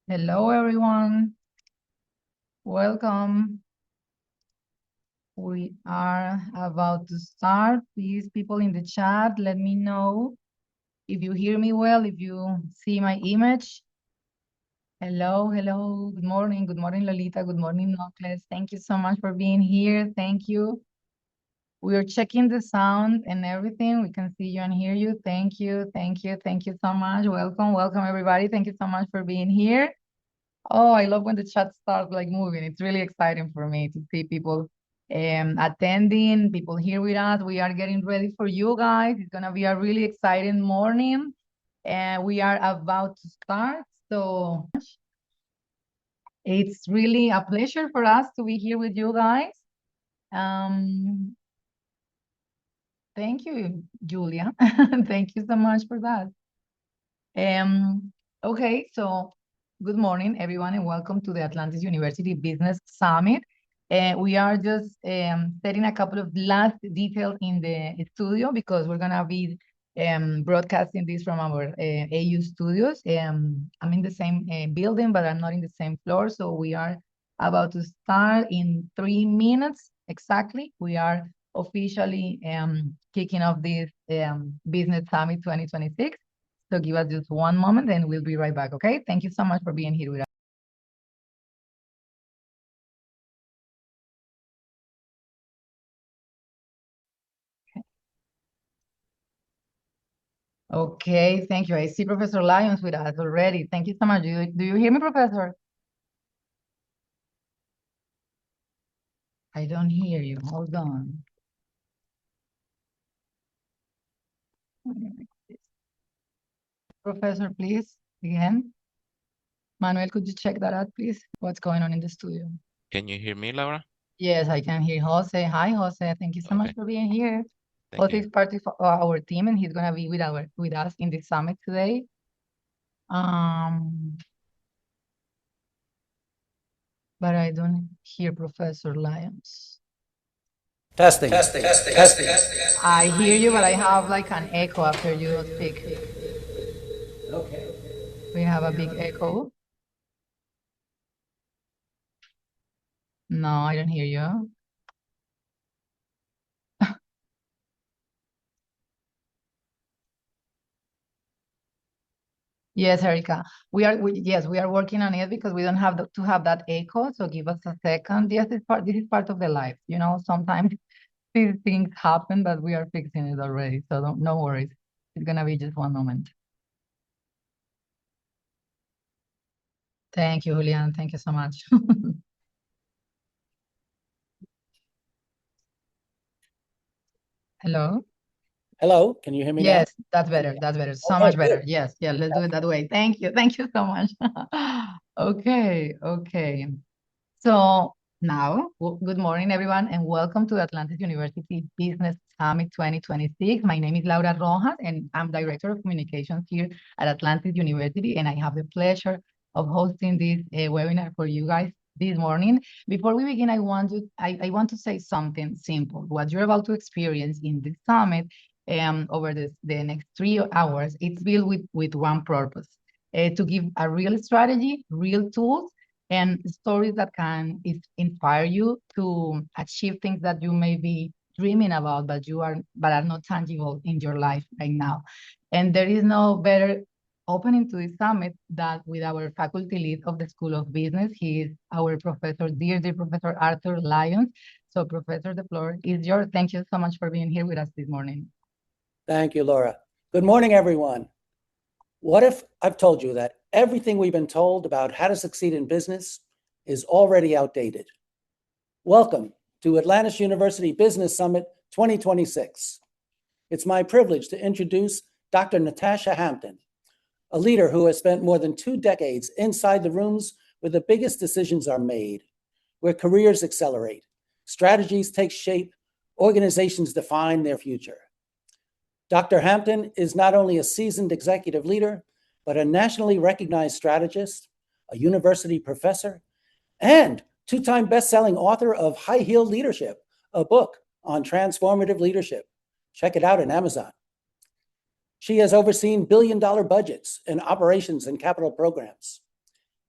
Hello, everyone. Welcome. We are about to start. Please, people in the chat, let me know if you hear me well, if you see my image. Hello, hello. Good morning. Good morning, Lolita. Good morning, Nocles. Thank you so much for being here. Thank you. We are checking the sound and everything. We can see you and hear you. Thank you. Thank you. Thank you so much. Welcome. Welcome, everybody. Thank you so much for being here. Oh, I love when the chat starts like moving. It's really exciting for me to see people attending, people here with us. We are getting ready for you guys. It's gonna be a really exciting morning, and we are about to start. So it's really a pleasure for us to be here with you guys. Um, Thank you, Julia. Thank you so much for that. Okay, so good morning, everyone, and welcome to the Atlantis University Business Summit. We are just setting a couple of last details in the studio because we're gonna be broadcasting this from our AU studios. I'm in the same building, but I'm not in the same floor, so we are about to start in 3 minutes exactly. We are officially kicking off this Business Summit 2026. So give us just one moment and we'll be right back, okay? Thank you so much for being here with us. Okay, thank you. I see Professor Lyons with us already. Thank you so much. Do you hear me, Professor? I don't hear you. Hold on. Professor, please, again. Manuel, could you check that out, please? What's going on in the studio? Can you hear me, Laura? Yes, I can hear Jose. Hi, Jose. Thank you so much Okay, for being here. thank Jose you. is part of our team, and he's gonna be with us in the summit today. But I don't hear Professor Lyons. Testing. I hear you, but I have like an echo after you speak. Okay. We have a big echo. No, I don't hear you. Yes, Erica. Yes, we are working on it because we don't have to have that echo. So give us a second. Yes, this is part of the life. You know, sometimes these things happen, but we are fixing it already. So no worries. It's gonna be just one moment. Thank you, Julian. Thank you so much. Hello. Hello, can you hear me now? Yes, that's better. That's better. So Okay, much better. good. Yes, yeah, let's do it that way. Thank you. Thank you so much. Okay, okay. So now, good morning, everyone, and welcome to Atlantis University Business Summit 2026. My name is Laura Rojas, and I'm Director of Communications here at Atlantis University, and I have the pleasure of hosting this webinar for you guys this morning. Before we begin, I want to say something simple. What you're about to experience in this summit over the next 3 hours, it's built with one purpose, to give a real strategy, real tools, and stories that can inspire you to achieve things that you may be dreaming about, but are not tangible in your life right now. And there is no better opening to this summit than with our faculty lead of the School of Business. He is our professor, dear Professor Arthur Lyons. So, Professor, the floor is yours. Thank you so much for being here with us this morning. Thank you, Laura. Good morning, everyone. What if I've told you that everything we've been told about how to succeed in business is already outdated? Welcome to Atlantis University Business Summit 2026. It's my privilege to introduce Dr. Natasha Hampton, a leader who has spent more than 2 decades inside the rooms where the biggest decisions are made, where careers accelerate, strategies take shape, organizations define their future. Dr. Hampton is not only a seasoned executive leader, but a nationally recognized strategist, a university professor, and 2-time best-selling author of High Heel Leadership, a book on transformative leadership. Check it out on Amazon. She has overseen billion-dollar budgets in operations and capital programs.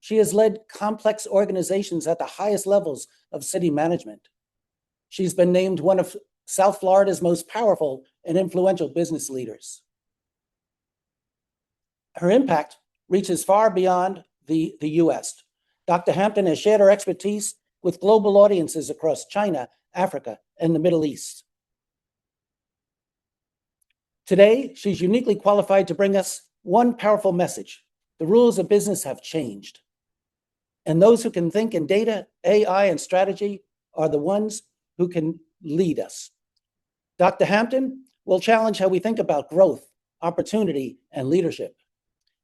She has led complex organizations at the highest levels of city management. She's been named one of South Florida's most powerful and influential business leaders. Her impact reaches far beyond the US. Dr. Hampton has shared her expertise with global audiences across China, Africa, and the Middle East. Today, she's uniquely qualified to bring us one powerful message. The rules of business have changed. And those who can think in data, AI, and strategy are the ones who can lead us. Dr. Hampton will challenge how we think about growth, opportunity, and leadership,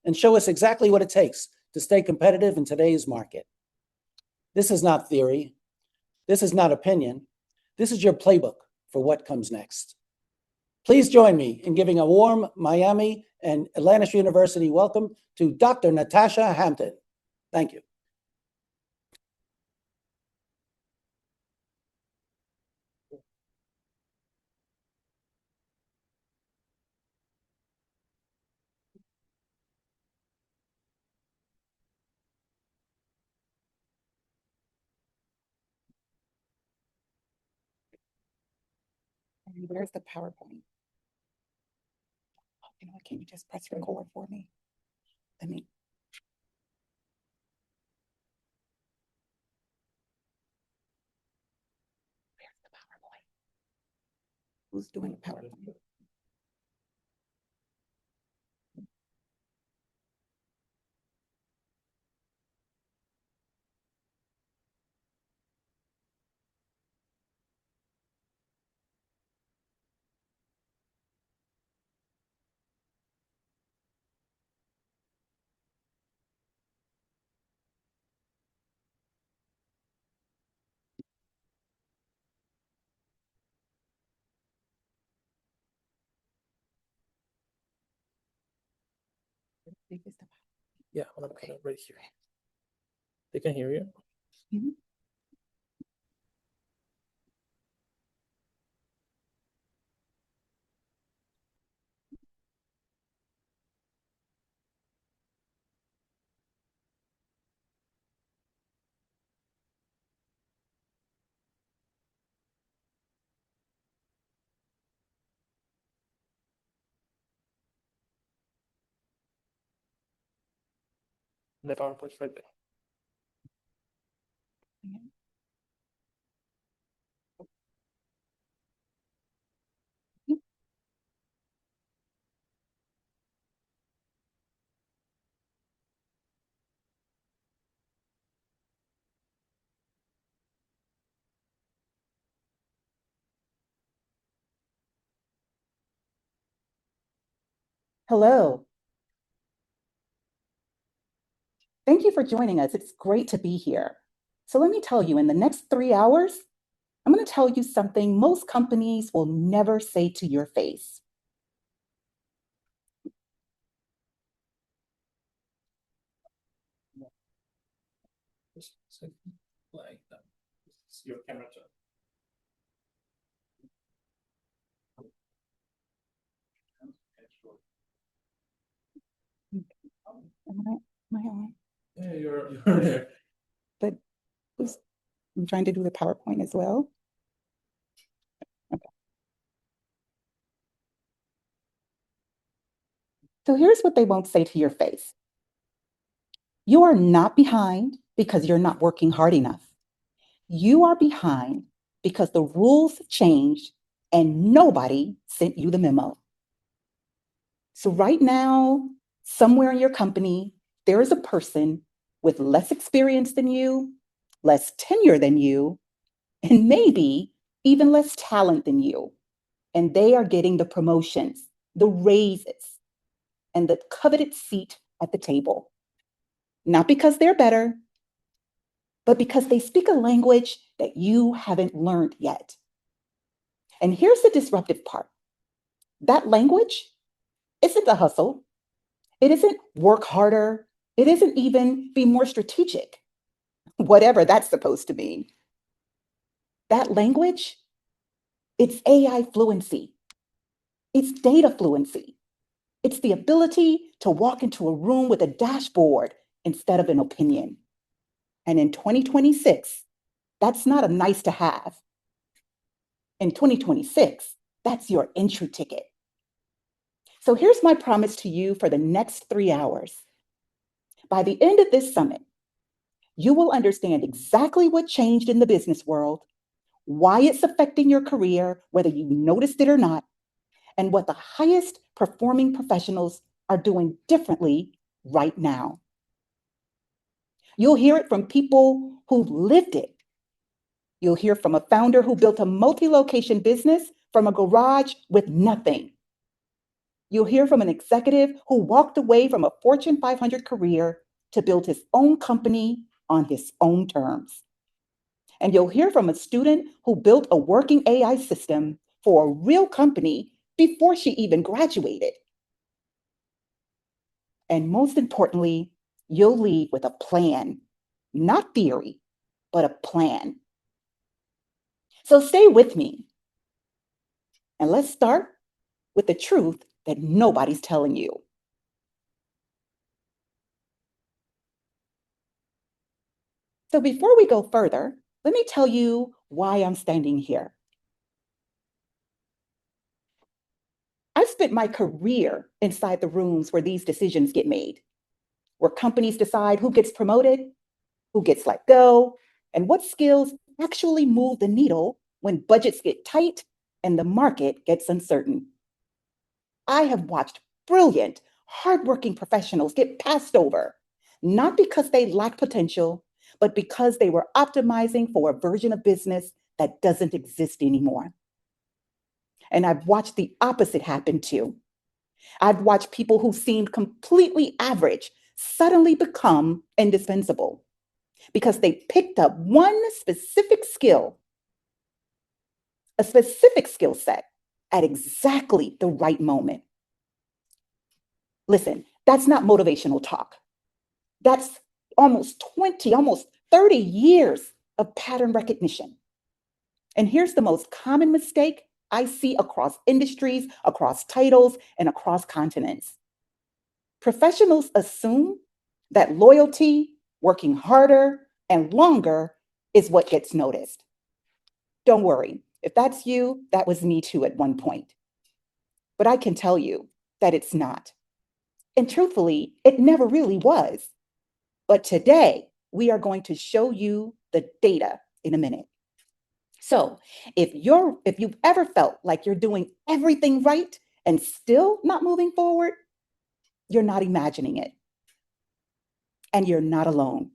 and show us exactly what it takes to stay competitive in today's market. This is not theory. This is not opinion. This is your playbook for what comes next. Please join me in giving a warm Miami and Atlantis University welcome to Dr. Natasha Hampton. Thank you. Where's the PowerPoint? You know, can you just press record for me? Let me. Where's the PowerPoint? Who's doing the PowerPoint? Yeah, I'm gonna put it right here. They can hear you. Mhm. The PowerPoint's right there. Hello. Thank you for joining us. It's great to be here. So let me tell you, in the next 3 hours, I'm going to tell you something most companies will never say to your face. Like that. It's your camera turn. Am I on? Yeah, you're there. But I'm trying to do the PowerPoint as well. Okay. So here's what they won't say to your face. You are not behind because you're not working hard enough. You are behind because the rules changed and nobody sent you the memo. So right now, somewhere in your company, there is a person with less experience than you, less tenure than you, and maybe even less talent than you. And they are getting the promotions, the raises, and the coveted seat at the table. Not because they're better, but because they speak a language that you haven't learned yet. And here's the disruptive part. That language isn't the hustle. It isn't work harder. It isn't even be more strategic, whatever that's supposed to mean. That language, it's AI fluency. It's data fluency. It's the ability to walk into a room with a dashboard instead of an opinion. And in 2026, that's not a nice to have. In 2026, that's your entry ticket. So here's my promise to you for the next 3 hours. By the end of this summit, you will understand exactly what changed in the business world, why it's affecting your career, whether you noticed it or not, and what the highest performing professionals are doing differently right now. You'll hear it from people who lived it. You'll hear from a founder who built a multi-location business from a garage with nothing. You'll hear from an executive who walked away from a Fortune 500 career to build his own company on his own terms. And you'll hear from a student who built a working AI system for a real company before she even graduated. And most importantly, you'll leave with a plan, not theory, but a plan. So stay with me. And let's start with the truth that nobody's telling you. So before we go further, let me tell you why I'm standing here. I've spent my career inside the rooms where these decisions get made, where companies decide who gets promoted, who gets let go, and what skills actually move the needle when budgets get tight and the market gets uncertain. I have watched brilliant, hardworking professionals get passed over, not because they lack potential, but because they were optimizing for a version of business that doesn't exist anymore. And I've watched the opposite happen too. I've watched people who seemed completely average suddenly become indispensable because they picked up one specific skill, a specific skill set at exactly the right moment. Listen, that's not motivational talk. That's almost 20, almost 30 years of pattern recognition. And here's the most common mistake I see across industries, across titles, and across continents. Professionals assume that loyalty, working harder, and longer is what gets noticed. Don't worry, if that's you, that was me too at one point. But I can tell you that it's not. And truthfully, it never really was. But today, we are going to show you the data in a minute. So if you've ever felt like you're doing everything right and still not moving forward, you're not imagining it. And you're not alone.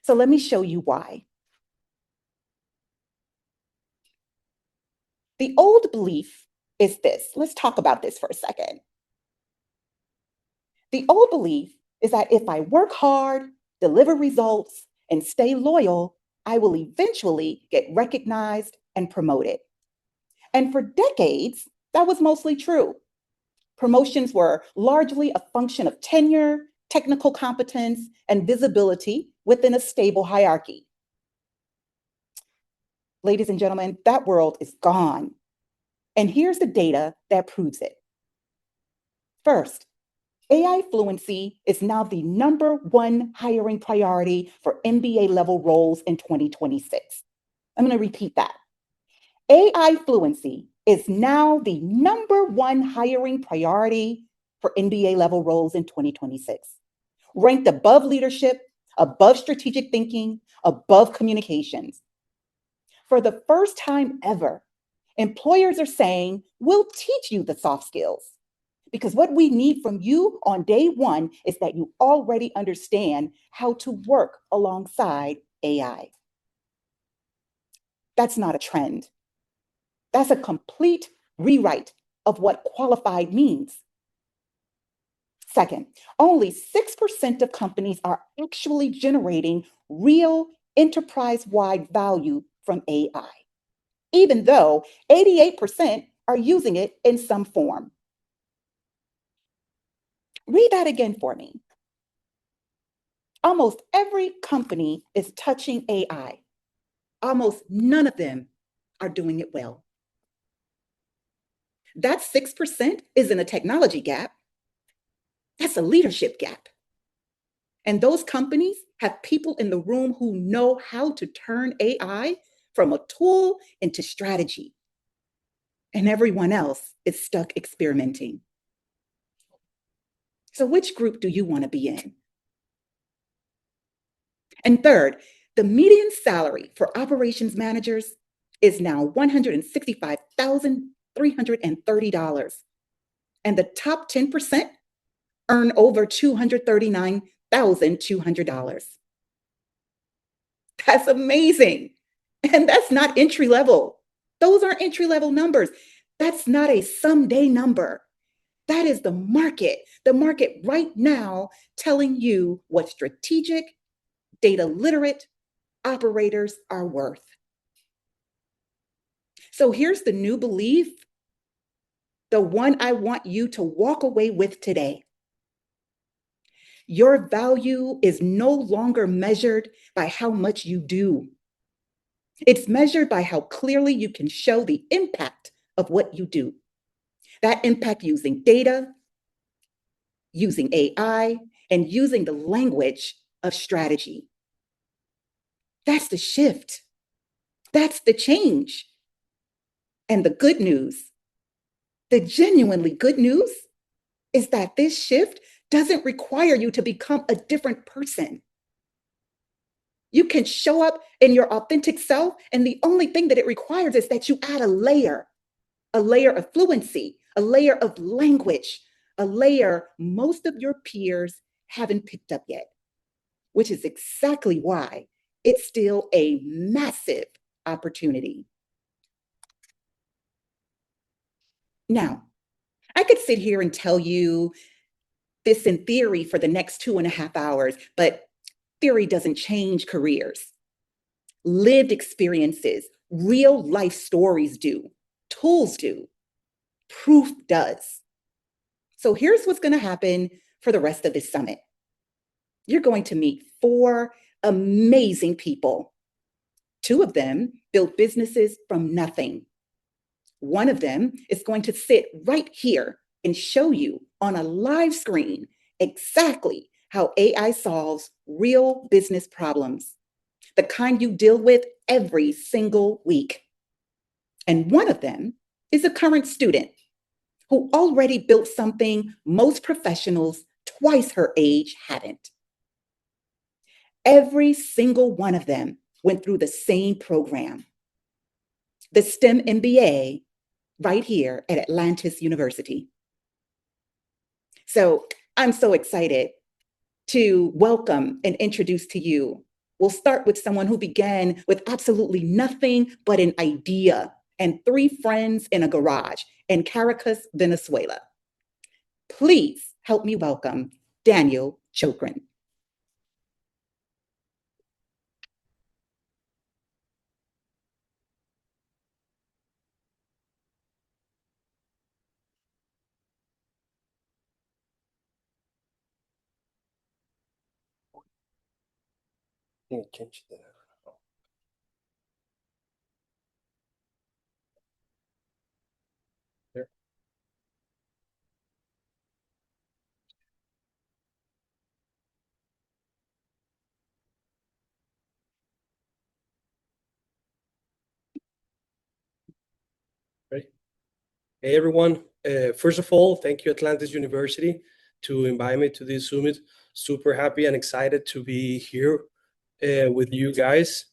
So let me show you why. The old belief is this. Let's talk about this for a second. The old belief is that if I work hard, deliver results, and stay loyal, I will eventually get recognized and promoted. And for decades, that was mostly true. Promotions were largely a function of tenure, technical competence, and visibility within a stable hierarchy. Ladies and gentlemen, that world is gone. And here's the data that proves it. First, AI fluency is now the #1 hiring priority for MBA level roles in 2026. I'm going to repeat that. AI fluency is now the #1 hiring priority for MBA level roles in 2026, ranked above leadership, above strategic thinking, above communications. For the first time ever, employers are saying, we'll teach you the soft skills. Because what we need from you on day one is that you already understand how to work alongside AI. That's not a trend. That's a complete rewrite of what qualified means. Second, only 6% of companies are actually generating real enterprise-wide value from AI, even though 88% are using it in some form. Read that again for me. Almost every company is touching AI. Almost none of them are doing it well. That 6% isn't a technology gap. That's a leadership gap. And those companies have people in the room who know how to turn AI from a tool into strategy. And everyone else is stuck experimenting. So which group do you want to be in? And third, the median salary for operations managers is now $165,330. And the top 10% earn over $239,200. That's amazing. And that's not entry level. Those aren't entry level numbers. That's not a someday number. That is the market right now telling you what strategic, data literate operators are worth. So here's the new belief, the one I want you to walk away with today. Your value is no longer measured by how much you do. It's measured by how clearly you can show the impact of what you do. That impact using data, using AI, and using the language of strategy. That's the shift. That's the change. And the good news, the genuinely good news, is that this shift doesn't require you to become a different person. You can show up in your authentic self, and the only thing that it requires is that you add a layer of fluency, a layer of language, a layer most of your peers haven't picked up yet, which is exactly why it's still a massive opportunity. Now, I could sit here and tell you this in theory for the next 2.5 hours, but theory doesn't change careers. Lived experiences, real life stories do, tools do, proof does. So here's what's going to happen for the rest of this summit. You're going to meet 4 amazing people. 2 of them built businesses from nothing. One of them is going to sit right here and show you on a live screen exactly how AI solves real business problems, the kind you deal with every single week. And one of them is a current student who already built something most professionals twice her age haven't. Every single one of them went through the same program, the STEM MBA, right here at Atlantis University. So I'm so excited to welcome and introduce to you. We'll start with someone who began with absolutely nothing but an idea and 3 friends in a garage in Caracas, Venezuela. Please help me welcome Daniel Chokran. Change the. There. Ready? Hey everyone. First of all, thank you Atlantis University to invite me to this summit. Super happy and excited to be here with you guys.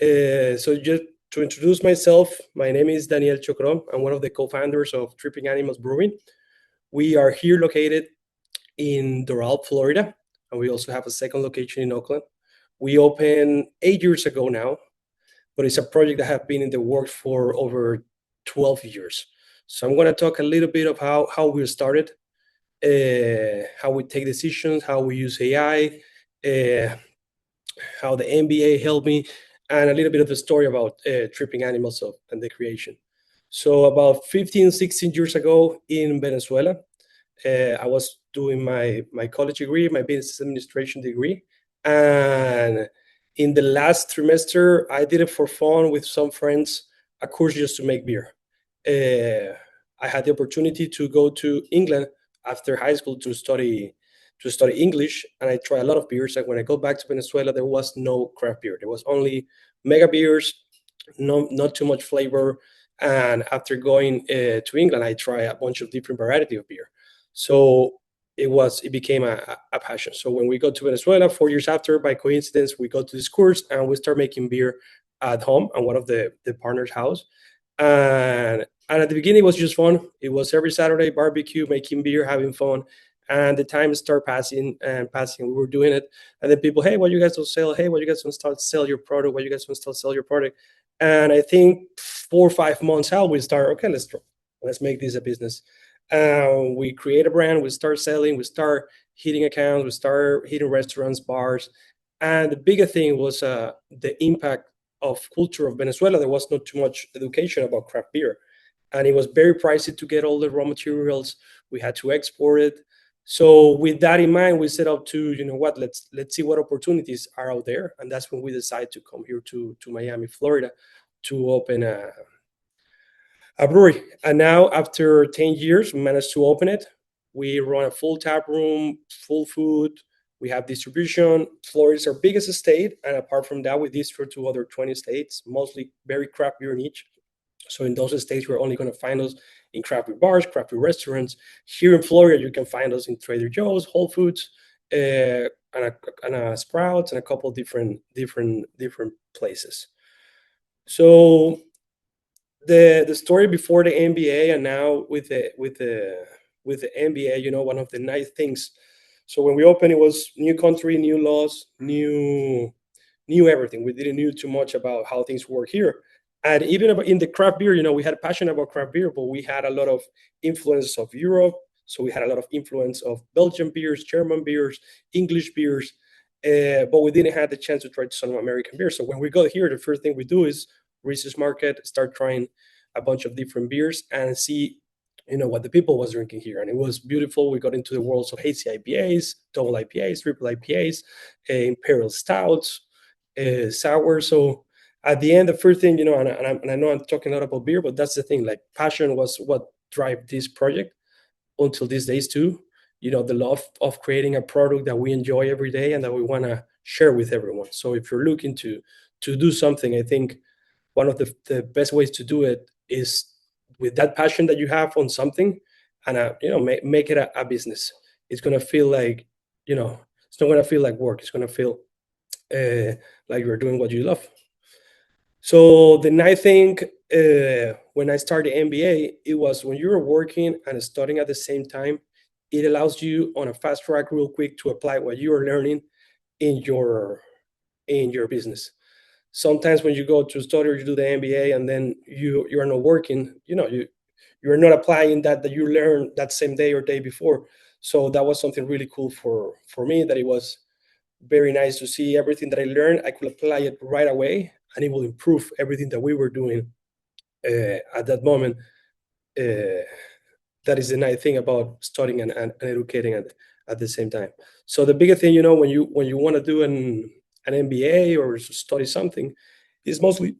So just to introduce myself, my name is Daniel Chokron. I'm one of the co-founders of Tripping Animals Brewing. We are here located in Doral, Florida, and we also have a second location in Oakland. We opened 8 years ago now, but it's a project that has been in the works for over 12 years. So I'm going to talk a little bit of how we started, how we take decisions, how we use AI, how the MBA helped me, and a little bit of the story about Tripping Animals and the creation. So about 15, 16 years ago in Venezuela, I was doing my college degree, my business administration degree. And in the last trimester, I did it for fun with some friends, a course just to make beer. I had the opportunity to go to England after high school to study to study English, and I tried a lot of beers. Like when I go back to Venezuela, there was no craft beer. There was only mega beers, not too much flavor. And after going to England, I tried a bunch of different variety of beer. So it became a passion. So when we go to Venezuela 4 years after, by coincidence, we go to this course and we start making beer at home on one of the partners' house. And at the beginning, it was just fun. It was every Saturday barbecue, making beer, having fun. And the time started passing and passing. We were doing it, and then people, hey, what you guys don't sell? Hey, what you guys don't start sell your product? What you guys don't start sell your product? And I think 4 or 5 months out, we start, okay, let's make this a business. We create a brand, we start selling, we start hitting accounts, we start hitting restaurants, bars. And the bigger thing was the impact of culture of Venezuela. There was not too much education about craft beer, and it was very pricey to get all the raw materials. We had to export it. So with that in mind, we set up to, you know what, let's see what opportunities are out there. And that's when we decided to come here to Miami, Florida, to open a brewery. And now after 10 years, we managed to open it. We run a full tap room, full food. We have distribution. Florida is our biggest state. And apart from that, we distribute to other 20 states, mostly very craft beer niche. So in those states, we're only going to find us in craft beer bars, craft beer restaurants. Here in Florida, you can find us in Trader Joe's, Whole Foods, and a Sprouts, and a couple different places. So the story before the MBA and now with the MBA, you know, one of the nice things. So when we opened, it was new country, new laws, new everything. We didn't know too much about how things work here. And even in the craft beer, you know, we had a passion about craft beer, but we had a lot of influence of Europe. So we had a lot of influence of Belgian beers, German beers, English beers, but we didn't have the chance to try some American beers. So when we got here, the first thing we do is research market, start trying a bunch of different beers and see, you know, what the people was drinking here. And it was beautiful. We got into the worlds of hazy IPAs, double IPAs, triple IPAs, imperial stouts, sour. So at the end, the first thing, you know, and I know I'm talking a lot about beer, but that's the thing, like passion was what drive this project until these days too. You know, the love of creating a product that we enjoy every day and that we want to share with everyone. So if you're looking to do something, I think one of the best ways to do it is with that passion that you have on something, and you know, make it a business. It's going to feel like, you know, it's not going to feel like work. It's going to feel like you're doing what you love. So the nice thing, when I started MBA, it was when you were working and studying at the same time, it allows you on a fast track real quick to apply what you are learning in your business. Sometimes when you go to study or you do the MBA and then you are not working, you know, you're not applying that you learned that same day or day before. So that was something really cool for me, that it was very nice to see everything that I learned. I could apply it right away, and it will improve everything that we were doing at that moment. That is the nice thing about studying and educating at the same time. So the bigger thing, you know, when you want to do an MBA or study something, is mostly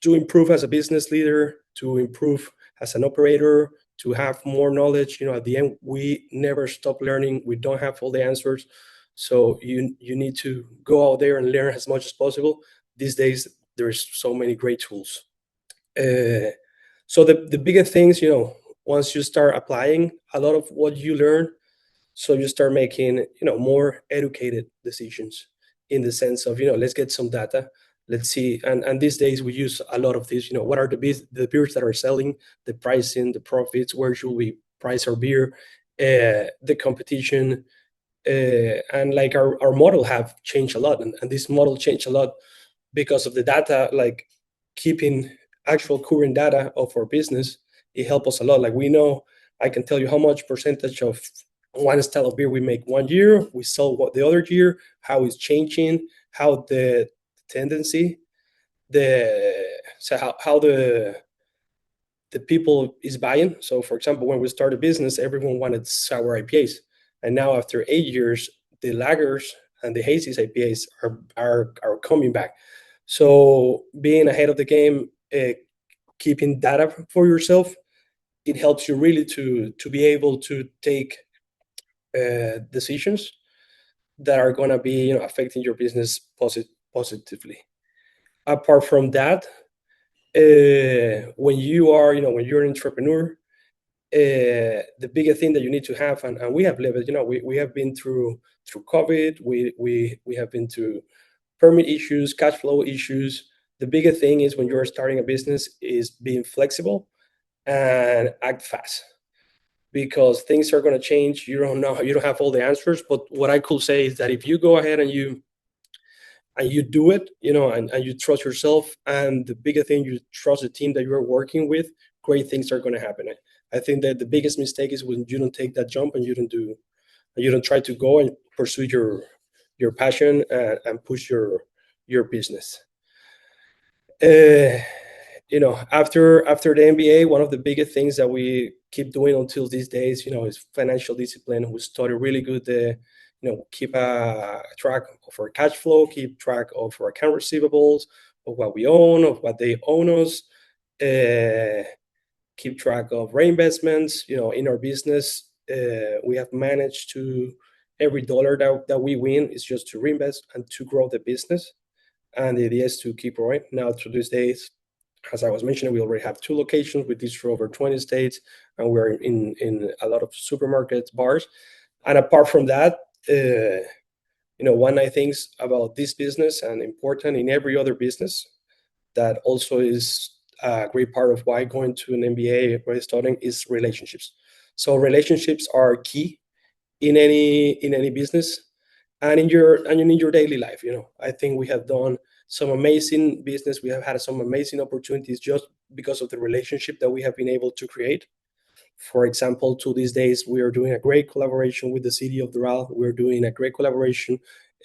to improve as a business leader, to improve as an operator, to have more knowledge. You know, at the end, we never stop learning. We don't have all the answers. So you need to go out there and learn as much as possible. These days, there's so many great tools. So the bigger things, you know, once you start applying a lot of what you learn, so you start making, you know, more educated decisions, in the sense of, you know, let's get some data, let's see. And these days we use a lot of this, you know, what are the beers that are selling, the pricing, the profits, where should we price our beer, the competition, and like our model have changed a lot. And this model changed a lot because of the data, like keeping actual current data of our business. It helps us a lot. Like we know, I can tell you how much percentage of one style of beer we make 1 year, we sell what the other year, how it's changing, how the tendency, how the people is buying. So for example, when we started business, everyone wanted sour IPAs. And now after 8 years, the lagers and the hazy IPAs are coming back. So being ahead of the game, keeping data for yourself, it helps you really to be able to take decisions that are going to be, affecting your business positively. Apart from that, when you're an entrepreneur, the bigger thing that you need to have, and we have lived it, we have been through COVID, we have been through permit issues, cash flow issues. The bigger thing is when you're starting a business is being flexible and act fast, because things are going to change. You don't know, you don't have all the answers, but what I could say is that if you go ahead and you do it, and you trust yourself, and the bigger thing, you trust the team that you're working with, great things are going to happen. I think that the biggest mistake is when you don't take that jump and you don't try to go and pursue your passion and push your business. After the MBA, one of the biggest things that we keep doing until these days, is financial discipline. We study really good, keep a track of our cash flow, keep track of our account receivables, of what we own, of what they own us, keep track of reinvestments, in our business. We have managed to, every dollar that we win is just to reinvest and to grow the business. And the idea is to keep growing. Now, through these days, as I was mentioning, we already have 2 locations. We distribute over 20 states, and we're in a lot of supermarkets, bars. And apart from that, one nice things about this business, and important in every other business, that also is a great part of why going to an MBA or studying, is relationships. So relationships are key in any business, and in your daily life. I think we have done some amazing business. We have had some amazing opportunities just because of the relationship that we have been able to create. For example, to these days, we are doing a great collaboration with the city of Doral. We're doing a great collaboration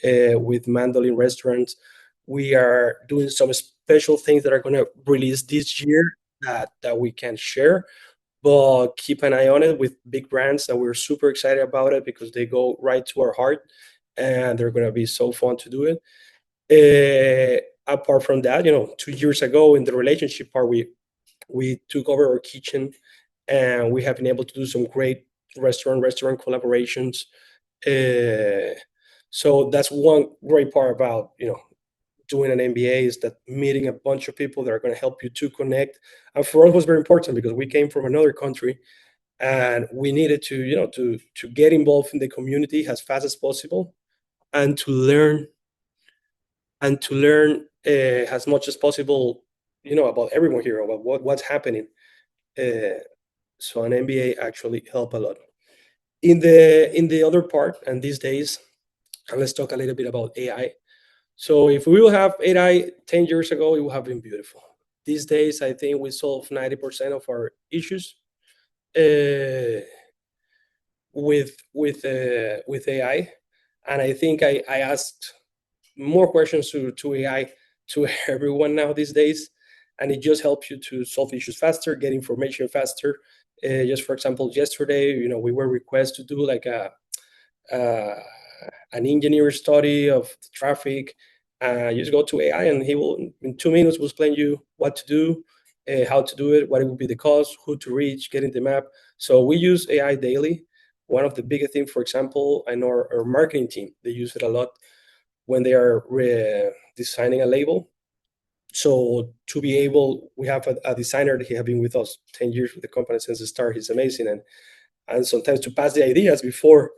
with Mandolin Restaurants. We are doing some special things that are going to release this year that we can share, but keep an eye on it, with big brands that we're super excited about it, because they go right to our heart, and they're going to be so fun to do it. Apart from that, 2 years ago, in the relationship part, we took over our kitchen, and we have been able to do some great restaurant collaborations. So that's one great part about doing an MBA, is that meeting a bunch of people that are going to help you to connect. And for us, it was very important because we came from another country, and we needed to to get involved in the community as fast as possible, and to learn as much as possible, about everyone here, about what's happening. So an MBA actually helped a lot. In the other part, and these days, and let's talk a little bit about AI. So if we will have AI 10 years ago, it would have been beautiful. These days, I think we solve 90% of our issues with AI. And I think I asked more questions to AI, to everyone now these days, and it just helps you to solve issues faster, get information faster. Just for example, yesterday, we were requested to do like an engineer study of the traffic. You just go to AI, and he will, in 2 minutes, will explain you what to do, how to do it, what it will be the cost, who to reach, getting the map. So we use AI daily. One of the biggest things, for example, I know our marketing team, they use it a lot when they are designing a label. So to be able, we have a designer that he has been with us 10 years with the company since the start. He's amazing. And sometimes to pass the ideas before,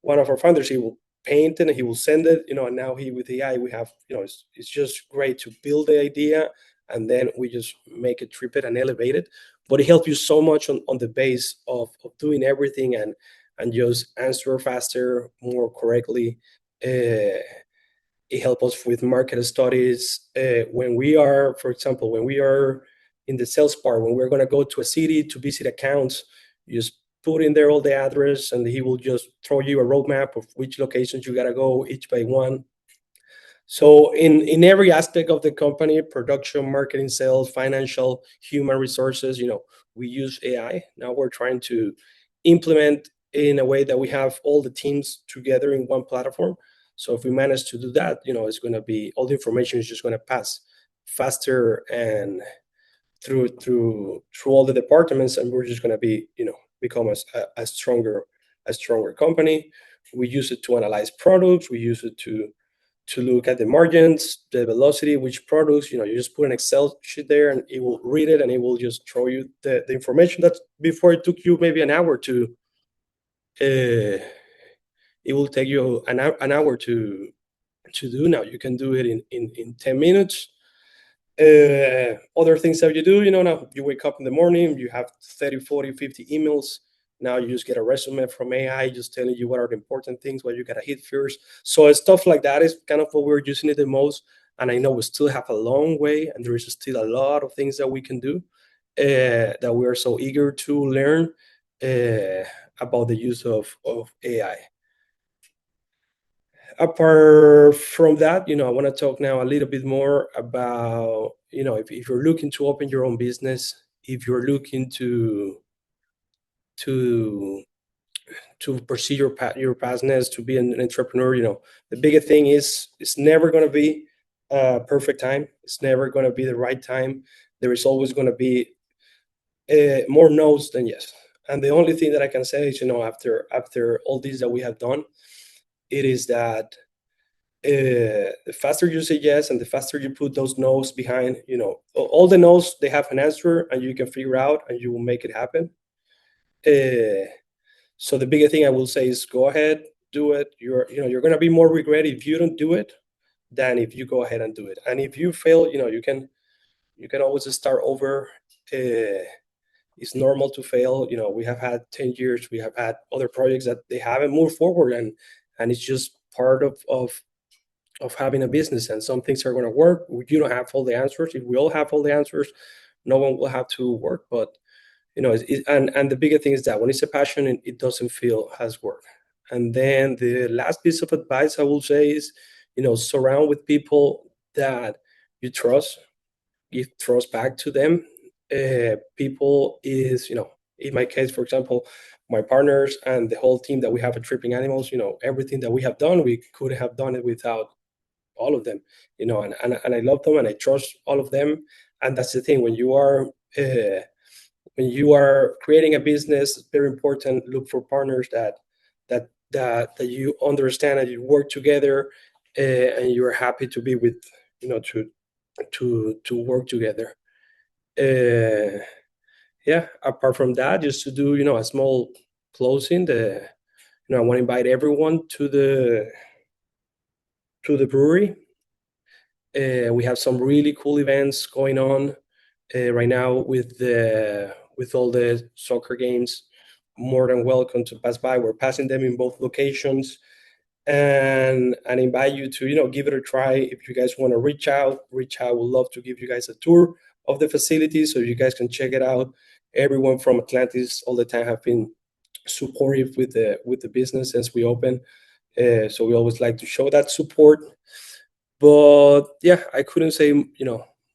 one of our founders, he will paint it and he will send it, and now with AI, we have, it's just great to build the idea, and then we just make it, trip it, and elevate it. But it helps you so much on the base of doing everything and just answer faster, more correctly. It helps us with market studies. When we are, for example, when we are in the sales part, when we're going to go to a city to visit accounts, you just put in there all the address, and he will just throw you a roadmap of which locations you got to go, each by one. So in every aspect of the company, production, marketing, sales, financial, human resources, we use AI. Now we're trying to implement in a way that we have all the teams together in one platform. So if we manage to do that, it's going to be, all the information is just going to pass faster and through all the departments, and we're just going to be, become a stronger company. we use it to analyze products. We use it to look at the margins, the velocity, which products. You just put an Excel sheet there, and it will read it, and it will just throw you the information that before it took you maybe an hour to. It will take you an hour to do. Now you can do it in 10 minutes. Other things that you do, now you wake up in the morning, you have 30, 40, 50 emails. Now you just get a resume from AI just telling you what are the important things, what you got to hit first. So stuff like that is kind of what we're using it the most. And I know we still have a long way, and there is still a lot of things that we can do that we are so eager to learn about the use of AI. Apart from that, I want to talk now a little bit more about, if you're looking to open your own business, if you're looking to pursue your passions, to be an entrepreneur, the biggest thing is it's never going to be a perfect time. It's never going to be the right time. There is always going to be more no's than yes. And the only thing that I can say is, after all this that we have done, it is that the faster you say yes and the faster you put those no's behind, all the no's, they have an answer and you can figure out and you will make it happen. So the biggest thing I will say is go ahead, do it. You're going to be more regret if you don't do it than if you go ahead and do it. And if you fail, you can always start over. It's normal to fail. We have had 10 years. We have had other projects that they haven't moved forward, and it's just part of having a business. And some things are going to work. You don't have all the answers. If we all have all the answers, no one will have to work. But and the bigger thing is that when it's a passion, it doesn't feel as work. And then the last piece of advice I will say is, surround with people that you trust. Give trust back to them. People is, in my case, for example, my partners and the whole team that we have at Tripping Animals, everything that we have done, we couldn't have done it without all of them, and I love them and I trust all of them. And that's the thing, when you are creating a business, it's very important, look for partners that you understand and you work together, and you're happy to be with, to work together. Yeah, apart from that, just to do, a small closing, I want to invite everyone to the brewery. We have some really cool events going on right now with all the soccer games. More than welcome to pass by. We're passing them in both locations, and invite you to give it a try. If you guys want to reach out. We'd love to give you guys a tour of the facility so you guys can check it out. Everyone from Atlantis all the time have been supportive with the business since we opened, so we always like to show that support. But yeah, I couldn't say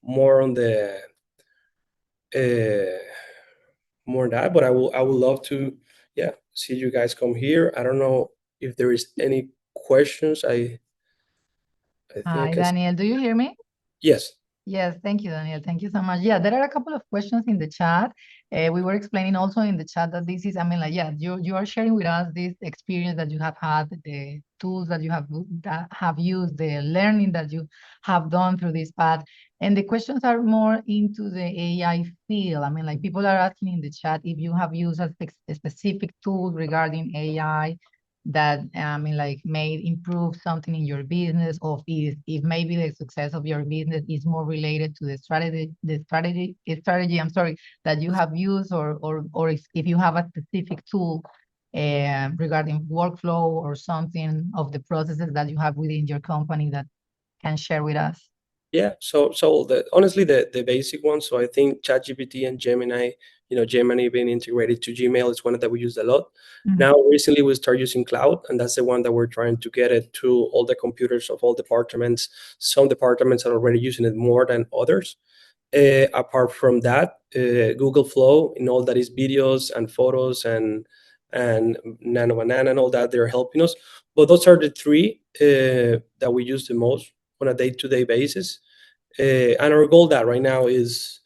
more on the more than that, but I would love to see you guys come here. I don't know if there is any questions. I think Hi, Daniel, do you hear me? Yes. Yes, thank you, Daniel. Thank you so much. Yeah, there are a couple of questions in the chat. We were explaining also in the chat that this is, you are sharing with us this experience that you have had, the tools that you have used, the learning that you have done through this path. And the questions are more into the AI field. People are asking in the chat if you have used a specific tool regarding AI that may improve something in your business, or if maybe the success of your business is more related to the strategy that you have used, or if you have a specific tool regarding workflow or something of the processes that you have within your company that can share with us. Yeah, so honestly, the basic one. So I think ChatGPT and Gemini, Gemini being integrated to Gmail is one that we use a lot. Mhm. Now, recently we start using Cloud, and that's the one that we're trying to get it to all the computers of all departments. Some departments are already using it more than others. Apart from that, Google Flow, in all that is videos and photos and Nano Banana and all that, they're helping us. But those are the three that we use the most on a day-to-day basis. And our goal that right now is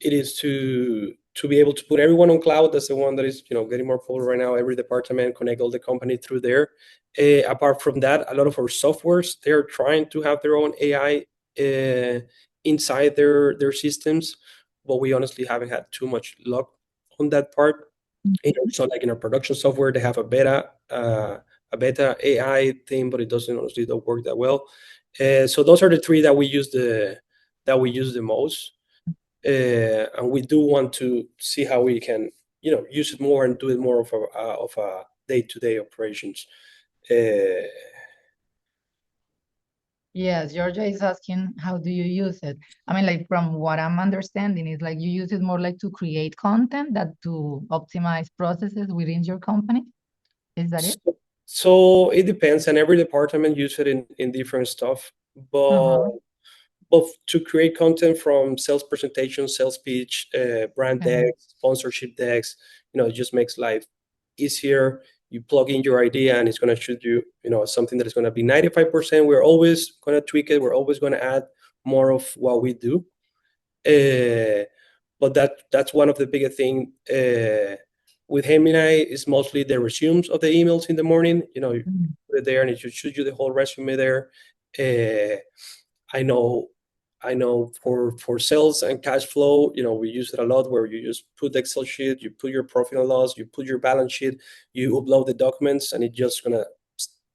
to to be able to put everyone on cloud. That's the one that is, getting more popular right now. Every department connect all the company through there. Apart from that, a lot of our softwares, they're trying to have their own AI inside their systems, but we honestly haven't had too much luck on that part. So like in our production software, they have a beta AI thing, but it honestly don't work that well. So those are the three that we use the most. And we do want to see how we can, use it more and do it more of a day-to-day operations. Yes, Georgia is asking, how do you use it? I mean, like from what I'm understanding is like you use it more like to create content than to optimize processes within your company. Is that it? So it depends, and every department use it in different stuff. But to create content from sales presentation, sales pitch, brand decks, sponsorship decks, it just makes life easier. You plug in your idea and it's going to shoot you, something that is going to be 95%. We're always going to tweak it. We're always going to add more of what we do. But that's one of the bigger thing with Gemini is mostly the resumes of the emails in the morning. You put it there and it should shoot you the whole resume there. I know for sales and cash flow, we use it a lot where you just put the Excel sheet, you put your profit and loss, you put your balance sheet, you upload the documents, and it's just gonna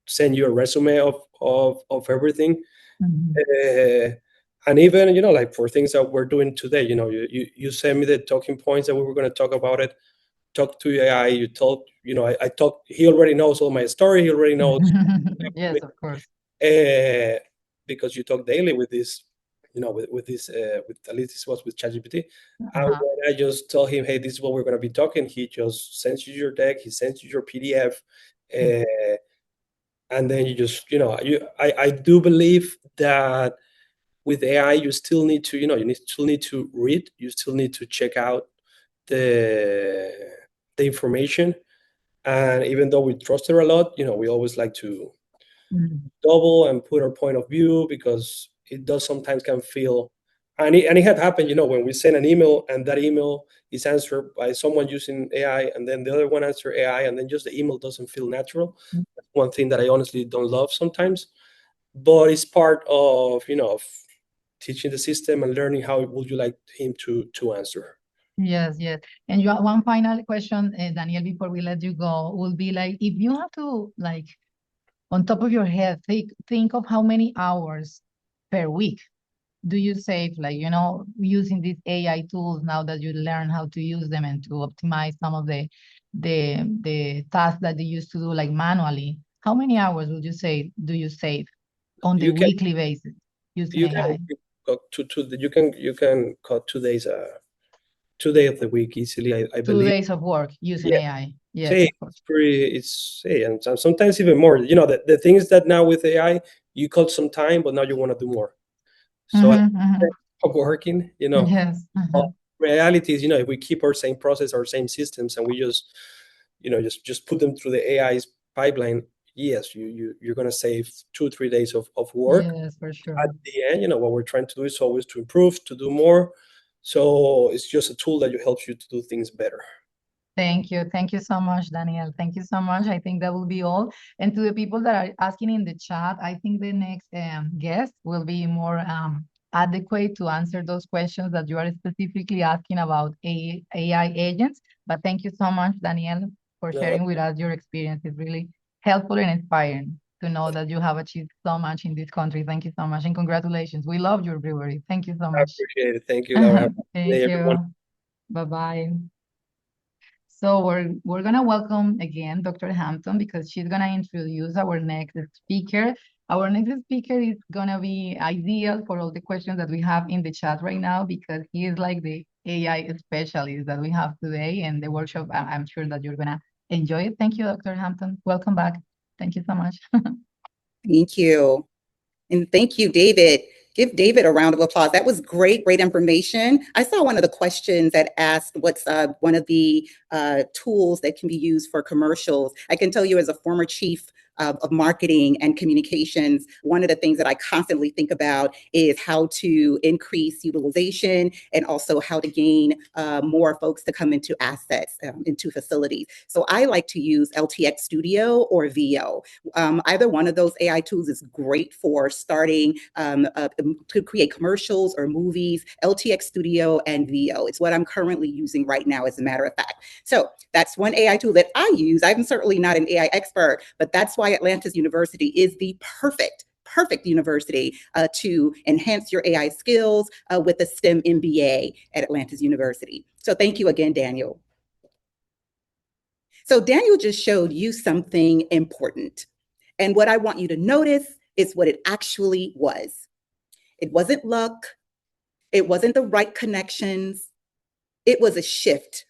send you a resume of everything. And even, like for things that we're doing today, you send me the talking points that we were going to talk about it, talk to AI, you talk, I talk, he already knows all my story, he already knows. Yes, of course. Because you talk daily with this, with at least this was with ChatGPT. And when I just tell him, hey, this is what we're going to be talking, he just sends you your deck, he sends you your PDF, and then you just, I do believe that with AI, you still need to, you still need to read, you still need to check out the information. And even though we trust her a lot, we always like to double and put our point of view, because it does sometimes can feel, and it had happened, when we send an email and that email is answered by someone using AI, and then the other one answer AI, and then just the email doesn't feel natural. That's one thing that I honestly don't love sometimes, but it's part of, of teaching the system and learning how would you like him to answer. Yes, yes. And one final question, Daniel, before we let you go, will be like, if you have to, like, on top of your head, think of how many hours per week do you save, like, using these AI tools now that you learn how to use them and to optimize some of the tasks that you used to do like manually. How many hours would you say do you save on the weekly basis using AI? You can cut 2 days 2 days of the week easily. I believe 2 days of work using AI. Yes, say of it's and sometimes even more. The thing is that now with AI, you cut some time, but now you want to do more. So working, Yes. reality is, if we keep our same process, our same systems, and we just, just put them through the AI's pipeline, yes, you're going to save 2-3 days of work. Yes, for sure. At the end, what we're trying to do is always to improve, to do more. So it's just a tool that helps you to do things better. Thank you. Thank you so much, Daniel. Thank you so much. I think that will be all. And to the people that are asking in the chat, I think the next guest will be more adequate to answer those questions that you are specifically asking about AI agents. But thank you so much, Daniel, for sharing with us your experience. It's really helpful and inspiring to know that you have achieved so much in this country. Thank you so much. And congratulations. We love your brewery. Thank you so much. I appreciate it. Thank you, Laura. Thank you. Bye-bye. So we're gonna welcome again Dr. Hampton, because she's gonna introduce our next speaker. Our next speaker is gonna be ideal for all the questions that we have in the chat right now, because he is like the AI specialist that we have today in the workshop. I'm sure that you're gonna enjoy it. Thank you, Dr. Hampton. Welcome back. Thank you so much. Thank you. And thank you, David. Give David a round of applause. That was great information. I saw one of the questions that asked what's one of the tools that can be used for commercials. I can tell you, as a former chief of marketing and communications, one of the things that I constantly think about is how to increase utilization and also how to gain more folks to come into assets, into facilities. So I like to use LTX Studio or VO. Either one of those AI tools is great for starting to create commercials or movies. LTX Studio and VO. It's what I'm currently using right now, as a matter of fact. So that's one AI tool that I use. I'm certainly not an AI expert, but that's why Atlantis University is the perfect university to enhance your AI skills with a STEM MBA at Atlantis University. So thank you again, Daniel. So Daniel just showed you something important. And what I want you to notice is what it actually was. It wasn't luck. It wasn't the right connections. It was a shift.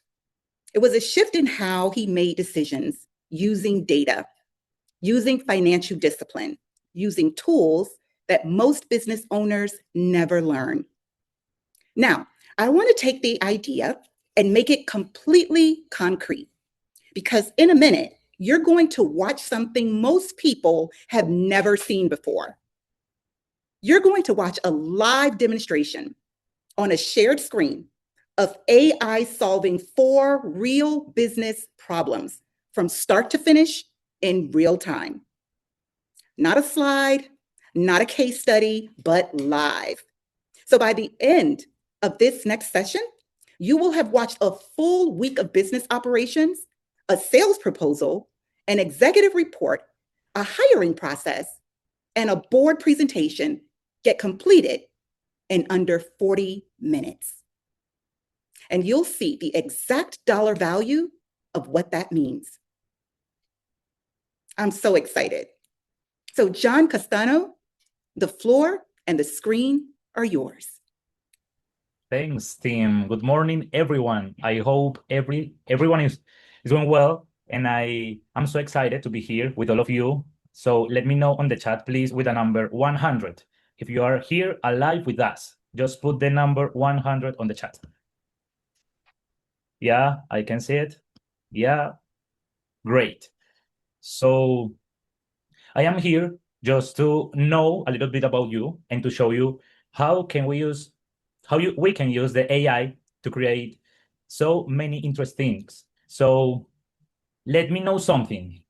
It was a shift in how he made decisions using data, using financial discipline, using tools that most business owners never learn. Now, I want to take the idea and make it completely concrete, because in a minute, you're going to watch something most people have never seen before. You're going to watch a live demonstration on a shared screen of AI solving 4 real business problems from start to finish in real time. Not a slide, not a case study, but live. So by the end of this next session, you will have watched a full week of business operations, a sales proposal, an executive report, a hiring process, and a board presentation get completed in under 40 minutes. And you'll see the exact dollar value of what that means. I'm so excited. So John Castano, the floor and the screen are yours. Thanks, Tim. Good morning, everyone. I hope everyone is doing well, and I'm so excited to be here with all of you. So let me know on the chat, please, with the number 100. If you are here alive with us, just put the number 100 on the chat. Yeah, I can see it. Yeah, great. So I am here just to know a little bit about you and to show you how we can use the AI to create so many interesting things. So let me know something.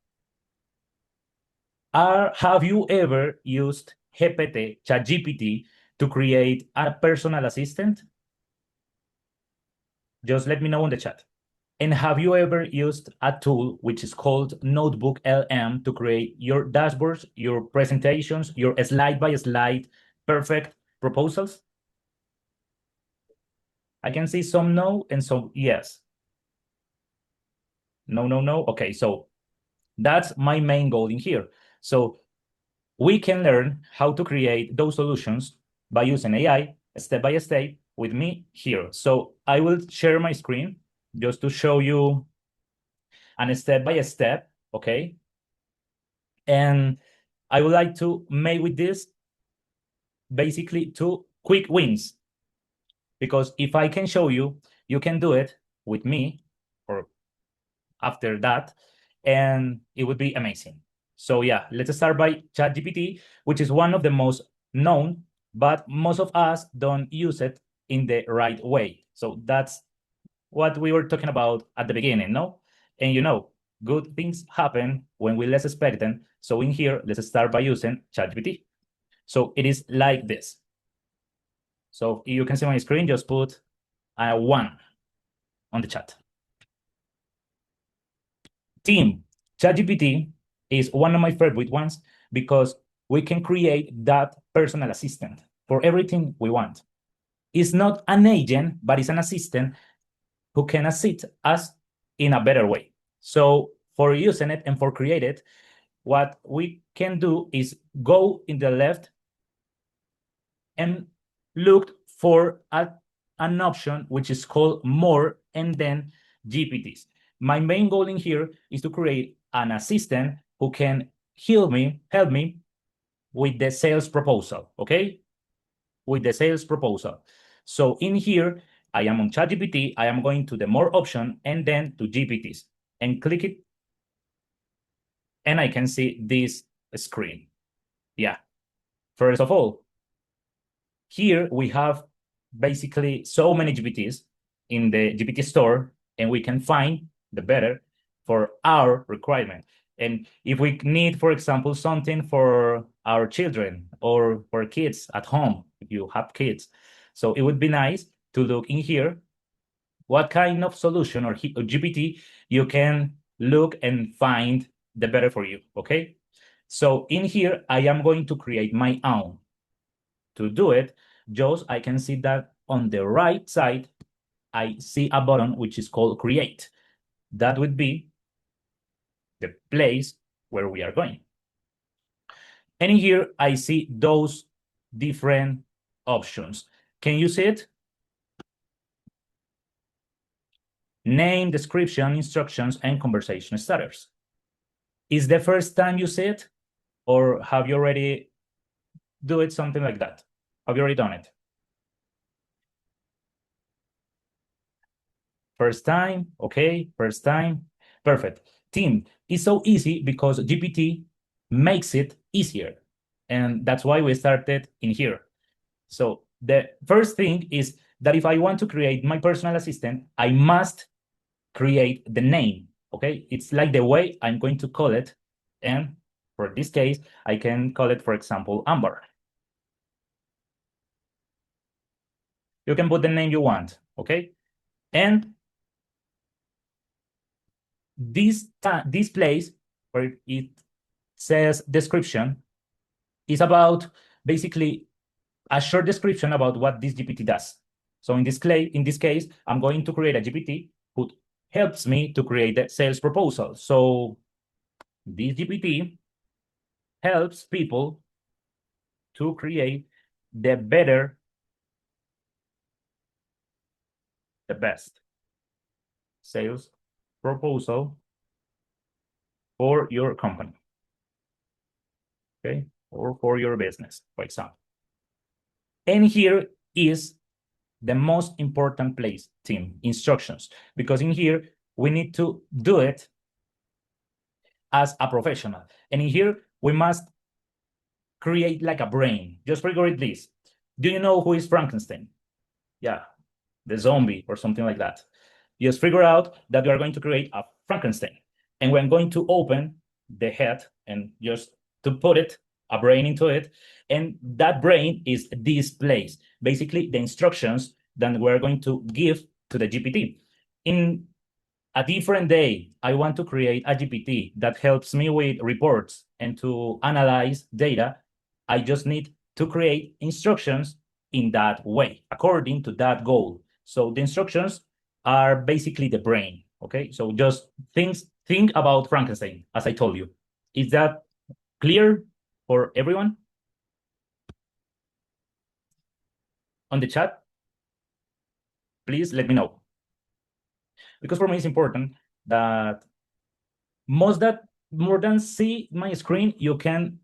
Have you ever used GPT, ChatGPT, to create a personal assistant? Just let me know in the chat. And have you ever used a tool which is called Notebook LM to create your dashboards, your presentations, your slide-by-slide perfect proposals? I can see some no and some yes. No, no, no. Okay, so that's my main goal in here. So we can learn how to create those solutions by using AI step by step with me here. So I will share my screen just to show you a step by step, okay? And I would like to make with this basically 2 quick wins. Because if I can show you, you can do it with me or after that, and it would be amazing. So yeah, let's start by ChatGPT, which is one of the most known, but most of us don't use it in the right way. So that's what we were talking about at the beginning, no? And you know, good things happen when we less expect them. So in here, let's start by using ChatGPT. So it is like this. So you can see my screen, just put a 1 on the chat. Team, ChatGPT is one of my favorite ones because we can create that personal assistant for everything we want. It's not an agent, but it's an assistant who can assist us in a better way. So for using it and for create it, what we can do is go in the left and look for an option which is called more and then GPTs. My main goal in here is to create an assistant who can help me with the sales proposal, okay? With the sales proposal. So in here, I am on ChatGPT, I am going to the more option and then to GPTs and click it. and I can see this screen. Yeah. First of all, here we have basically so many GPTs in the GPT store, and we can find the better for our requirement. And if we need, for example, something for our children or for kids at home, if you have kids, so it would be nice to look in here what kind of solution or GPT you can look and find the better for you, okay? So in here, I am going to create my own. To do it, just I can see that on the right side, I see a button which is called Create. That would be the place where we are going. And in here, I see those different options. Can you see it? Name, description, instructions, and conversation starters. Is the first time you see it? Or have you already do it something like that? Have you already done it? First time, okay, first time, perfect. Team, it's so easy because GPT makes it easier. And that's why we started in here. So the first thing is that if I want to create my personal assistant, I must create the name, okay? It's like the way I'm going to call it. And for this case, I can call it, for example, Amber. You can put the name you want, okay? And this place where it says description is about basically a short description about what this GPT does. So in this case, I'm going to create a GPT who helps me to create the sales proposal. So this GPT helps people to create the best sales proposal for your company, okay, or for your business, for example. And here is the most important place, team, instructions, because in here we need to do it as a professional. And in here we must create like a brain. Just figure this. Do you know who is Frankenstein? Yeah, the zombie or something like that. Just figure out that we are going to create a Frankenstein. And we're going to open the head and just to put it, a brain into it. And that brain is this place, basically the instructions that we're going to give to the GPT. In a different day, I want to create a GPT that helps me with reports and to analyze data. I just need to create instructions in that way, according to that goal. So the instructions are basically the brain, okay? So just think about Frankenstein, as I told you. Is that clear for everyone? On the chat, please let me know. Because for me, it's important that more than see my screen, you can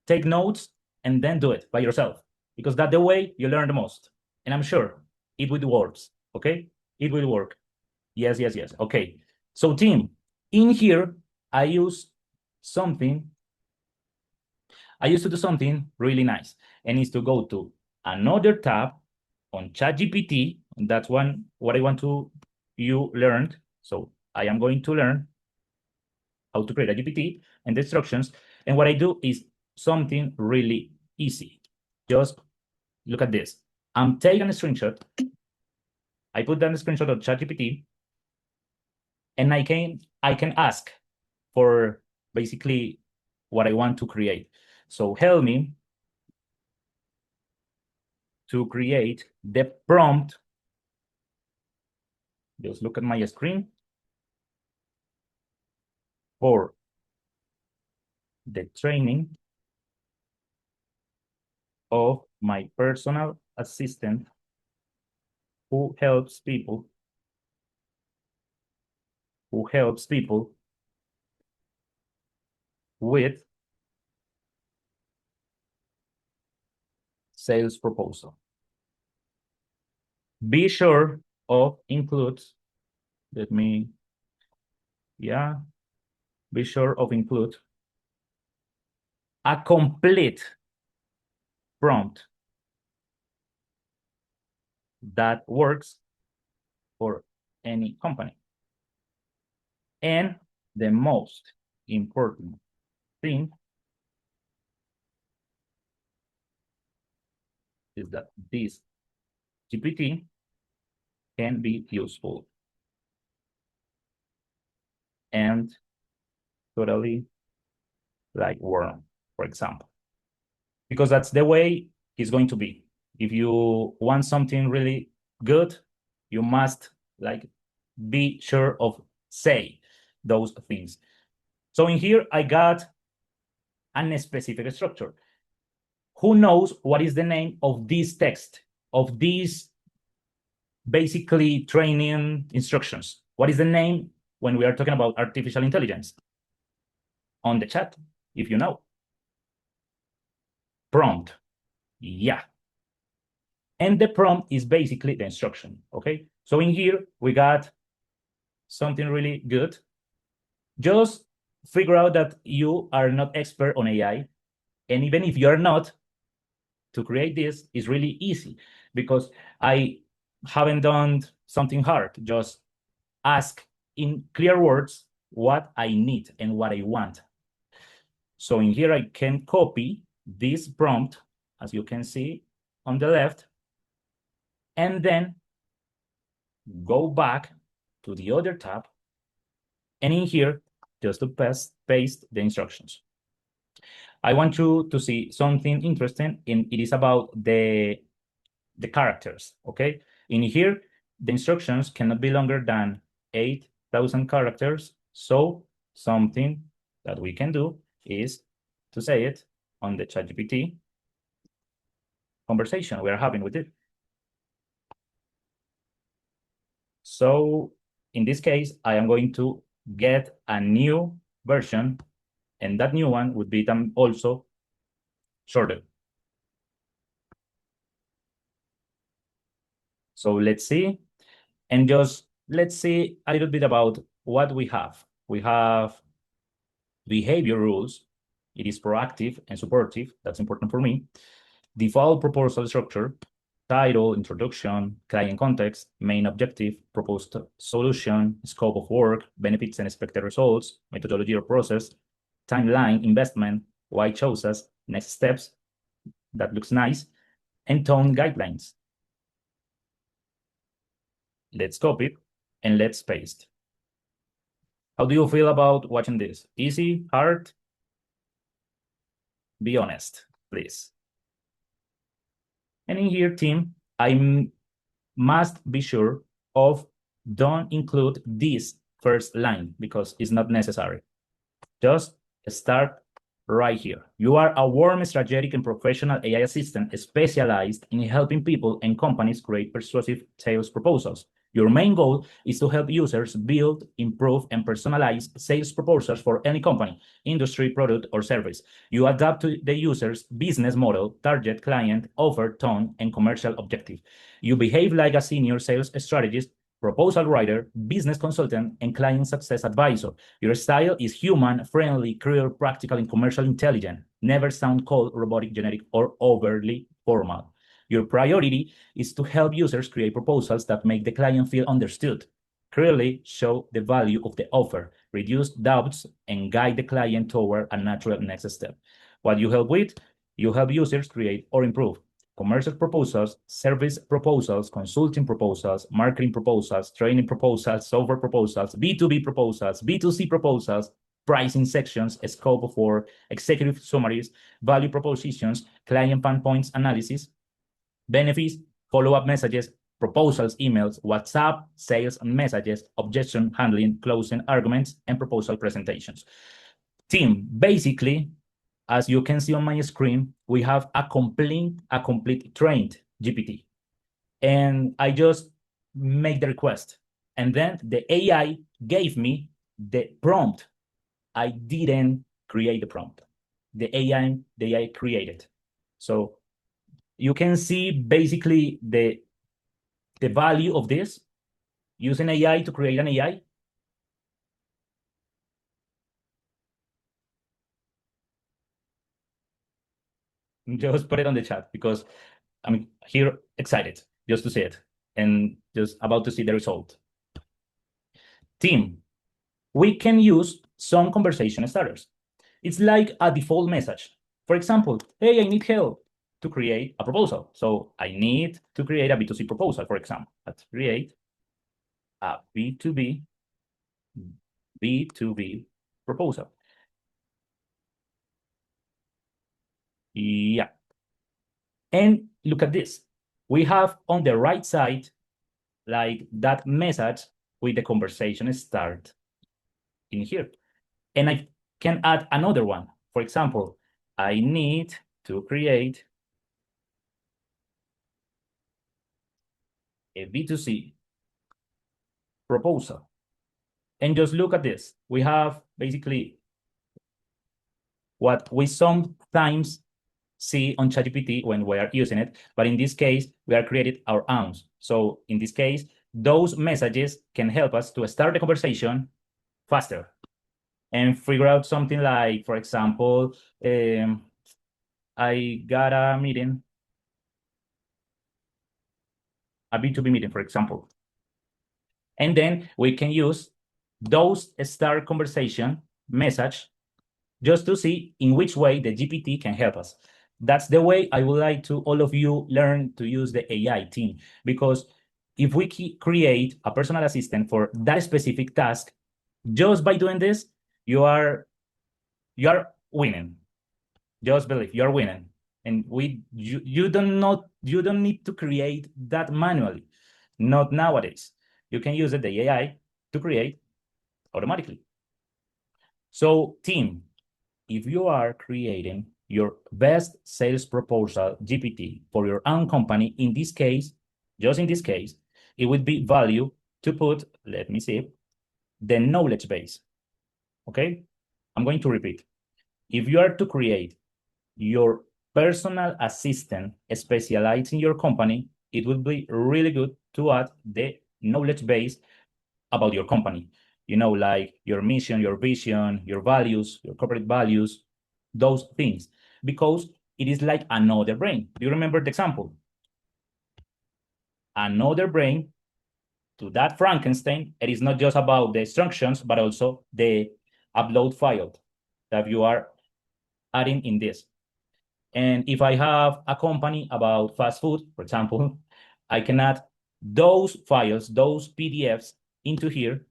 take notes and then do it by yourself, because that's the way you learn the most. And I'm sure it will work, okay? It will work. Yes. Okay. So team, in here, I used to do something really nice, and it's to go to another tab on ChatGPT. And that's what I want you learned. So I am going to learn how to create a GPT and the instructions. And what I do is something really easy. Just look at this. I'm taking a screenshot. I put down the screenshot of ChatGPT, and I can ask for basically what I want to create. So help me to create the prompt. Just look at my screen for the training of my personal assistant who helps people with sales proposal. Be sure of include, be sure of include a complete prompt that works for any company. And the most important thing is that this GPT can be useful and totally like warm, for example, because that's the way it's going to be. If you want something really good, you must like be sure of say those things. So in here, I got a specific structure. Who knows what is the name of this text, of these basically training instructions? What is the name when we are talking about artificial intelligence? On the chat, if you know. Prompt. Yeah. And the prompt is basically the instruction, okay? So in here, we got something really good. Just figure out that you are not expert on AI. And even if you're not, to create this is really easy because I haven't done something hard. Just ask in clear words what I need and what I want. So in here, I can copy this prompt, as you can see on the left, and then go back to the other tab, and in here, just to paste the instructions. I want you to see something interesting, and it is about the characters, okay? In here, the instructions cannot be longer than 8,000 characters, so something that we can do is to say it on the ChatGPT conversation we are having with it. So in this case, I am going to get a new version, and that new one would be also shorter. So let's see, and just let's see a little bit about what we have. We have behavior rules. It is proactive and supportive. That's important for me. Default proposal structure, title, introduction, client context, main objective, proposed solution, scope of work, benefits and expected results, methodology or process, timeline, investment, why chose us, next steps, that looks nice, and tone guidelines. Let's copy it and let's paste. How do you feel about watching this? Easy, hard? Be honest, please. And in here, team, I must be sure of don't include this first line because it's not necessary. Just start right here. You are a warm, strategic, and professional AI assistant specialized in helping people and companies create persuasive sales proposals. Your main goal is to help users build, improve, and personalize sales proposals for any company, industry, product, or service. You adapt to the user's business model, target client, offer, tone, and commercial objective. You behave like a senior sales strategist, proposal writer, business consultant, and client success advisor. Your style is human, friendly, clear, practical, and commercial intelligent. Never sound cold, robotic, generic, or overly formal. Your priority is to help users create proposals that make the client feel understood, clearly show the value of the offer, reduce doubts, and guide the client toward a natural next step. What you help with? You help users create or improve commercial proposals, service proposals, consulting proposals, marketing proposals, training proposals, software proposals, B2B proposals, B2C proposals, pricing sections, scope of work, executive summaries, value propositions, client pain points analysis, benefits, follow-up messages, proposals, emails, WhatsApp, sales messages, objection handling, closing arguments, and proposal presentations. Team, basically, as you can see on my screen, we have a complete trained GPT. And I just make the request. And then the AI gave me the prompt. I didn't create the prompt. The AI created. So you can see basically the value of this using AI to create an AI. just put it on the chat because I'm here excited just to see it and just about to see the result. Team, we can use some conversation starters. It's like a default message. For example, hey, I need help to create a proposal. So I need to create a B2C proposal, for example. Let's create a B2B proposal. Yeah. And look at this. We have on the right side, like that message with the conversation start in here. And I can add another one. For example, I need to create a B2C proposal. And just look at this. We have basically what we sometimes see on ChatGPT when we are using it, but in this case, we are creating our own. So in this case, those messages can help us to start the conversation faster and figure out something like, for example, I got a meeting, a B2B meeting, for example. And then we can use those start conversation message just to see in which way the GPT can help us. That's the way I would like to all of you learn to use the AI team, because if we create a personal assistant for that specific task, just by doing this, you are winning. Just believe you're winning. And you don't need to create that manually. Not nowadays. You can use the AI to create automatically. So team, if you are creating your best sales proposal GPT for your own company, in this case, just in this case, it would be value to put, let me see, the knowledge base. Okay, I'm going to repeat. If you are to create your personal assistant specialized in your company, it would be really good to add the knowledge base about your company. You know, like your mission, your vision, your values, your corporate values, those things, because it is like another brain. Do you remember the example? Another brain to that Frankenstein. It is not just about the instructions, but also the upload file that you are adding in this. And if I have a company about fast food, for example, I can add those files, those PDFs into here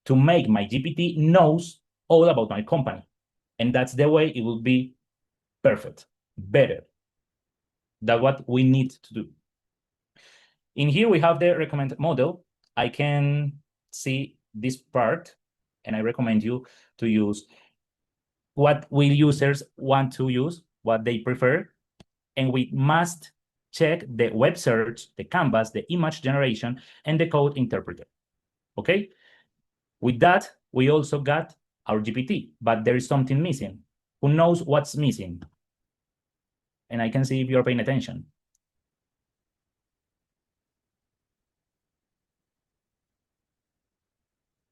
to make my GPT knows all about my company. And that's the way it will be perfect, better. That's what we need to do. In here, we have the recommended model. I can see this part, and I recommend you to use what will users want to use, what they prefer, and we must check the web search, the canvas, the image generation, and the code interpreter, okay? With that, we also got our GPT, but there is something missing. Who knows what's missing? And I can see if you're paying attention.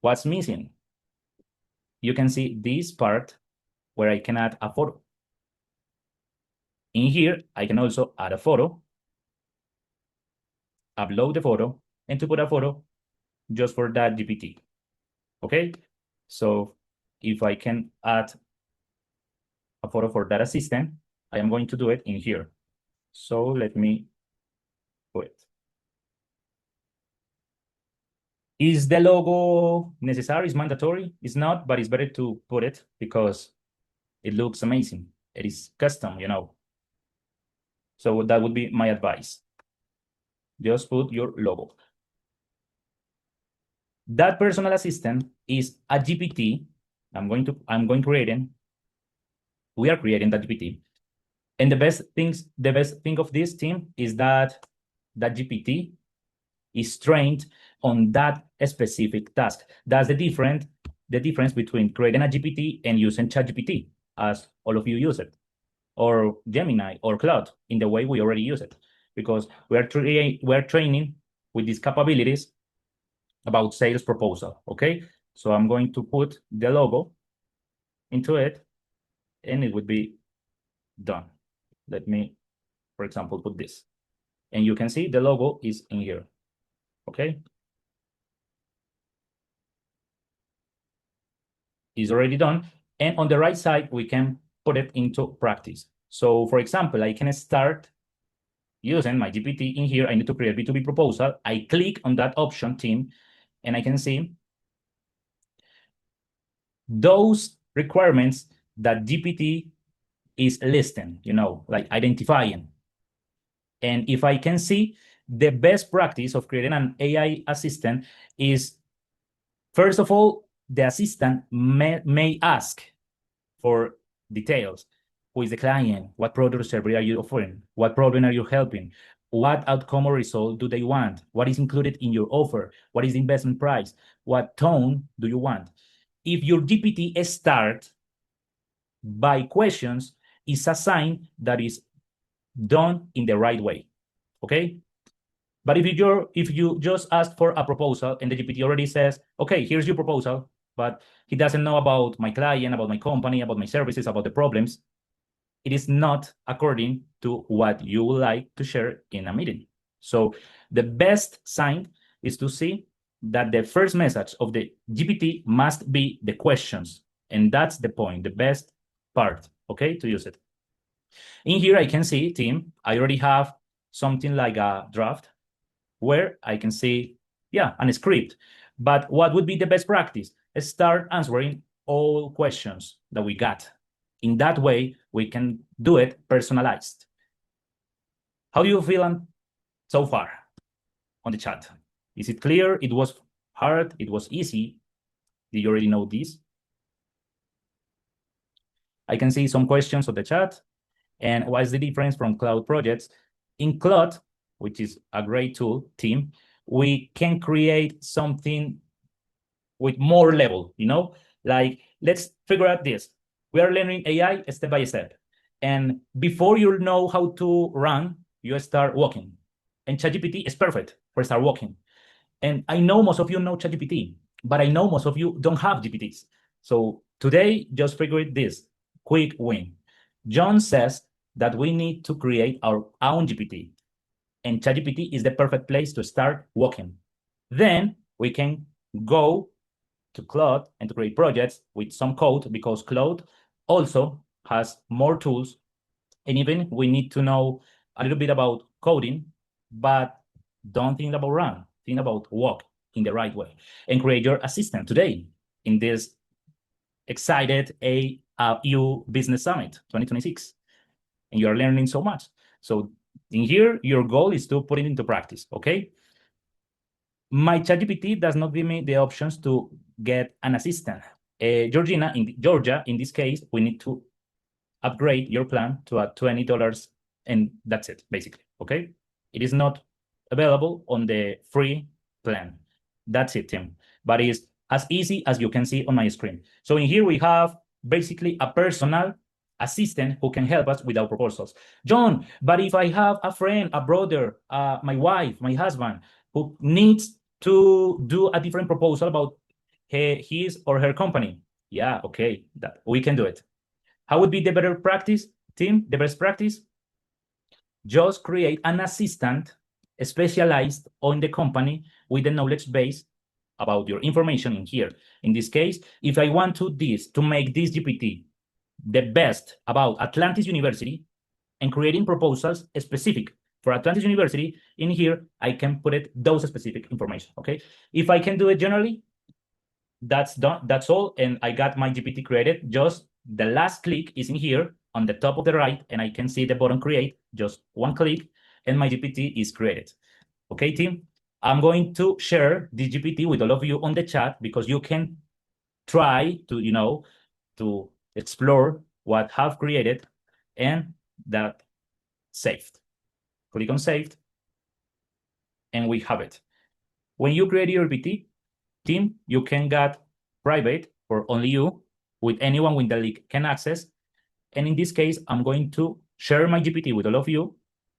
What's missing? You can see this part where I can add a photo. In here, I can also add a photo, upload the photo, and to put a photo just for that GPT. Okay, so if I can add a photo for that assistant, I am going to do it in here. So let me put it. Is the logo necessary? Is mandatory? It's not, but it's better to put it because it looks amazing. It is custom, you know. So that would be my advice. Just put your logo. That personal assistant is a GPT. I'm going creating. We are creating that GPT. And the best thing of this team is that that GPT is trained on that specific task. That's the difference between creating a GPT and using ChatGPT, as all of you use it, or Gemini or Claude in the way we already use it, because we're training with these capabilities about sales proposal, okay? So I'm going to put the logo into it, and it would be done. Let me, for example, put this. And you can see the logo is in here, okay? Is already done. And on the right side, we can put it into practice. So for example, I can start using my GPT in here. I need to create a B2B proposal. I click on that option, team, and I can see those requirements that GPT is listing, like identifying. And if I can see, the best practice of creating an AI assistant is, first of all, the assistant may ask for details. Who is the client? What product or service are you offering? What problem are you helping? What outcome or result do they want? What is included in your offer? What is the investment price? What tone do you want? If your GPT starts by questions, it's a sign that is done in the right way, okay? But if you just ask for a proposal and the GPT already says, okay, here's your proposal, but he doesn't know about my client, about my company, about my services, about the problems, it is not according to what you would like to share in a meeting. So the best sign is to see that the first message of the GPT must be the questions. And that's the point, the best part, okay, to use it. In here, I can see, team, I already have something like a draft where I can see, a script. But what would be the best practice? Start answering all questions that we got. In that way, we can do it personalized. How do you feel so far on the chat? Is it clear? It was hard? It was easy? Did you already know this? I can see some questions on the chat. And what is the difference from cloud projects? In Claude, which is a great tool, team, we can create something with more level, like let's figure out this. We are learning AI step by step. And before you know how to run, you start walking. And ChatGPT is perfect for start walking. And I know most of you know ChatGPT, but I know most of you don't have GPTs. So today, just figure this, quick win. John says that we need to create our own GPT. And ChatGPT is the perfect place to start walking. Then we can go to Claude and to create projects with some code, because Claude also has more tools. And even we need to know a little bit about coding, but don't think about run, think about walk in the right way and create your assistant today in this excited AU Business Summit 2026. And you're learning so much. So in here, your goal is to put it into practice, okay? My ChatGPT does not give me the options to get an assistant. Georgia, in this case, we need to upgrade your plan to a $20, and that's it, basically, okay? It is not available on the free plan. That's it, Tim. But it's as easy as you can see on my screen. So in here, we have basically a personal assistant who can help us with our proposals. John, but if I have a friend, a brother, my wife, my husband, who needs to do a different proposal about his or her company. Yeah, okay, that we can do it. How would be the better practice, team? The best practice? Just create an assistant specialized on the company with the knowledge base about your information in here. In this case, if I want to make this GPT the best about Atlantis University and creating proposals specific for Atlantis University, in here, I can put those specific information, okay? If I can do it generally, that's done, that's all, and I got my GPT created. Just the last click is in here on the top of the right, and I can see the button create, just one click, and my GPT is created. Okay, team? I'm going to share this GPT with all of you on the chat, because you can try to, to explore what I've created, and that saved. Click on saved, and we have it. When you create your GPT, team, you can get private for only you, with anyone with the link can access. And in this case, I'm going to share my GPT with all of you.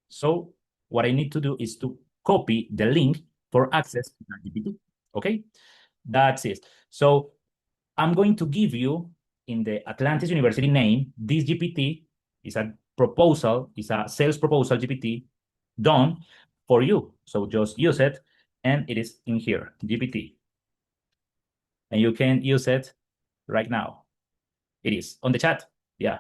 So what I need to do is to copy the link for access to my GPT. Okay, that's it. So I'm going to give you, in the Atlantis University name, this GPT is a proposal is a sales proposal GPT done for you. So just use it, and it is in here, GPT. And you can use it right now. It is on the chat. Yeah.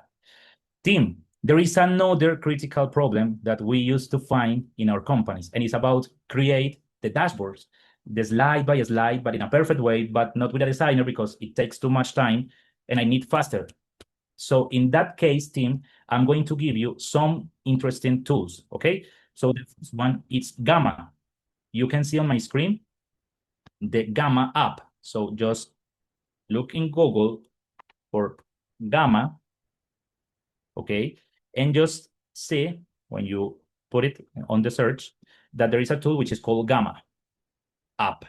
Team, there is another critical problem that we used to find in our companies, and it's about create the dashboards, the slide by slide, but in a perfect way, but not with a designer because it takes too much time and I need faster. So in that case, team, I'm going to give you some interesting tools, okay? So the first one is Gamma. You can see on my screen the Gamma app. So just look in Google for Gamma, okay? And just see when you put it on the search that there is a tool which is called Gamma app.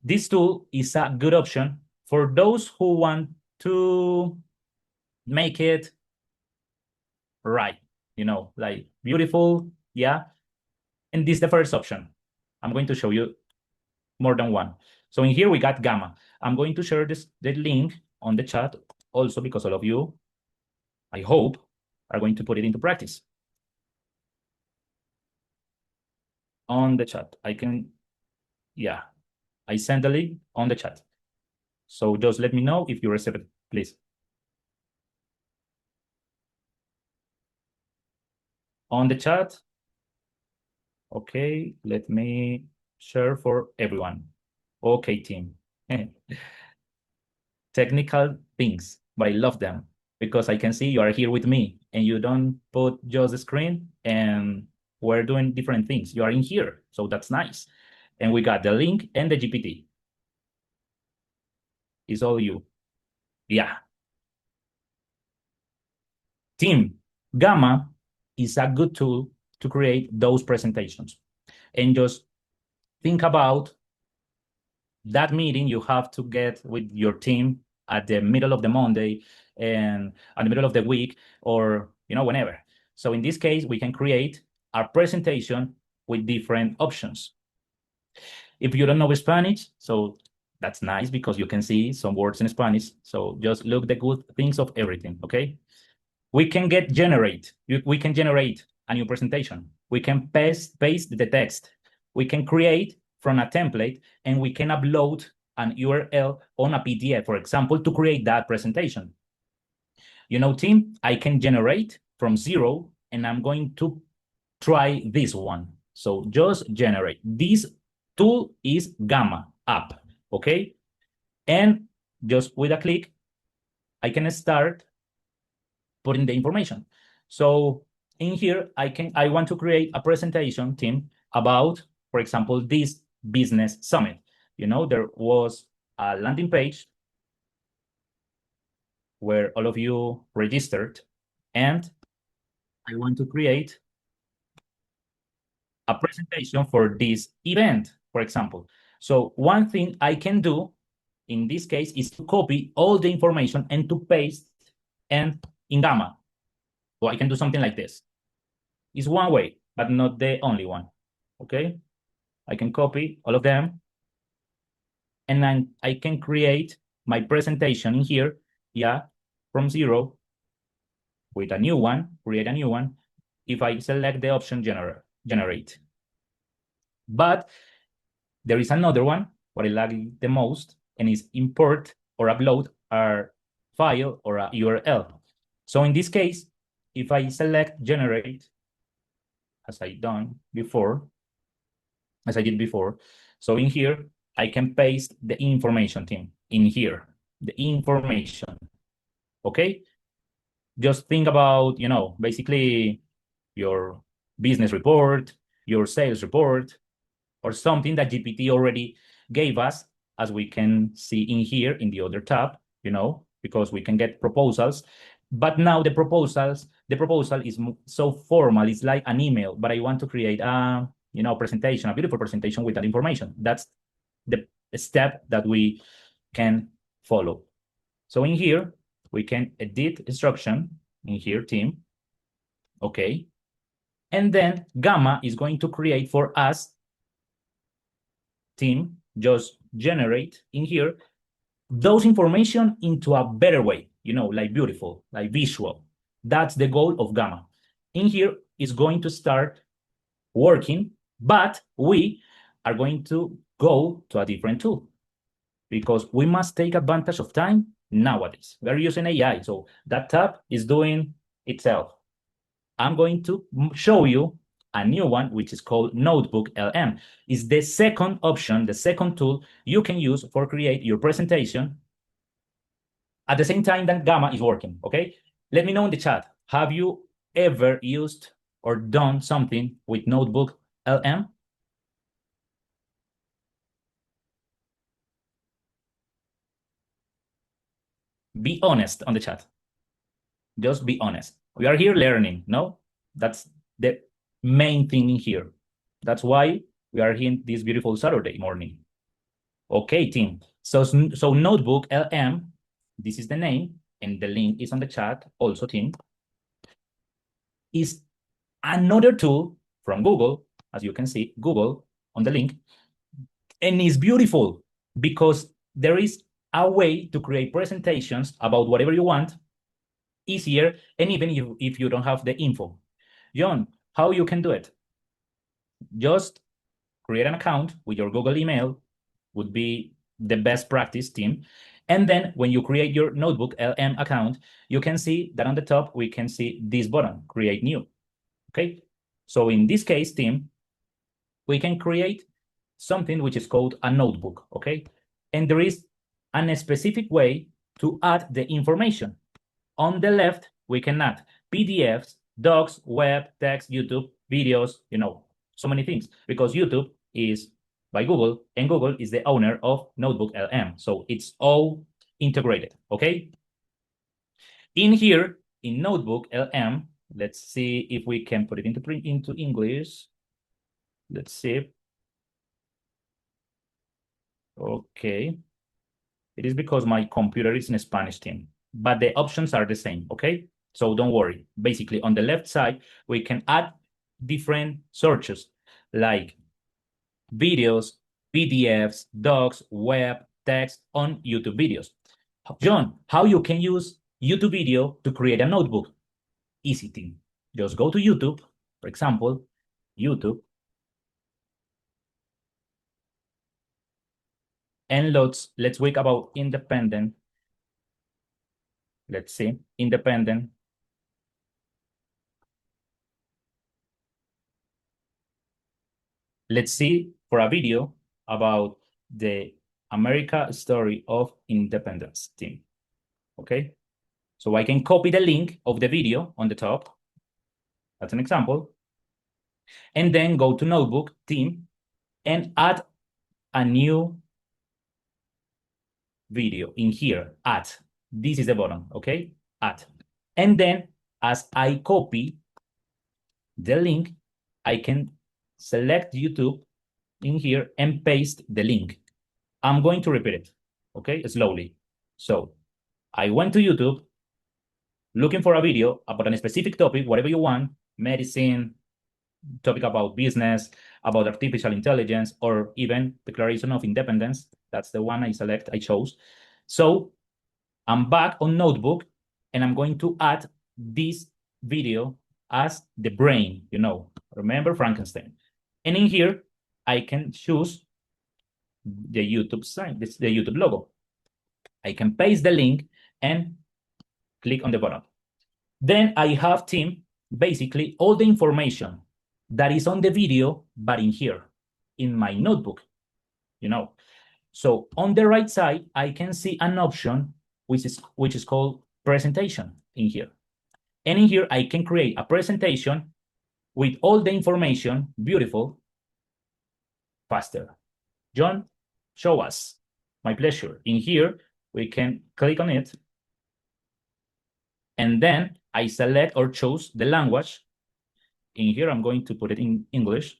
This tool is a good option for those who want to make it right, you know, like beautiful, yeah. And this is the first option. I'm going to show you more than one. So in here we got Gamma. I'm going to share the link on the chat also because all of you, I hope, are going to put it into practice. On the chat, I can, yeah, I send the link on the chat. So just let me know if you receive it, please. On the chat. Okay, let me share for everyone. Okay, team. Technical things, but I love them because I can see you are here with me and you don't put just the screen and we're doing different things. You are in here, so that's nice. And we got the link and the GPT. It's all you. Yeah. Team, Gamma is a good tool to create those presentations. And just think about that meeting you have to get with your team at the middle of the Monday and at the middle of the week, or whenever. So in this case, we can create our presentation with different options. If you don't know Spanish, so that's nice because you can see some words in Spanish. So just look the good things of everything, okay? We can generate a new presentation. We can paste the text. We can create from a template, and we can upload an URL on a PDF, for example, to create that presentation. Team, I can generate from zero, and I'm going to try this one. So just generate. This tool is Gamma app, okay? And just with a click, I can start putting the information. So in here, I want to create a presentation, team, about, for example, this business summit. There was a landing page where all of you registered, and I want to create a presentation for this event, for example. So one thing I can do in this case is to copy all the information and to paste and in Gamma. So I can do something like this. It's one way, but not the only one, okay? I can copy all of them, and then I can create my presentation in here, yeah, from zero with a new one, create a new one, if I select the option generate. But there is another one, what I like the most, and is import or upload our file or a URL. So in this case, if I select generate, as I did before, so in here, I can paste the information, team, in here, the information, okay? Just think about, basically your business report, your sales report, or something that GPT already gave us, as we can see in here in the other tab, because we can get proposals. But now the proposal is so formal, it's like an email, but I want to create a presentation, a beautiful presentation with that information. That's the step that we can follow. So in here, we can edit instruction in here, team. Okay. And then Gamma is going to create for us, team, just generate in here those information into a better way, like beautiful, like visual. That's the goal of Gamma. in here is going to start working, but we are going to go to a different tool because we must take advantage of time nowadays. We're using AI, so that tab is doing itself. I'm going to show you a new one, which is called Notebook LM. It's the second option, the second tool you can use for create your presentation at the same time that Gamma is working, okay? Let me know in the chat, have you ever used or done something with Notebook LM? Be honest on the chat. Just be honest. We are here learning, no? That's the main thing in here. That's why we are here this beautiful Saturday morning. Okay, team. So Notebook LM, this is the name, and the link is on the chat also, team, is another tool from Google, as you can see, Google on the link, and it's beautiful because there is a way to create presentations about whatever you want easier, and even if you don't have the info. John, how you can do it? Just create an account with your Google email, would be the best practice, team. And then when you create your Notebook LM account, you can see that on the top, we can see this button, create new, okay? So in this case, team, we can create something which is called a notebook, okay? And there is a specific way to add the information. On the left, we can add PDFs, docs, web, text, YouTube, videos, you know, so many things, because YouTube is by Google, and Google is the owner of Notebook LM. So it's all integrated, okay? In here, in Notebook LM, let's see if we can put it into English. Let's see. Okay. It is because my computer is in Spanish, team, but the options are the same, okay? So don't worry. Basically, on the left side, we can add different searches like videos, PDFs, docs, web, text on YouTube videos. John, how you can use YouTube video to create a notebook? Easy thing. Just go to YouTube, for example, YouTube, and let's wake about independent. Let's see, independent. Let's see for a video about the America story of independence team. Okay, so I can copy the link of the video on the top. That's an example. And then go to Notebook team and add a new video in here. Add. This is the button. Okay, add. And then as I copy the link, I can select YouTube in here and paste the link. I'm going to repeat it, okay, slowly. So I went to YouTube looking for a video about a specific topic, whatever you want, medicine, topic about business, about artificial intelligence, or even Declaration of Independence. That's the one I chose. So I'm back on Notebook, and I'm going to add this video as the brain, you know, remember Frankenstein. And in here, I can choose the YouTube sign, the YouTube logo. I can paste the link and click on the button. Then I have, team, basically all the information that is on the video, but in here, in my notebook, you know. So on the right side, I can see an option which is called presentation in here. And in here, I can create a presentation with all the information, beautiful, faster. John, show us. My pleasure. In here, we can click on it. And then I select or choose the language. In here, I'm going to put it in English.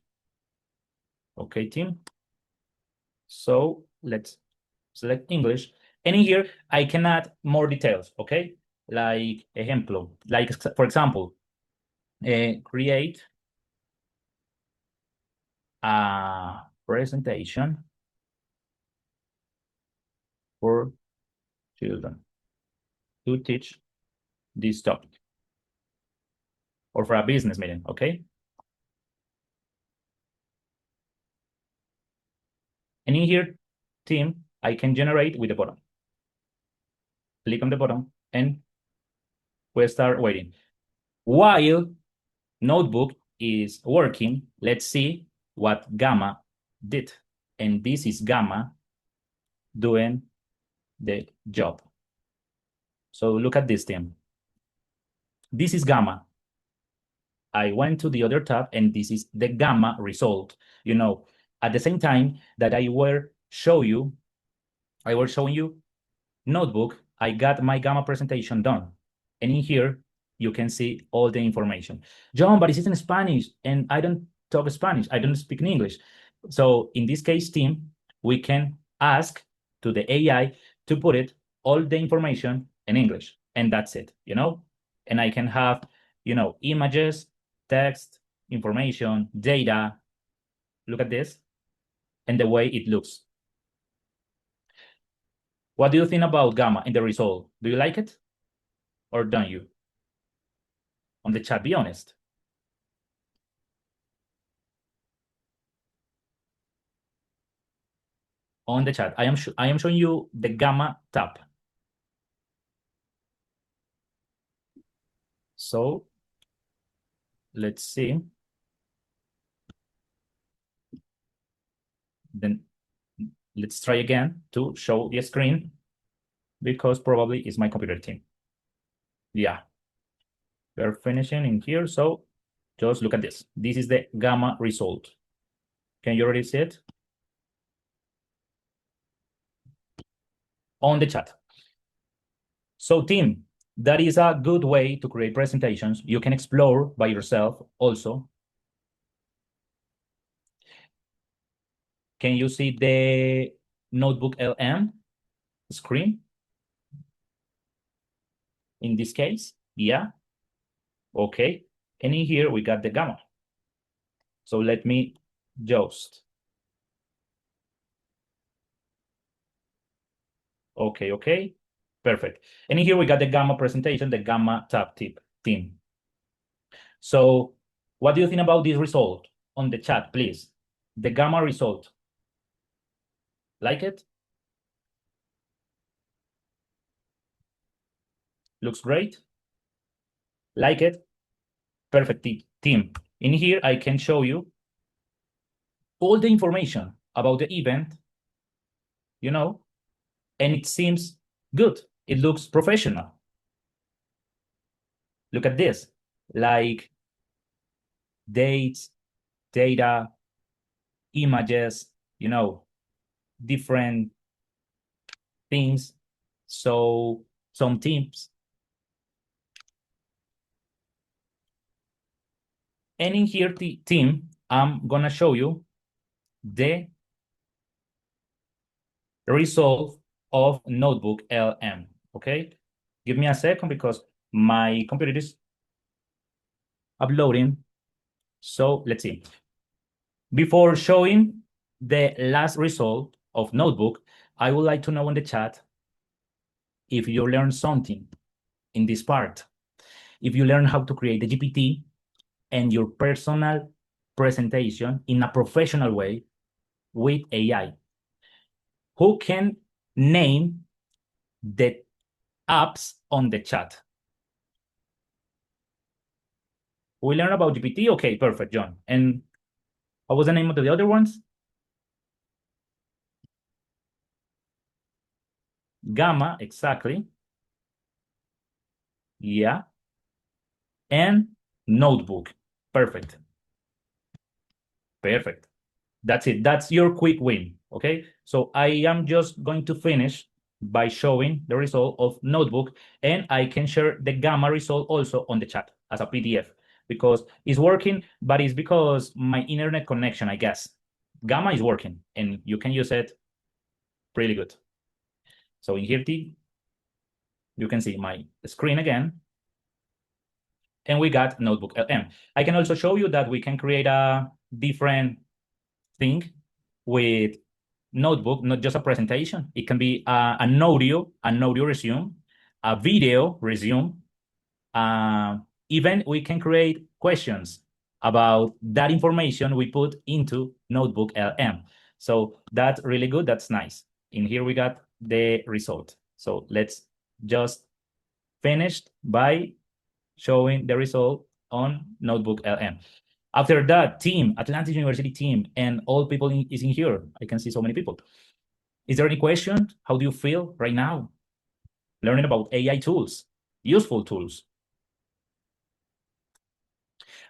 Okay, team. So let's select English. And in here, I can add more details, okay? Like ejemplo, like for example, create a presentation for children to teach this topic. or for a business meeting, okay? And in here, team, I can generate with the button. Click on the button and we'll start waiting. While Notebook is working, let's see what Gamma did. And this is Gamma doing the job. So look at this team. This is Gamma. I went to the other tab and this is the Gamma result. You know, at the same time that I was showing you Notebook, I got my Gamma presentation done. And in here, you can see all the information. John, but it's in Spanish and I don't talk Spanish. I don't speak English. So in this case, team, we can ask to the AI to put it all the information in English, and that's it, you know? And I can have, you know, images, text, information, data. Look at this and the way it looks. What do you think about Gamma in the result? Do you like it or don't you? On the chat, be honest. On the chat, I am showing you the Gamma tab. So let's see. Then let's try again to show the screen because probably it's my computer team. Yeah, we're finishing in here. So just look at this. This is the Gamma result. Can you already see it? On the chat. So team, that is a good way to create presentations. You can explore by yourself also. Can you see the Notebook LM screen? In this case, yeah. Okay. And in here, we got the Gamma. So let me just. Okay. Perfect. And in here, we got the Gamma presentation, the Gamma tab team. So what do you think about this result? On the chat, please. The Gamma result. Like it? Looks great. Like it? Perfect, team. In here, I can show you all the information about the event, you know, and it seems good. It looks professional. Look at this, like dates, data, images, you know, different things. So some tips. And in here, team, I'm gonna show you the result of Notebook LM, okay? Give me a second because my computer is uploading. So let's see. Before showing the last result of Notebook, I would like to know in the chat if you learned something in this part. If you learn how to create the GPT and your personal presentation in a professional way with AI. Who can name the apps on the chat? We learn about GPT? Okay, perfect, John. And what was the name of the other ones? Gamma, exactly. Yeah. And Notebook. Perfect. Perfect. That's it. That's your quick win. Okay. So I am just going to finish by showing the result of Notebook, and I can share the Gamma result also on the chat as a PDF because it's working, but it's because my internet connection, I guess. Gamma is working and you can use it really good. So in here, you can see my screen again. And we got Notebook LM. I can also show you that we can create a different thing with Notebook, not just a presentation. It can be an audio resume, a video resume, Even we can create questions about that information we put into Notebook LM. So that's really good. That's nice. In here, we got the result. So let's just finish by showing the result on Notebook LM. After that, team, Atlantic University team, and all people is in here. I can see so many people. Is there any question? How do you feel right now? Learning about AI tools, useful tools.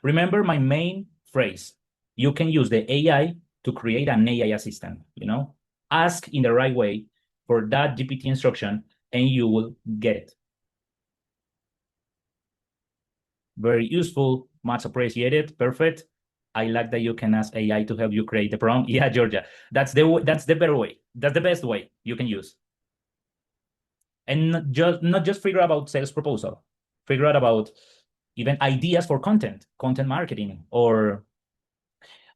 Remember my main phrase. You can use the AI to create an AI assistant, Ask in the right way for that GPT instruction and you will get it. Very useful, much appreciated, perfect. I like that you can ask AI to help you create the prompt. Yeah, Georgia, that's the better way. That's the best way you can use. And not just figure out about sales proposal, figure out about even ideas for content marketing, or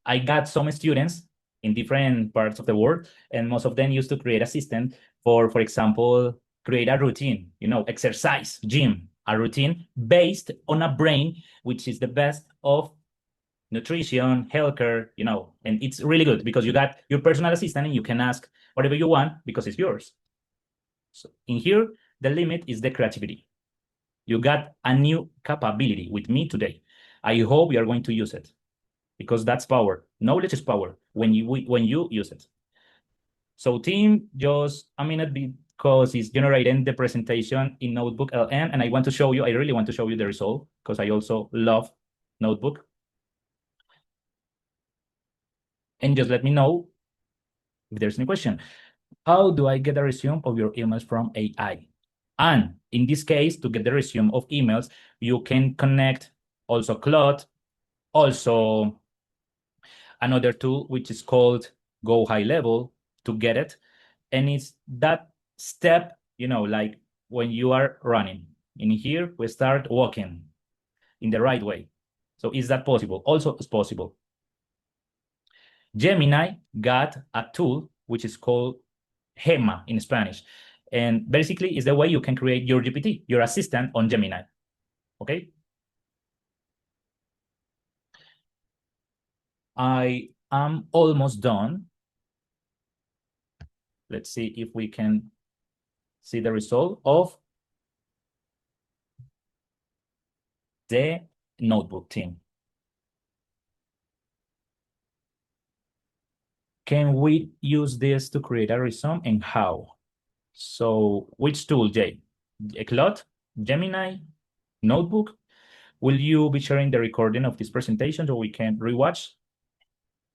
I got some students in different parts of the world, and most of them used to create assistant for example, create a routine, exercise, gym, a routine based on a brain, which is the best of nutrition, healthcare, and it's really good because you got your personal assistant and you can ask whatever you want because it's yours. So in here, the limit is the creativity. You got a new capability with me today. I hope you are going to use it because that's power. Knowledge is power when you use it. So team, just a minute because it's generating the presentation in Notebook LM, and I really want to show you the result because I also love Notebook. And just let me know if there's any question. How do I get a resume of your emails from AI? And in this case, to get the resume of emails, you can connect also Claude, also another tool, which is called Go High Level to get it. And it's that step, like when you are running. In here, we start walking in the right way. So is that possible? Also, it's possible. Gemini got a tool, which is called Gema in Spanish. And basically, it's the way you can create your GPT, your assistant on Gemini. Okay? I am almost done. Let's see if we can see the result of the Notebook team. Can we use this to create a resume and how? So which tool, Jay? Claude, Gemini, Notebook? Will you be sharing the recording of this presentation so we can rewatch?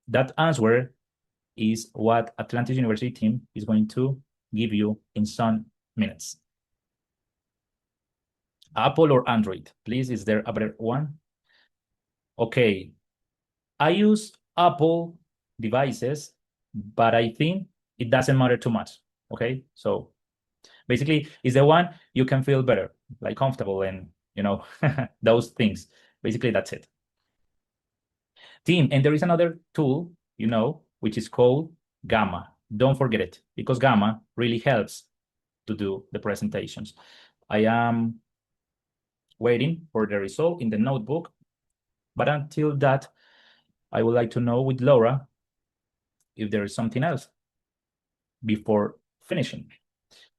That answer is what Atlantic University team is going to give you in some minutes. Apple or Android? Please, is there a better one? Okay, I use Apple devices, but I think it doesn't matter too much, okay? So basically, it's the one you can feel better, like comfortable and, those things. Basically, that's it. Team, and there is another tool, which is called Gamma. Don't forget it, because Gamma really helps to do the presentations. I am waiting for the result in the notebook, but until that, I would like to know with Laura if there is something else before finishing.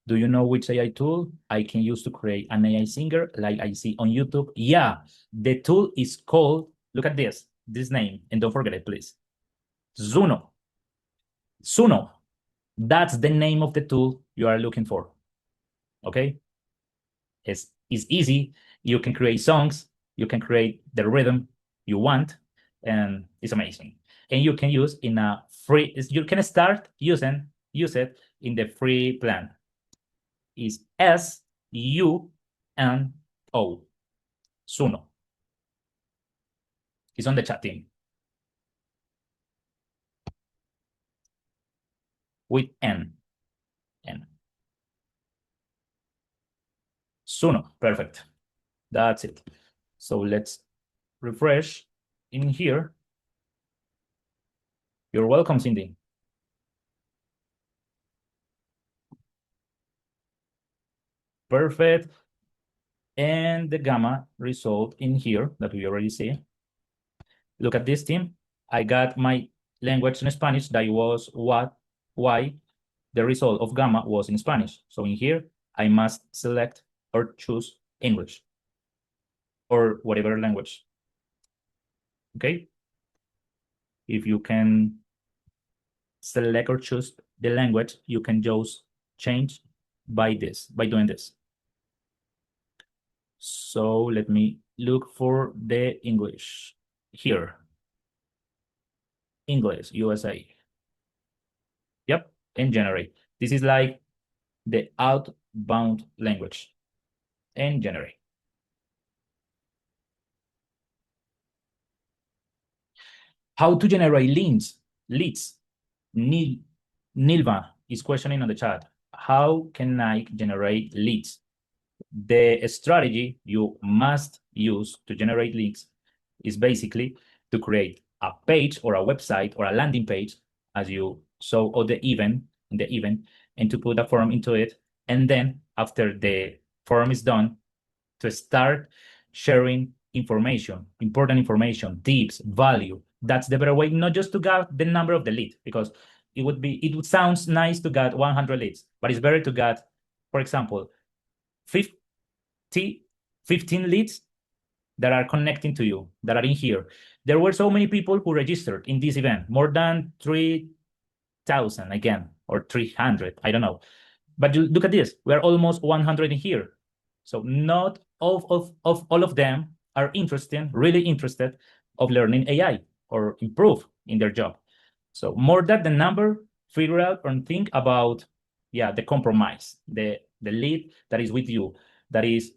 Do you know which AI tool I can use to create an AI singer like I see on YouTube? Yeah, the tool is called, look at this name, and don't forget it, please. Zuno. Suno. That's the name of the tool you are looking for. Okay? It's easy. You can create songs. You can create the rhythm you want, and it's amazing. And you can use in a free, you can start use it in the free plan. Is SUNO. Suno. It's on the chat team. With N. Suno. Perfect. That's it. So let's refresh in here. You're welcome, Cindy. Perfect. And the gamma result in here that we already see. Look at this, team. I got my language in Spanish. That was why the result of gamma was in Spanish. So in here, I must select or choose English or whatever language. Okay. If you can select or choose the language, you can just change by doing this. So let me look for the English here. English, USA. Yep, and generate. This is like the outbound language. And generate. How to generate leads. Nilva is questioning on the chat. How can I generate leads? The strategy you must use to generate leads is basically to create a page or a website or a landing page, as you saw in the event, and to put a form into it. And then after the form is done, to start sharing information, important information, tips, value. That's the better way, not just to get the number of the lead, because it would sound nice to get 100 leads, but it's better to get, for example, 15 leads that are connecting to you, that are in here. There were so many people who registered in this event, more than 3,000 again, or 300, I don't know. But you look at this, we're almost 100 in here. So not all of them are really interested of learning AI or improve in their job. So more than the number, figure out and think about, the compromise, the lead that is with you, that is,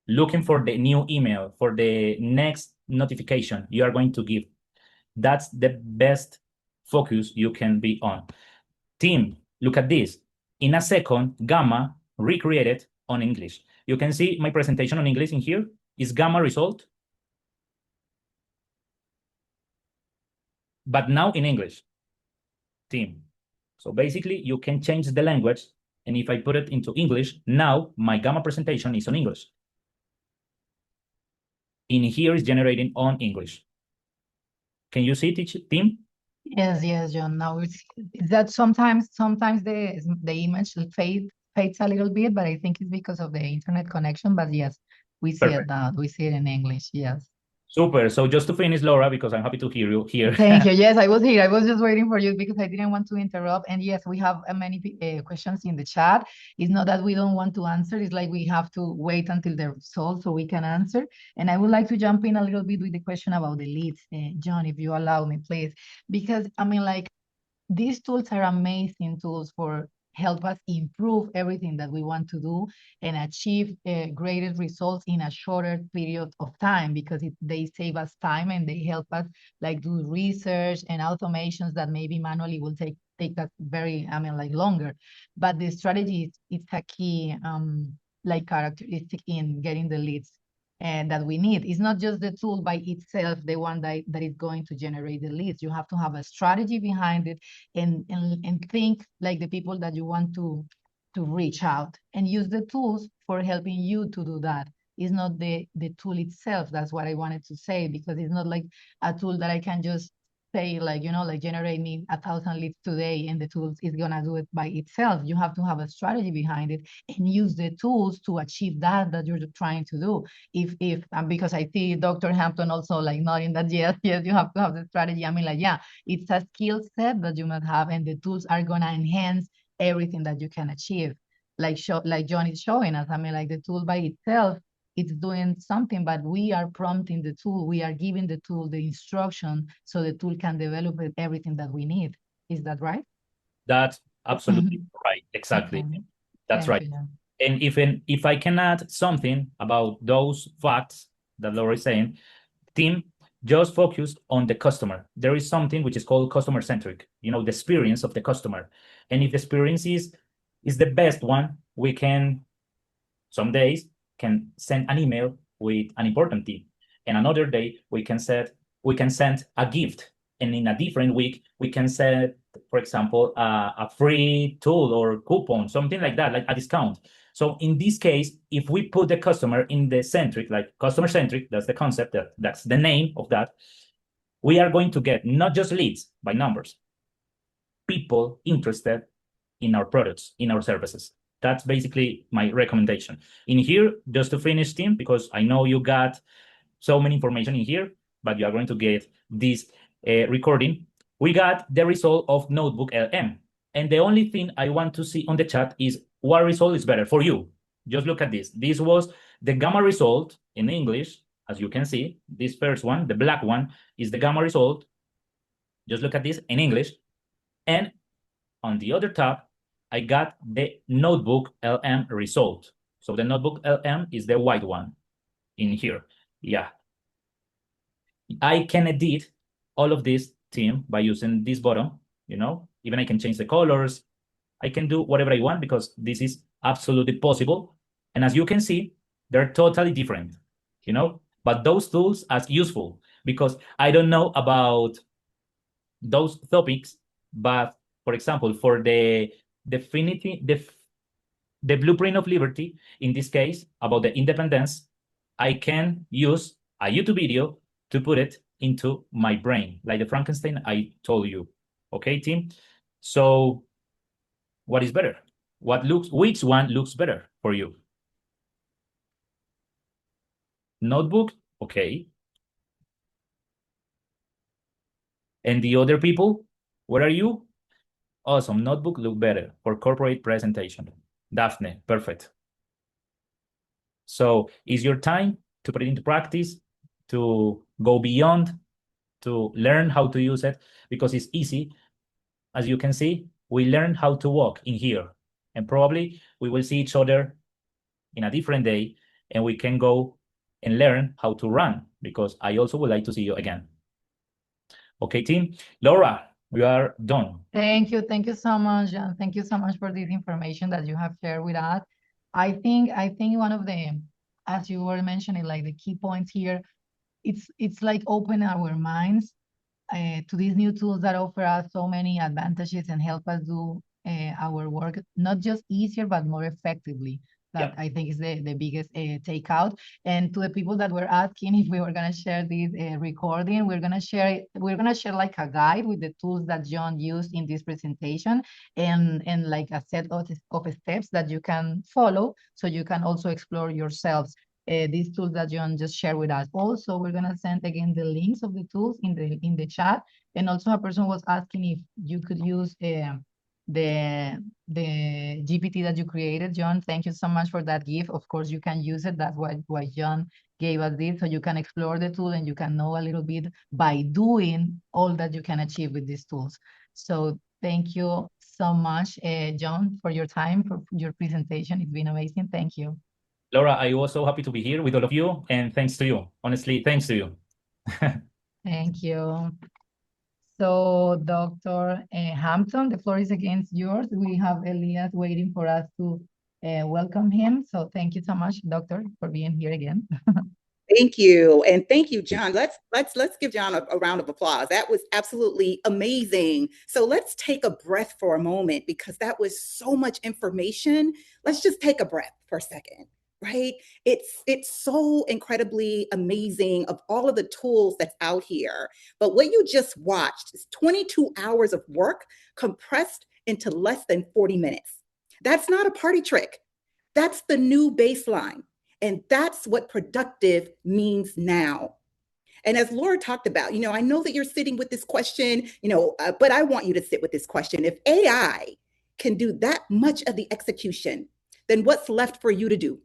looking for the new email, for the next notification you are going to give. That's the best focus you can be on. Team, look at this. In a second, Gamma recreated on English. You can see my presentation on English in here. Is Gamma result? But now in English, team. So basically, you can change the language. And if I put it into English, now my Gamma presentation is on English. In here is generating on English. Can you see it, team? Yes, John. Now it's that sometimes the image fades a little bit, but I think it's because of the internet connection. But yes, we see it now. We see it in English. Yes. Super. So just to finish, Laura, because I'm happy to hear you here. Thank you. Yes, I was here. I was just waiting for you because I didn't want to interrupt. And yes, we have many questions in the chat. It's not that we don't want to answer. It's like we have to wait until the results so we can answer. And I would like to jump in a little bit with the question about the leads, John, if you allow me, please. Because I mean, like, these tools are amazing tools for help us improve everything that we want to do and achieve greater results in a shorter period of time, because they save us time and they help us like do research and automations that maybe manually will take us very, longer. But the strategy is a key like characteristic in getting the leads and that we need. It's not just the tool by itself, the one that is going to generate the leads. You have to have a strategy behind it and think like the people that you want to reach out, and use the tools for helping you to do that. It's not the tool itself. That's what I wanted to say, because it's not like a tool that I can just say like, generate me 1,000 leads today and the tools is gonna do it by itself. You have to have a strategy behind it and use the tools to achieve that you're trying to do. If because I see Dr. Hampton also like nodding that yes, you have to have the strategy. It's a skill set that you must have, and the tools are gonna enhance everything that you can achieve. Like John is showing us, like the tool by itself, it's doing something, but we are prompting the tool. We are giving the tool the instruction so the tool can develop everything that we need. Is that right? That's absolutely right. Exactly. Okay. That's right. And if I can add something about those facts that Laura is saying, team, just focus on the customer. There is something which is called customer centric, the experience of the customer. And if the experience is the best one, we can, some days, can send an email with an important tip. And another day, we can send a gift. And in a different week, we can send for example, a free tool or coupon, something like that, like a discount. So in this case, if we put the customer in the centric, like customer centric, that's the concept, that's the name of that, we are going to get not just leads by numbers, people interested in our products, in our services. That's basically my recommendation. In here, just to finish, Tim, because I know you got so many information in here, but you are going to get this recording. We got the result of Notebook LM. And the only thing I want to see on the chat is what result is better for you. Just look at this. This was the gamma result in English, as you can see. This first one, the black one, is the gamma result. Just look at this in English. And on the other tab, I got the Notebook LM result. So the Notebook LM is the white one in here. Yeah. I can edit all of this, Tim, by using this button, you know, even I can change the colors. I can do whatever I want because this is absolutely possible. And as you can see, they're totally different, you know, but those tools are useful because I don't know about those topics, but for example, for the blueprint of liberty, in this case, about the independence, I can use a YouTube video to put it into my brain, like the Frankenstein I told you. Okay, team? So what is better? Which one looks better for you? Notebook, okay. And the other people, where are you? Awesome, Notebook look better for corporate presentation. Daphne, perfect. So it's your time to put it into practice, to go beyond, to learn how to use it, because it's easy. As you can see, we learn how to walk in here, and probably we will see each other in a different day, and we can go and learn how to run, because I also would like to see you again. Okay, team. Laura, we are done. Thank you so much, John. Thank you so much for this information that you have shared with us. I think one of the, as you were mentioning, like the key points here, it's like open our minds to these new tools that offer us so many advantages and help us do our work not just easier but more effectively. That I think is the biggest takeout. And to the people that were asking if we were gonna share this recording, we're gonna share like a guide with the tools that John used in this presentation, and like a set of steps that you can follow, so you can also explore yourselves these tools that John just shared with us. Also, we're gonna send again the links of the tools in the chat. And also, a person was asking if you could use the GPT that you created, John. Thank you so much for that gift. Of course, you can use it. That's why John gave us this, so you can explore the tool and you can know a little bit by doing all that you can achieve with these tools. So thank you so much, John, for your time, for your presentation. It's been amazing. Thank you. Laura, I was so happy to be here with all of you, and thanks to you. Honestly, thanks to you. Thank you. So, Dr. Hampton, the floor is against yours. We have Elias waiting for us to welcome him. So thank you so much, Doctor, for being here again. Thank you. And thank you, John. Let's give John a round of applause. That was absolutely amazing. So let's take a breath for a moment, because that was so much information. Let's just take a breath for a second. Right? It's so incredibly amazing of all of the tools that's out here. But what you just watched is 22 hours of work compressed into less than 40 minutes. That's not a party trick. That's the new baseline. And that's what productive means now. And as Laura talked about, I know that you're sitting with this question, but I want you to sit with this question. If AI can do that much of the execution, then what's left for you to do?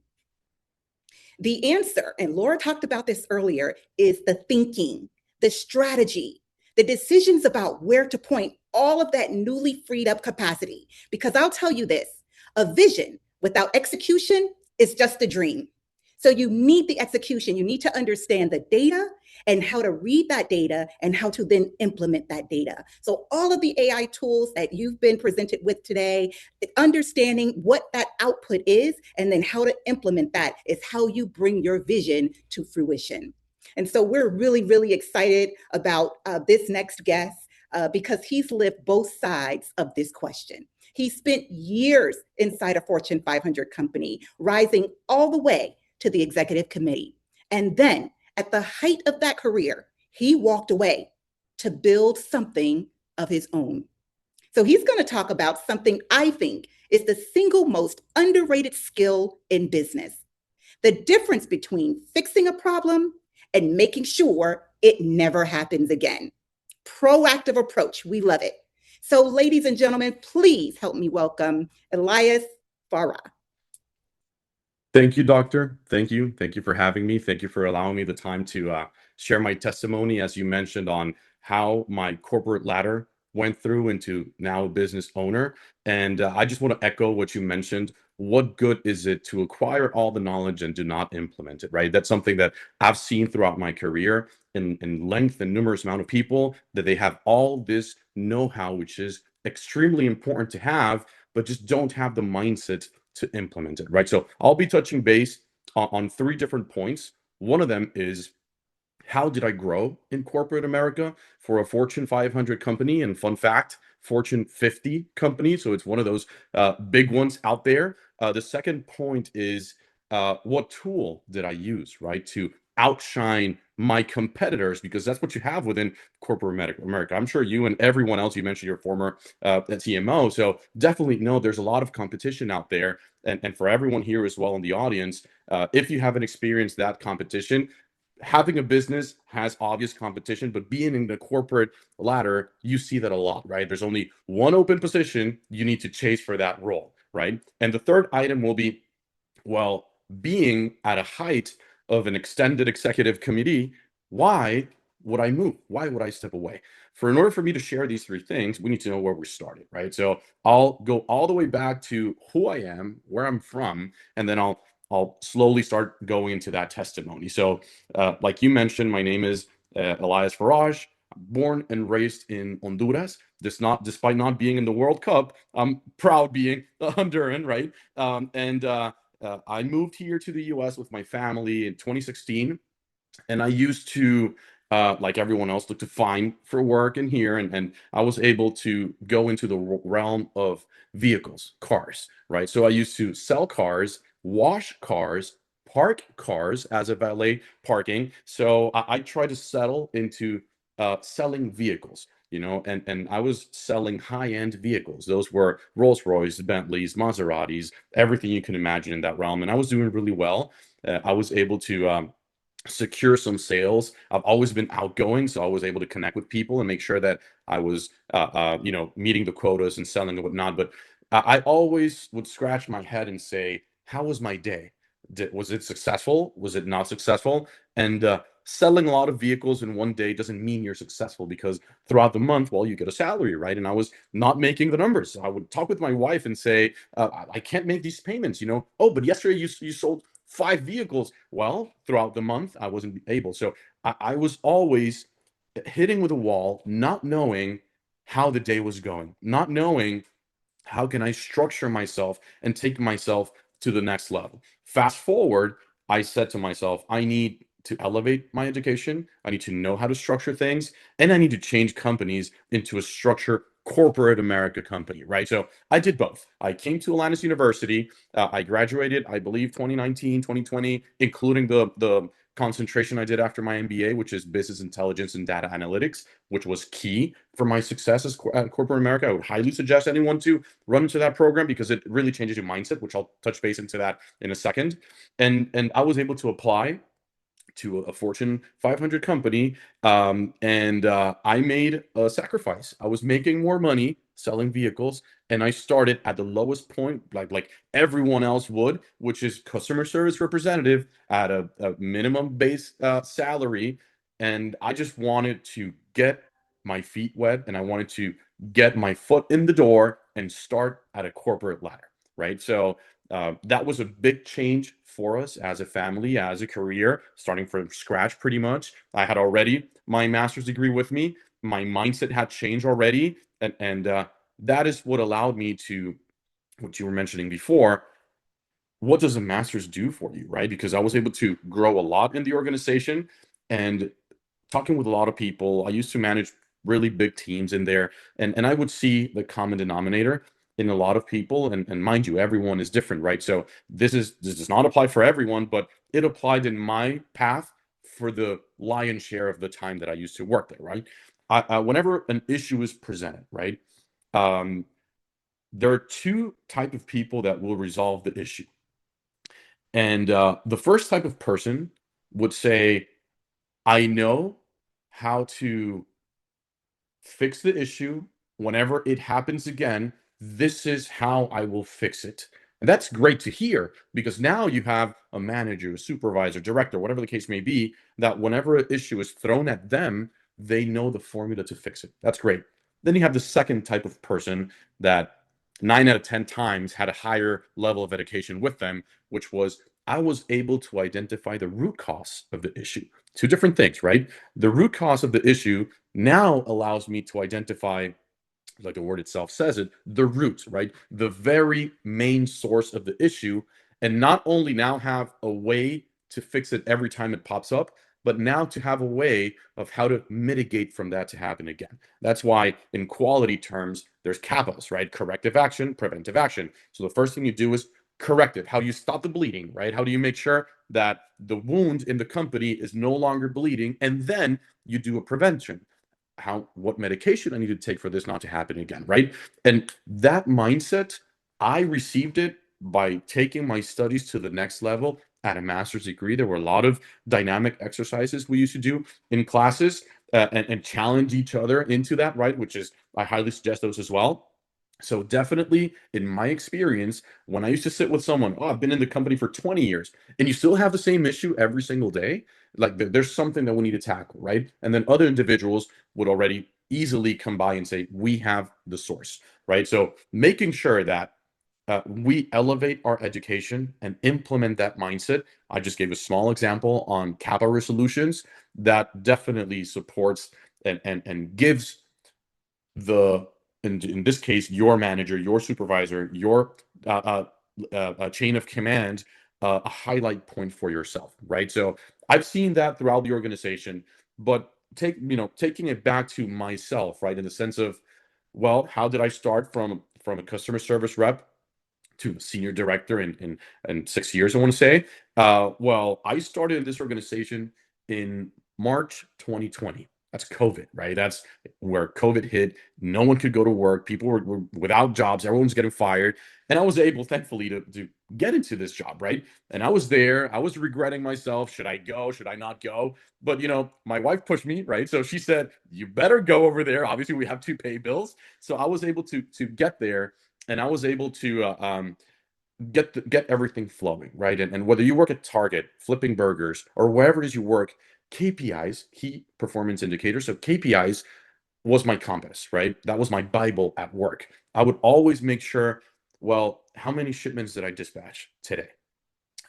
The answer, and Laura talked about this earlier, is the thinking, the strategy, the decisions about where to point all of that newly freed up capacity. Because I'll tell you this, a vision without execution is just a dream. So you need the execution. You need to understand the data and how to read that data and how to then implement that data. So all of the AI tools that you've been presented with today, understanding what that output is and then how to implement that is how you bring your vision to fruition. And so we're really, really excited about this next guest. because he's lived both sides of this question. He spent years inside a Fortune 500 company, rising all the way to the executive committee. And then at the height of that career, he walked away to build something of his own. So he's going to talk about something I think is the single most underrated skill in business: the difference between fixing a problem and making sure it never happens again. Proactive approach. We love it. So, ladies and gentlemen, please help me welcome Elias Farah. Thank you, Doctor. Thank you. Thank you for having me. Thank you for allowing me the time to share my testimony, as you mentioned, on how my corporate ladder went through into now a business owner. And I just want to echo what you mentioned. What good is it to acquire all the knowledge and do not implement it, right? That's something that I've seen throughout my career in length and numerous amount of people, that they have all this know-how, which is extremely important to have, but just don't have the mindset to implement it, right? So I'll be touching base on three different points. One of them is, how did I grow in corporate America for a Fortune 500 company? And fun fact, Fortune 50 company. So it's one of those big ones out there. The second point is, what tool did I use, right, to outshine my competitors? Because that's what you have within corporate America. I'm sure you and everyone else, you mentioned your former TMO. So definitely know there's a lot of competition out there. And for everyone here as well in the audience, if you haven't experienced that competition, having a business has obvious competition, but being in the corporate ladder, you see that a lot, right? There's only one open position. You need to chase for that role, right? And the third item will be, well, being at a height of an extended executive committee, why would I move? Why would I step away? In order for me to share these three things, we need to know where we started, right? So I'll go all the way back to who I am, where I'm from, and then I'll slowly start going into that testimony. So like you mentioned, my name is Elias Faraj. Born and raised in Honduras. Despite not being in the World Cup, I'm proud being a Honduran, right? I moved here to the US with my family in 2016. And I used to, like everyone else, look to find for work in here. And I was able to go into the realm of vehicles, cars, right? So I used to sell cars, wash cars, park cars as a valet parking. So I tried to settle into selling vehicles, and I was selling high-end vehicles. Those were Rolls-Royce, Bentleys, Maseratis, everything you can imagine in that realm. And I was doing really well. I was able to secure some sales. I've always been outgoing, so I was able to connect with people and make sure that I was, meeting the quotas and selling and whatnot. But I always would scratch my head and say, how was my day? Was it successful? Was it not successful? And selling a lot of vehicles in one day doesn't mean you're successful, because throughout the month, well, you get a salary, right? And I was not making the numbers. I would talk with my wife and say, I can't make these payments, Oh, but yesterday you sold 5 vehicles. Well, throughout the month, I wasn't able. So I was always hitting with a wall, not knowing how the day was going, not knowing how can I structure myself and take myself to the next level. Fast forward, I said to myself, I need to elevate my education. I need to know how to structure things, and I need to change companies into a structured corporate America company, right? So I did both. I came to Atlantis University. I graduated, I believe, 2019, 2020, including the concentration I did after my MBA, which is business intelligence and data analytics, which was key for my success at corporate America. I would highly suggest anyone to run into that program, because it really changes your mindset, which I'll touch base into that in a second. And I was able to apply to a Fortune 500 company, and I made a sacrifice. I was making more money selling vehicles, and I started at the lowest point, like everyone else would, which is customer service representative at a minimum base salary. And I just wanted to get my feet wet, and I wanted to get my foot in the door and start at a corporate ladder, right? So that was a big change for us as a family, as a career, starting from scratch pretty much. I had already my master's degree with me. My mindset had changed already. And that is what allowed me to, what you were mentioning before, what does a master's do for you, right? Because I was able to grow a lot in the organization, and talking with a lot of people. I used to manage really big teams in there. And I would see the common denominator in a lot of people. And mind you, everyone is different, right? So this does not apply for everyone, but it applied in my path for the lion's share of the time that I used to work there, right? Whenever an issue is presented, right? There are two type of people that will resolve the issue. And the first type of person would say, I know how to fix the issue whenever it happens again. This is how I will fix it. And that's great to hear, because now you have a manager, a supervisor, director, whatever the case may be, that whenever an issue is thrown at them, they know the formula to fix it. That's great. Then you have the second type of person that 9 out of 10 times had a higher level of education with them, which was, I was able to identify the root cause of the issue. Two different things, right? The root cause of the issue now allows me to identify, like the word itself says it, the root, right? The very main source of the issue. And not only now have a way to fix it every time it pops up, but now to have a way of how to mitigate from that to happen again. That's why in quality terms, there's CAPAs, right? Corrective action, preventive action. So the first thing you do is corrective. How do you stop the bleeding, right? How do you make sure that the wound in the company is no longer bleeding? And then you do a prevention. What medication I need to take for this not to happen again, right? And that mindset, I received it by taking my studies to the next level at a master's degree. There were a lot of dynamic exercises we used to do in classes and challenge each other into that, right? Which is, I highly suggest those as well. So definitely in my experience, when I used to sit with someone, oh, I've been in the company for 20 years, and you still have the same issue every single day, like there's something that we need to tackle, right? And then other individuals would already easily come by and say, we have the source, right? So making sure that we elevate our education and implement that mindset. I just gave a small example on CAPA resolutions that definitely supports and gives the, in this case, your manager, your supervisor, your chain of command, a highlight point for yourself, right? So I've seen that throughout the organization, but taking it back to myself, right, in the sense of, well, how did I start from a customer service rep to a senior director in 6 years, I want to say. Well, I started in this organization in March 2020. That's COVID, right? That's where COVID hit. No one could go to work. People were without jobs. Everyone's getting fired. And I was able, thankfully, to get into this job, right? And I was there. I was regretting myself. Should I go? Should I not go? But, my wife pushed me, right? So she said, you better go over there. Obviously, we have to pay bills. So I was able to get there, and I was able to get everything flowing, right? And whether you work at Target, flipping burgers, or wherever it is you work, KPIs, key performance indicators. So KPIs was my compass, right? That was my Bible at work. I would always make sure, well, how many shipments did I dispatch today?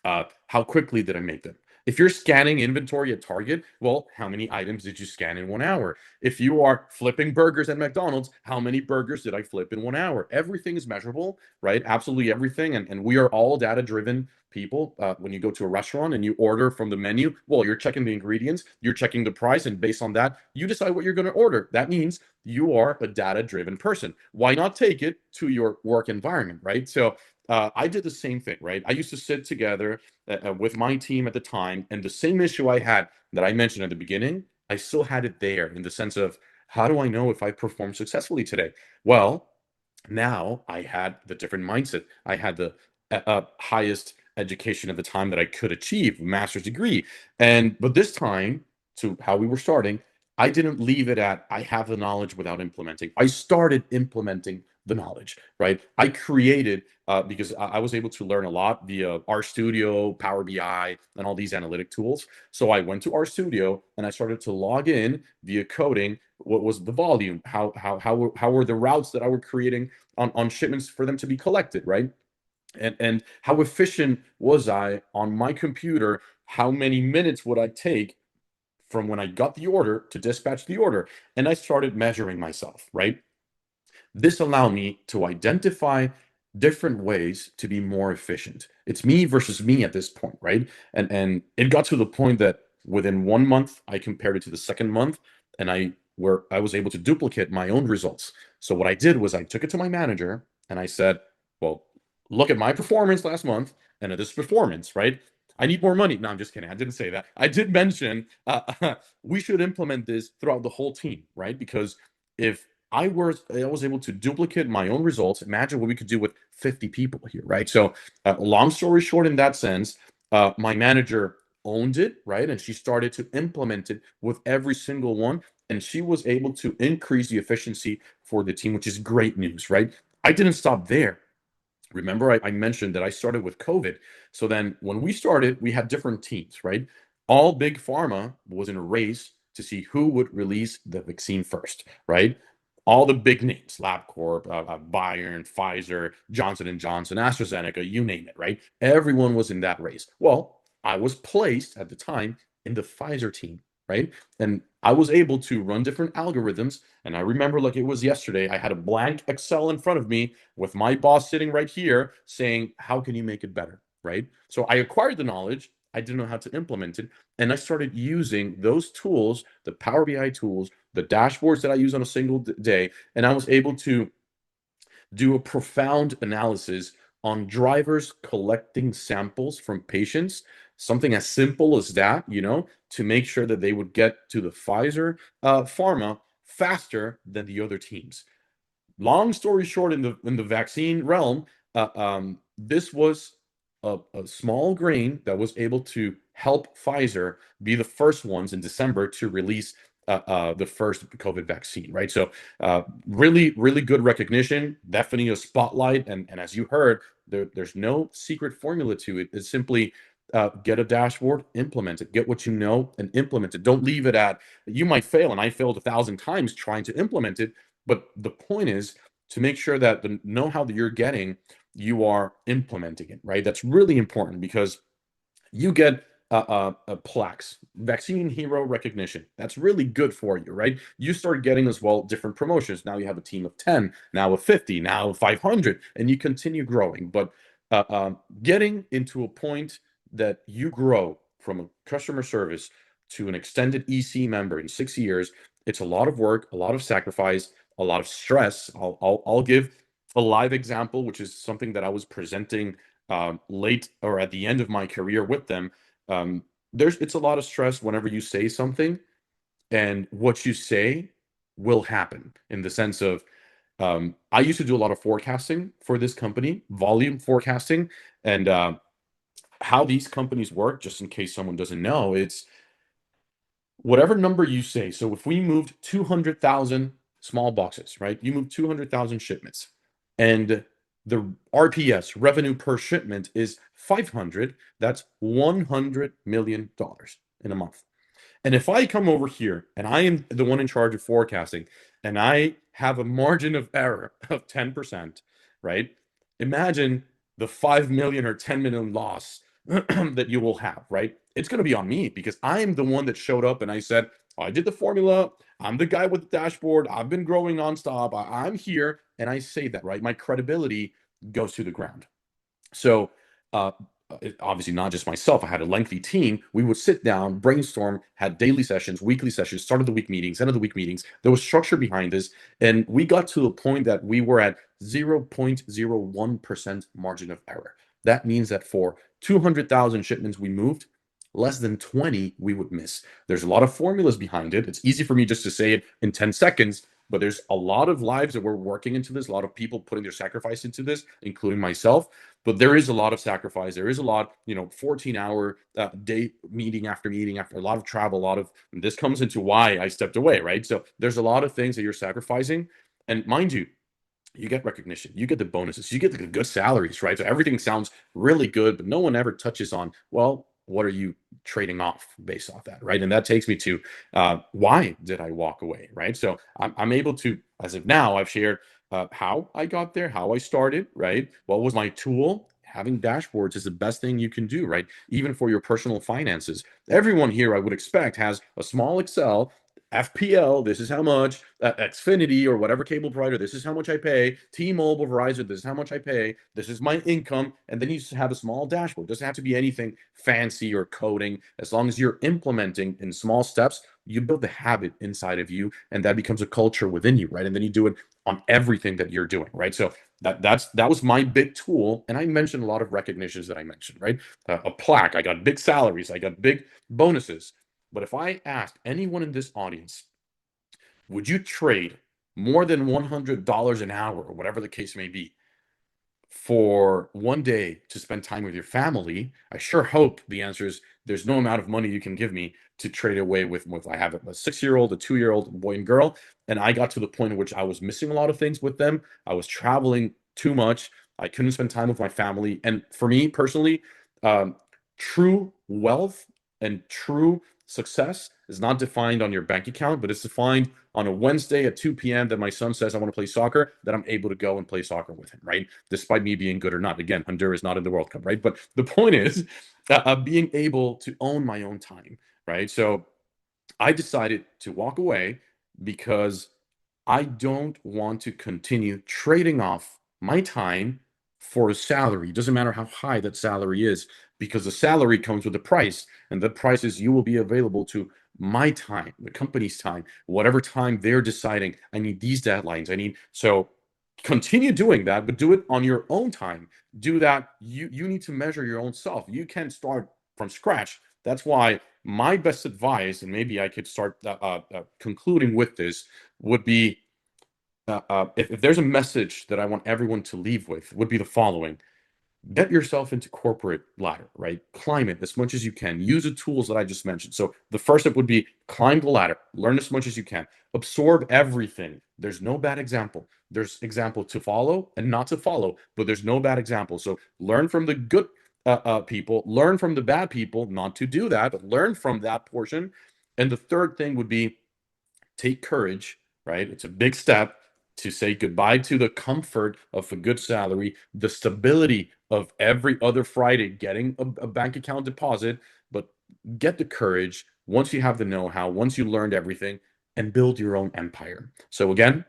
How quickly did I make them? If you're scanning inventory at Target, well, how many items did you scan in 1 hour? If you are flipping burgers at McDonald's, how many burgers did I flip in 1 hour? Everything is measurable, right? Absolutely everything. And we are all data-driven people. When you go to a restaurant and you order from the menu, well, you're checking the ingredients, you're checking the price, and based on that, you decide what you're going to order. That means you are a data-driven person. Why not take it to your work environment, right? So I did the same thing, right? I used to sit together with my team at the time, and the same issue I had that I mentioned at the beginning, I still had it there in the sense of, how do I know if I performed successfully today? Well, now I had the different mindset. I had the highest education at the time that I could achieve, master's degree. But this time, to how we were starting, I didn't leave it at, I have the knowledge without implementing. I started implementing the knowledge, right? I created, because I was able to learn a lot via RStudio, Power BI, and all these analytic tools. So I went to RStudio and I started to log in via coding. What was the volume? How were the routes that I were creating on shipments for them to be collected, right? And how efficient was I on my computer? How many minutes would I take from when I got the order to dispatch the order? And I started measuring myself, right? This allowed me to identify different ways to be more efficient. It's me versus me at this point, right? And it got to the point that within 1 month, I compared it to the second month, and I where I was able to duplicate my own results. So what I did was I took it to my manager and I said, well, look at my performance last month and at this performance, right? I need more money. No, I'm just kidding. I didn't say that. I did mention we should implement this throughout the whole team, right? Because if I was able to duplicate my own results, imagine what we could do with 50 people here, right? So long story short, in that sense, my manager owned it, right? And she started to implement it with every single one. And she was able to increase the efficiency for the team, which is great news, right? I didn't stop there. Remember, I mentioned that I started with COVID. So then when we started, we had different teams, right? All big pharma was in a race to see who would release the vaccine first, right? All the big names, LabCorp, Bayern, Pfizer, Johnson & Johnson, AstraZeneca, you name it, right? Everyone was in that race. Well, I was placed at the time in the Pfizer team, right? And I was able to run different algorithms. And I remember like it was yesterday, I had a blank Excel in front of me with my boss sitting right here saying, how can you make it better, right? So I acquired the knowledge. I didn't know how to implement it. And I started using those tools, the Power BI tools, the dashboards that I use on a single day. And I was able to do a profound analysis on drivers collecting samples from patients, something as simple as that, to make sure that they would get to the Pfizer pharma faster than the other teams. Long story short, in the vaccine realm, this was a small grain that was able to help Pfizer be the first ones in December to release the first COVID vaccine, right? So really, really good recognition, definitely a spotlight. And as you heard, there's no secret formula to it. It's simply get a dashboard, implement it, get what you know and implement it. Don't leave it at, you might fail. And I failed 1,000 times trying to implement it. But the point is to make sure that the know-how that you're getting, you are implementing it, right? That's really important because you get plaques, vaccine hero recognition. That's really good for you, right? You start getting as well different promotions. Now you have a team of 10, now of 50, now of 500, and you continue growing. But getting into a point that you grow from a customer service to an extended EC member in 6 years, it's a lot of work, a lot of sacrifice, a lot of stress. I'll give a live example, which is something that I was presenting late or at the end of my career with them. It's a lot of stress whenever you say something and what you say will happen, in the sense of I used to do a lot of forecasting for this company, volume forecasting, and how these companies work, just in case someone doesn't know, it's whatever number you say. So if we moved 200,000 small boxes, right? You move 200,000 shipments, and the RPS, revenue per shipment, is 500. That's $100 million in a month. And if I come over here and I am the one in charge of forecasting and I have a margin of error of 10%, right? Imagine the 5 million or 10 million loss that you will have, right? It's going to be on me because I am the one that showed up and I said, I did the formula. I'm the guy with the dashboard. I've been growing nonstop. I'm here. And I say that, right? My credibility goes to the ground. So, obviously not just myself, I had a lengthy team. We would sit down, brainstorm, had daily sessions, weekly sessions, start of the week meetings, end of the week meetings. There was structure behind this. And we got to a point that we were at 0.01% margin of error. That means that for 200,000 shipments we moved, less than 20 we would miss. There's a lot of formulas behind it. It's easy for me just to say it in 10 seconds, but there's a lot of lives that we're working into this, a lot of people putting their sacrifice into this, including myself. But there is a lot of sacrifice. There is a lot, 14-hour day meeting after a lot of travel, this comes into why I stepped away, right? So there's a lot of things that you're sacrificing. And mind you, you get recognition, you get the bonuses, you get the good salaries, right? So everything sounds really good, but no one ever touches on, well, what are you trading off based off that, right? And that takes me to why did I walk away, right? So I'm able to, as of now, I've shared how I got there, how I started, right? What was my tool? Having dashboards is the best thing you can do, right? Even for your personal finances. Everyone here, I would expect, has a small Excel FPL, this is how much, Xfinity or whatever cable provider, this is how much I pay, T-Mobile, Verizon, this is how much I pay, this is my income, and then you just have a small dashboard. It doesn't have to be anything fancy or coding. As long as you're implementing in small steps, you build the habit inside of you, and that becomes a culture within you, right? And then you do it on everything that you're doing, right? So that was my big tool, and I mentioned a lot of recognitions that I mentioned, right? A plaque, I got big salaries, I got big bonuses. But if I asked anyone in this audience, would you trade more than $100 an hour, or whatever the case may be, for one day to spend time with your family? I sure hope the answer is there's no amount of money you can give me to trade away with. I have a 6-year-old, a 2-year-old boy and girl, and I got to the point in which I was missing a lot of things with them. I was traveling too much. I couldn't spend time with my family. And for me personally, true wealth and true success is not defined on your bank account, but it's defined on a Wednesday at 2 p.m. that my son says, I want to play soccer, that I'm able to go and play soccer with him, right? Despite me being good or not. Again, Honduras not in the World Cup, right? But the point is being able to own my own time, right? So I decided to walk away because I don't want to continue trading off my time for a salary. It doesn't matter how high that salary is, because the salary comes with a price, and the price is you will be available to my time, the company's time, whatever time they're deciding. I need these deadlines. So continue doing that, but do it on your own time. Do that. You need to measure your own self. You can't start from scratch. That's why my best advice, and maybe I could start concluding with this, would be if there's a message that I want everyone to leave with, would be the following. Get yourself into corporate ladder, right? Climb it as much as you can. Use the tools that I just mentioned. So the first step would be climb the ladder, learn as much as you can, absorb everything. There's no bad example. There's example to follow and not to follow, but there's no bad example. So learn from the good people, learn from the bad people, not to do that, but learn from that portion. And the third thing would be take courage, right? It's a big step to say goodbye to the comfort of a good salary, the stability of every other Friday getting a bank account deposit, but get the courage once you have the know-how, once you learned everything, and build your own empire. So again,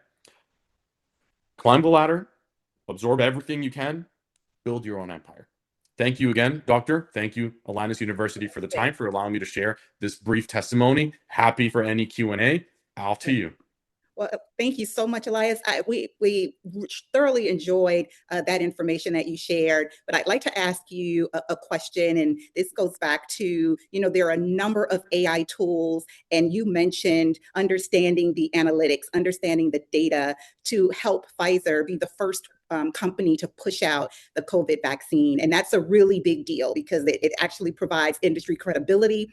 climb the ladder, absorb everything you can, build your own empire. Thank you again, Doctor. Thank you, Atlantis University, for the time, for allowing me to share this brief testimony. Happy for any Q&A. Off to you. Well, thank you so much, Elias. We thoroughly enjoyed that information that you shared, but I'd like to ask you a question, and this goes back to, there are a number of AI tools, and you mentioned understanding the analytics, understanding the data to help Pfizer be the first company to push out the COVID vaccine. And that's a really big deal because it actually provides industry credibility.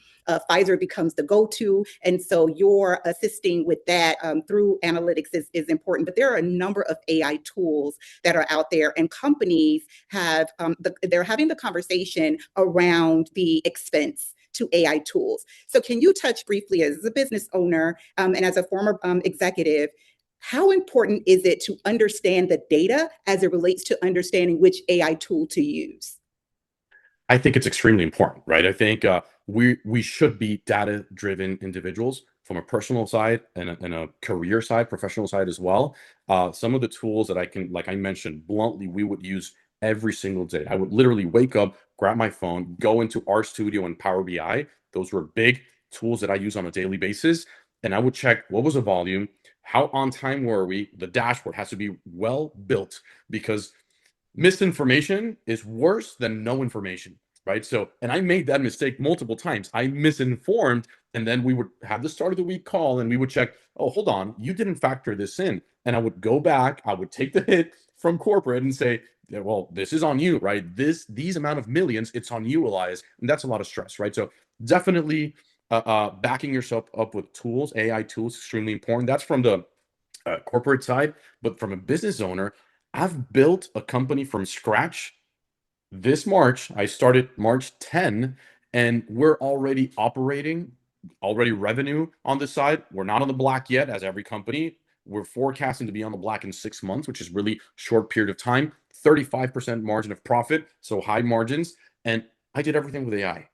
Pfizer becomes the go-to. And so you're assisting with that through analytics is important. But there are a number of AI tools that are out there, and companies have, they're having the conversation around the expense to AI tools. So can you touch briefly, as a business owner and as a former executive, how important is it to understand the data as it relates to understanding which AI tool to use? I think it's extremely important, right? I think we should be data-driven individuals from a personal side and a career side, professional side as well. Some of the tools that like I mentioned, bluntly, we would use every single day. I would literally wake up, grab my phone, go into RStudio and Power BI. Those were big tools that I use on a daily basis. And I would check what was the volume, how on time were we. The dashboard has to be well built, because misinformation is worse than no information, right? So, and I made that mistake multiple times. I misinformed, and then we would have the start of the week call, and we would check, oh, hold on, you didn't factor this in. And I would go back, I would take the hit from corporate and say, yeah, well, this is on you, right? These amount of millions, it's on you, Elias. And that's a lot of stress, right? So definitely backing yourself up with tools, AI tools, extremely important. That's from the corporate side. But from a business owner, I've built a company from scratch. This March, I started March 10, and we're already operating, already revenue on the side. We're not on the black yet, as every company. We're forecasting to be on the black in 6 months, which is really short period of time. 35% margin of profit, so high margins. And I did everything with AI.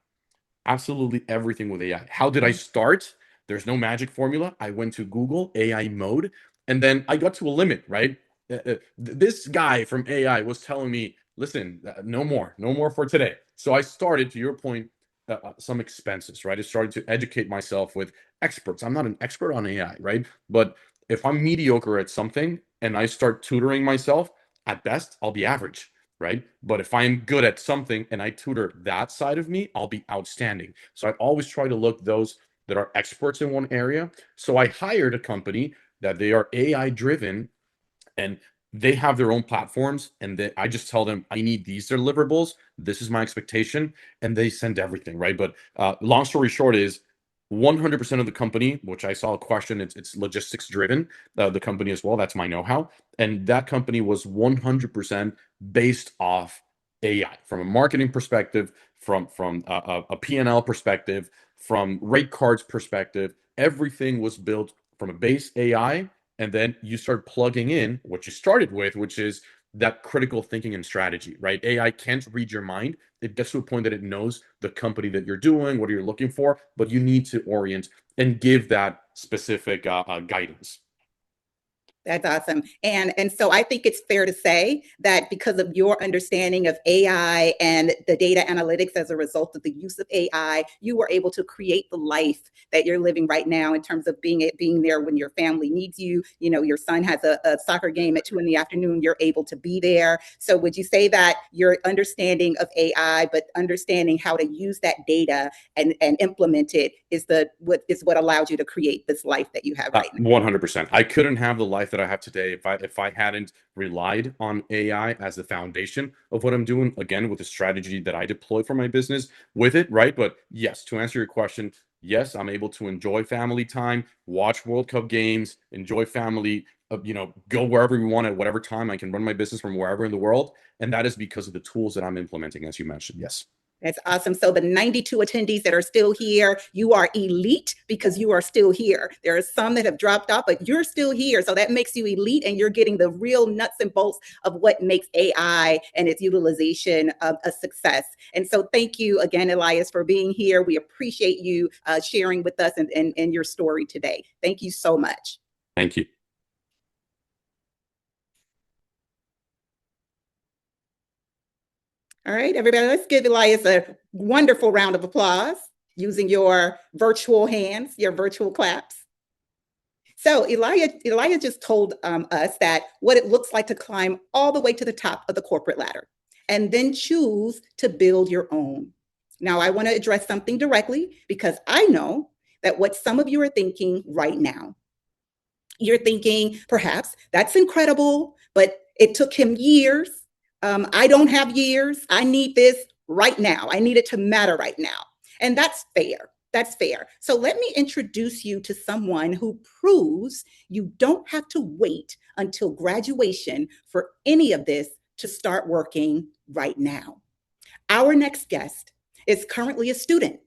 Absolutely everything with AI. How did I start? There's no magic formula. I went to Google AI mode, and then I got to a limit, right? This guy from AI was telling me, listen, no more for today. So I started, to your point, some expenses, right? I started to educate myself with experts. I'm not an expert on AI, right? But if I'm mediocre at something and I start tutoring myself, at best, I'll be average, right? But if I'm good at something and I tutor that side of me, I'll be outstanding. So I always try to look those that are experts in one area. So I hired a company that they are AI driven, and they have their own platforms, and I just tell them I need these deliverables, this is my expectation, and they send everything, right? But long story short is 100% of the company, which I saw a question, it's logistics driven, the company as well, that's my know-how, and that company was 100% based off AI from a marketing perspective, from a P&L perspective, from rate cards perspective. Everything was built from a base AI, and then you start plugging in what you started with, which is that critical thinking and strategy, right? AI can't read your mind. It gets to a point that it knows the company that you're doing, what you're looking for, but you need to orient and give that specific guidance. That's awesome. And so I think it's fair to say that because of your understanding of AI and the data analytics as a result of the use of AI, you were able to create the life that you're living right now in terms of being there when your family needs you. You know, your son has a soccer game at 2 p.m, you're able to be there. So would you say that your understanding of AI, but understanding how to use that data and implement it is what allowed you to create this life that you have right now? 100%. I couldn't have the life that I have today if I hadn't relied on AI as the foundation of what I'm doing. Again, with the strategy that I deploy for my business with it, right? But yes, to answer your question, yes, I'm able to enjoy family time, watch World Cup games, enjoy family. Go wherever we want at whatever time. I can run my business from wherever in the world, and that is because of the tools that I'm implementing, as you mentioned. Yes. That's awesome. So the 92 attendees that are still here, you are elite because you are still here. There are some that have dropped off, but you're still here. So that makes you elite, and you're getting the real nuts and bolts of what makes AI and its utilization a success. And so thank you again, Elias, for being here. We appreciate you sharing with us and your story today. Thank you so much. Thank you. All right, everybody, let's give Elias a wonderful round of applause using your virtual hands, your virtual claps. So Elijah just told us that what it looks like to climb all the way to the top of the corporate ladder and then choose to build your own. Now, I want to address something directly because I know that what some of you are thinking right now. You're thinking, perhaps, that's incredible, but it took him years. I don't have years. I need this right now. I need it to matter right now. And that's fair. That's fair. So let me introduce you to someone who proves you don't have to wait until graduation for any of this to start working right now. Our next guest is currently a student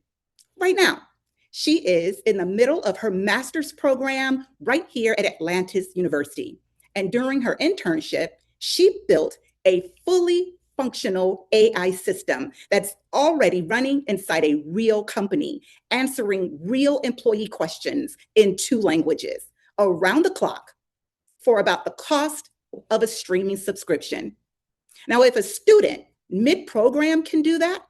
right now. She is in the middle of her master's program right here at Atlantis University. And during her internship, she built a fully functional AI system that's already running inside a real company, answering real employee questions in 2 languages around the clock for about the cost of a streaming subscription. Now, if a student mid-program can do that,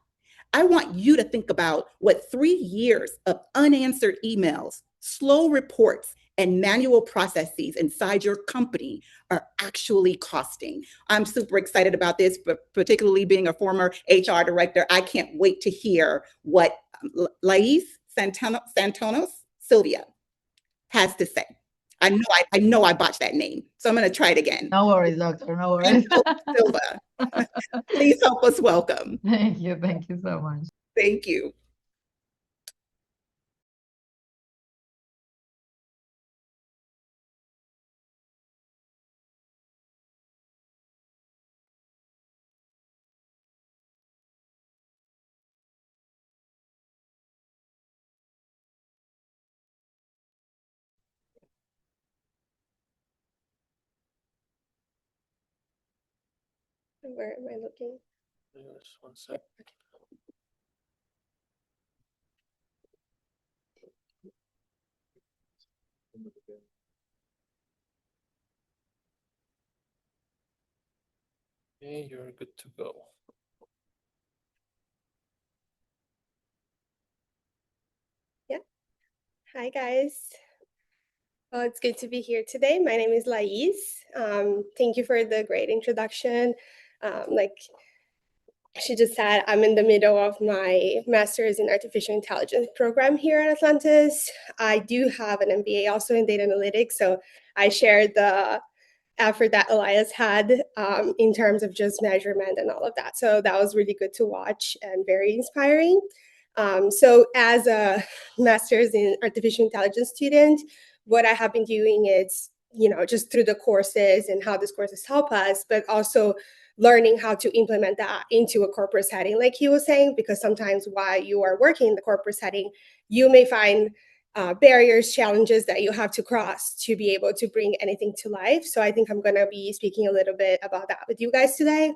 I want you to think about what 3 years of unanswered emails, slow reports, and manual processes inside your company are actually costing. I'm super excited about this, but particularly being a former HR director, I can't wait to hear what Lais Santonos Silvia has to say. I know I botched that name, so I'm going to try it again. No worries, doctor. No worries. Silva, please help us welcome. Thank you so much. Thank you. Where am I looking? Just one sec. Okay, you're good to go. Hi, guys. Well, it's good to be here today. My name is Lais. Thank you for the great introduction. Like she just said, I'm in the middle of my master's in artificial intelligence program here at Atlantis. I do have an MBA also in data analytics, so I share the effort that Elias had in terms of just measurement and all of that. So that was really good to watch and very inspiring. So as a master's in artificial intelligence student, what I have been doing is, just through the courses and how these courses help us, but also learning how to implement that into a corporate setting, like he was saying, because sometimes while you are working in the corporate setting, you may find barriers, challenges that you have to cross to be able to bring anything to life. So I think I'm going to be speaking a little bit about that with you guys today.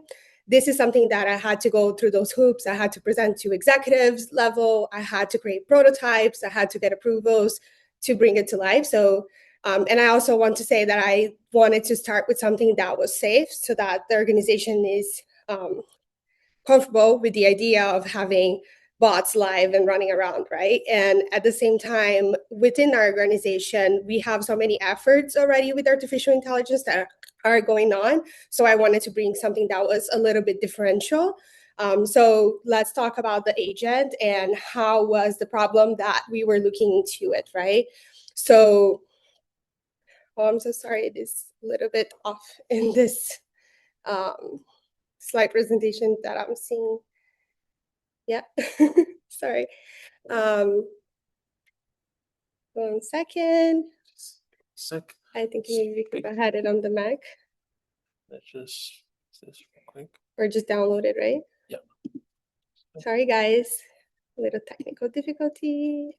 This is something that I had to go through those hoops. I had to present to executives level. I had to create prototypes. I had to get approvals to bring it to life. So, and I also want to say that I wanted to start with something that was safe so that the organization is comfortable with the idea of having bots live and running around, right? And at the same time, within our organization, we have so many efforts already with artificial intelligence that are going on. So I wanted to bring something that was a little bit differential. So let's talk about the agent and how was the problem that we were looking into it, right? So, oh, I'm so sorry, it is a little bit off in this slide presentation that I'm seeing. Yeah, sorry. 1 second. Sec. I think maybe we could had it on the Mac Let's just fix this real quick. or just download it, right? Yep. Sorry, guys. A little technical difficulty.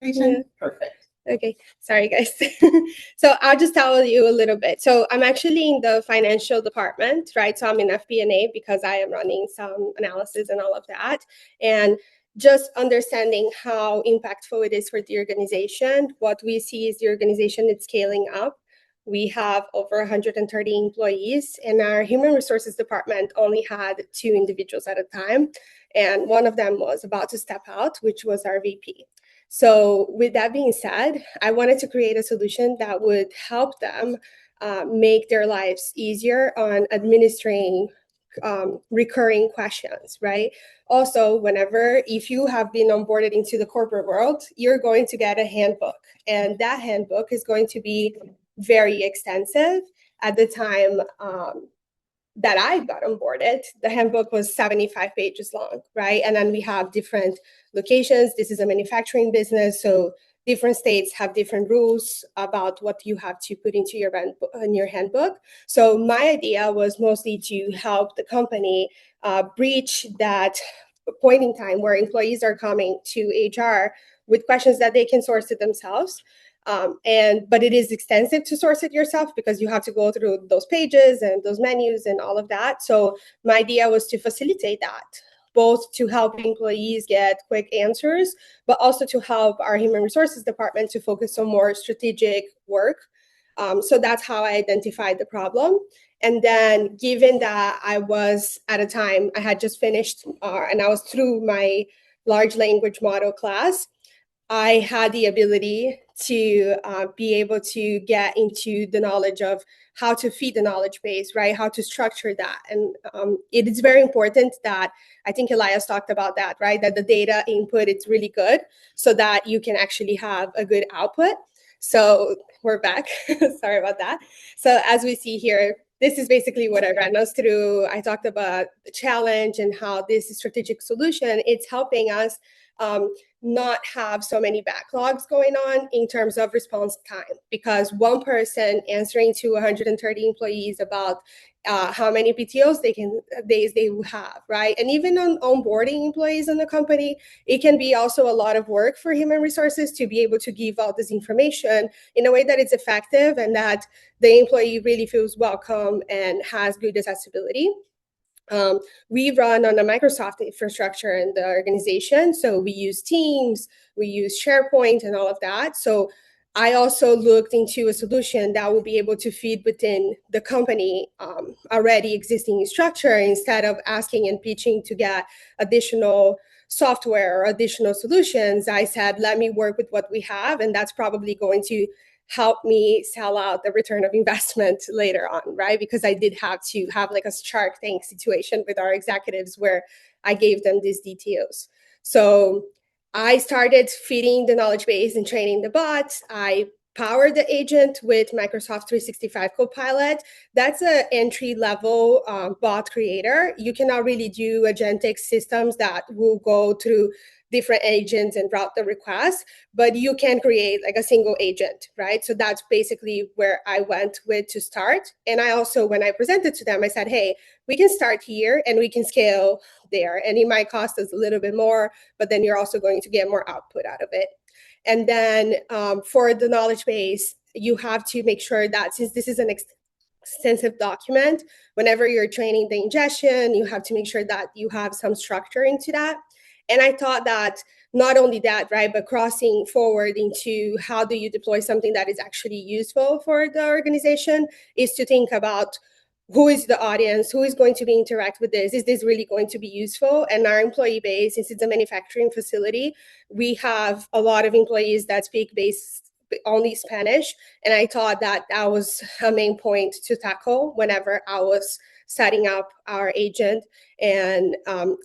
Yeah. Perfect. Okay, sorry guys. So I'll just tell you a little bit. So I'm actually in the financial department, right? So I'm in FP&A because I am running some analysis and all of that. And just understanding how impactful it is for the organization. What we see is the organization is scaling up. We have over 130 employees, and our human resources department only had 2 individuals at a time. And one of them was about to step out, which was our VP. So with that being said, I wanted to create a solution that would help them make their lives easier on administering recurring questions, right? Also, if you have been onboarded into the corporate world, you're going to get a handbook, and that handbook is going to be very extensive. At the time that I got onboarded, the handbook was 75 pages long, right? And then we have different locations. This is a manufacturing business, so different states have different rules about what you have to put into your handbook. So my idea was mostly to help the company breach that point in time where employees are coming to HR with questions that they can source it themselves. But it is extensive to source it yourself because you have to go through those pages and those menus and all of that. So my idea was to facilitate that, both to help employees get quick answers, but also to help our human resources department to focus on more strategic work. So that's how I identified the problem. And then given that I was at a time, I had just finished and I was through my large language model class, I had the ability to be able to get into the knowledge of how to feed the knowledge base, right? How to structure that. And it is very important that, I think Elias talked about that, right? That the data input is really good so that you can actually have a good output. So we're back. Sorry about that. So as we see here, this is basically what I ran us through. I talked about the challenge and how this strategic solution, it's helping us not have so many backlogs going on in terms of response time, because one person answering to 130 employees about how many PTOs days they will have, right? And even on onboarding employees in the company, it can be also a lot of work for human resources to be able to give out this information in a way that it's effective and that the employee really feels welcome and has good accessibility. We run on a Microsoft infrastructure in the organization. So we use Teams, we use SharePoint and all of that. So I also looked into a solution that will be able to feed within the company already existing structure instead of asking and pitching to get additional software or additional solutions. I said, let me work with what we have, and that's probably going to help me sell out the return of investment later on, right? Because I did have to have like a Shark Tank situation with our executives where I gave them these DTOs. So I started feeding the knowledge base and training the bots. I powered the agent with Microsoft 365 Copilot. That's an entry-level bot creator. You cannot really do agentic systems that will go through different agents and route the request, but you can create like a single agent, right? So that's basically where I went with to start. And I also, when I presented to them, I said, hey, we can start here and we can scale there. And it might cost us a little bit more, but then you're also going to get more output out of it. And then for the knowledge base, you have to make sure that since this is an extensive document, whenever you're training the ingestion, you have to make sure that you have some structure into that. And I thought that not only that, right, but crossing forward into how do you deploy something that is actually useful for the organization is to think about who is the audience, who is going to be interact with this, is this really going to be useful? And our employee base, since it's a manufacturing facility, we have a lot of employees that speak only Spanish. And I thought that that was a main point to tackle whenever I was setting up our agent. And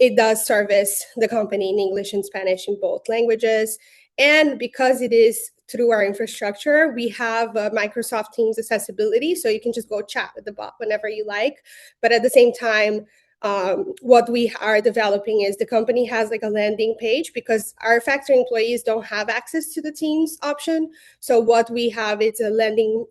it does service the company in English and Spanish in both languages. And because it is through our infrastructure, we have Microsoft Teams accessibility. So you can just go chat with the bot whenever you like. But at the same time, what we are developing is the company has like a landing page because our factory employees don't have access to the Teams option. So what we have is a landing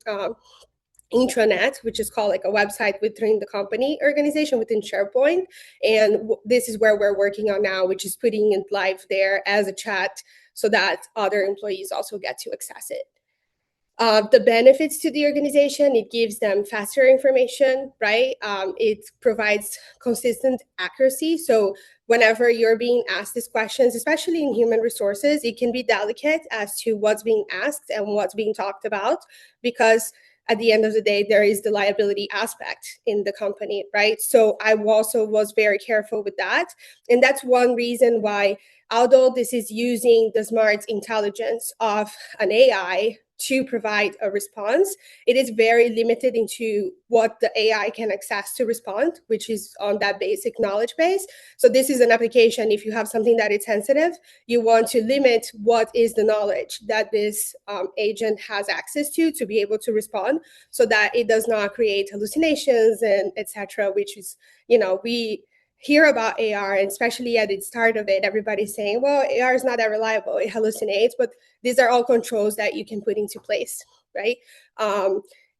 intranet, which is called like a website within the company organization within SharePoint. And this is where we're working on now, which is putting it live there as a chat so that other employees also get to access it. The benefits to the organization, it gives them faster information, right? It provides consistent accuracy. So whenever you're being asked these questions, especially in human resources, it can be delicate as to what's being asked and what's being talked about, because at the end of the day, there is the liability aspect in the company, right? So I also was very careful with that. And that's one reason why, although this is using the smart intelligence of an AI to provide a response, it is very limited into what the AI can access to respond, which is on that basic knowledge base. So this is an application, if you have something that is sensitive, you want to limit what is the knowledge that this agent has access to be able to respond so that it does not create hallucinations and etc., which is, we hear about AR, and especially at the start of it, everybody's saying, well, AR is not that reliable, it hallucinates, but these are all controls that you can put into place, right?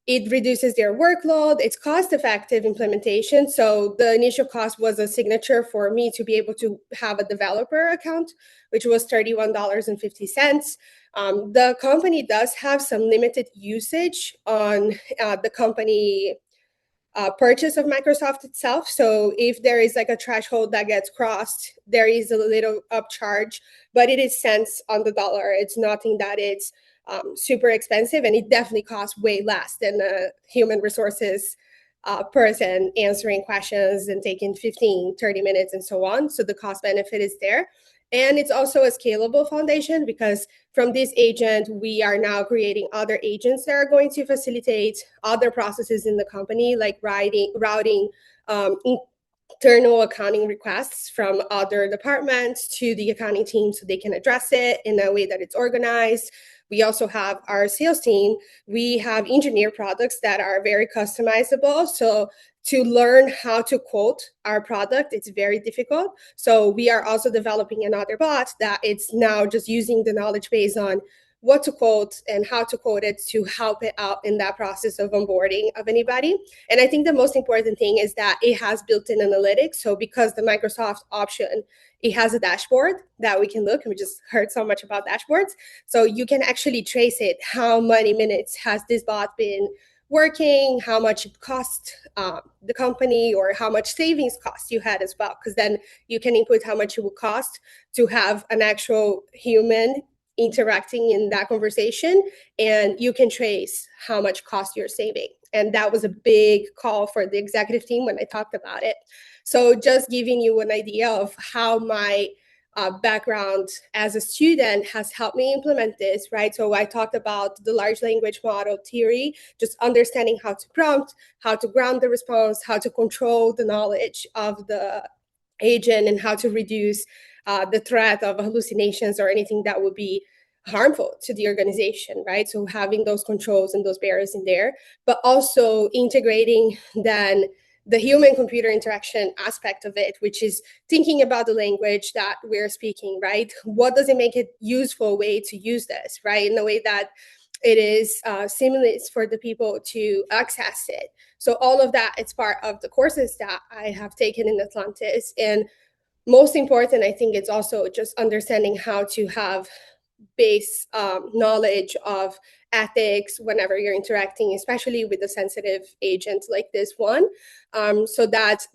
It reduces their workload, it's cost-effective implementation. So the initial cost was a signature for me to be able to have a developer account, which was $31.50. The company does have some limited usage on the company purchase of Microsoft itself. So if there is like a threshold that gets crossed, there is a little upcharge, but it is cents on the dollar. It's nothing that it's super expensive, and it definitely costs way less than a human resources person answering questions and taking 15, 30 minutes and so on. So the cost benefit is there. And it's also a scalable foundation because from this agent, we are now creating other agents that are going to facilitate other processes in the company, like routing internal accounting requests from other departments to the accounting team so they can address it in a way that it's organized. We also have our sales team. We have engineered products that are very customizable. So to learn how to quote our product, it's very difficult. So we are also developing another bot that it's now just using the knowledge base on what to quote and how to quote it to help it out in that process of onboarding of anybody. And I think the most important thing is that it has built-in analytics. So because the Microsoft option, it has a dashboard that we can look, and we just heard so much about dashboards. So you can actually trace it. How many minutes has this bot been working, how much it cost the company, or how much savings cost you had as well, because then you can input how much it would cost to have an actual human interacting in that conversation, and you can trace how much cost you're saving. And that was a big call for the executive team when I talked about it. So just giving you an idea of how my background as a student has helped me implement this, right? So I talked about the large language model theory, just understanding how to prompt, how to ground the response, how to control the knowledge of the agent, and how to reduce the threat of hallucinations or anything that would be harmful to the organization, right? So having those controls and those barriers in there, but also integrating then the human computer interaction aspect of it, which is thinking about the language that we're speaking, right? What does it make it useful way to use this, right? In a way that it is seamless for the people to access it. So all of that, it's part of the courses that I have taken in Atlantis. And most important, I think it's also just understanding how to have base knowledge of ethics whenever you're interacting, especially with a sensitive agent like this one. So that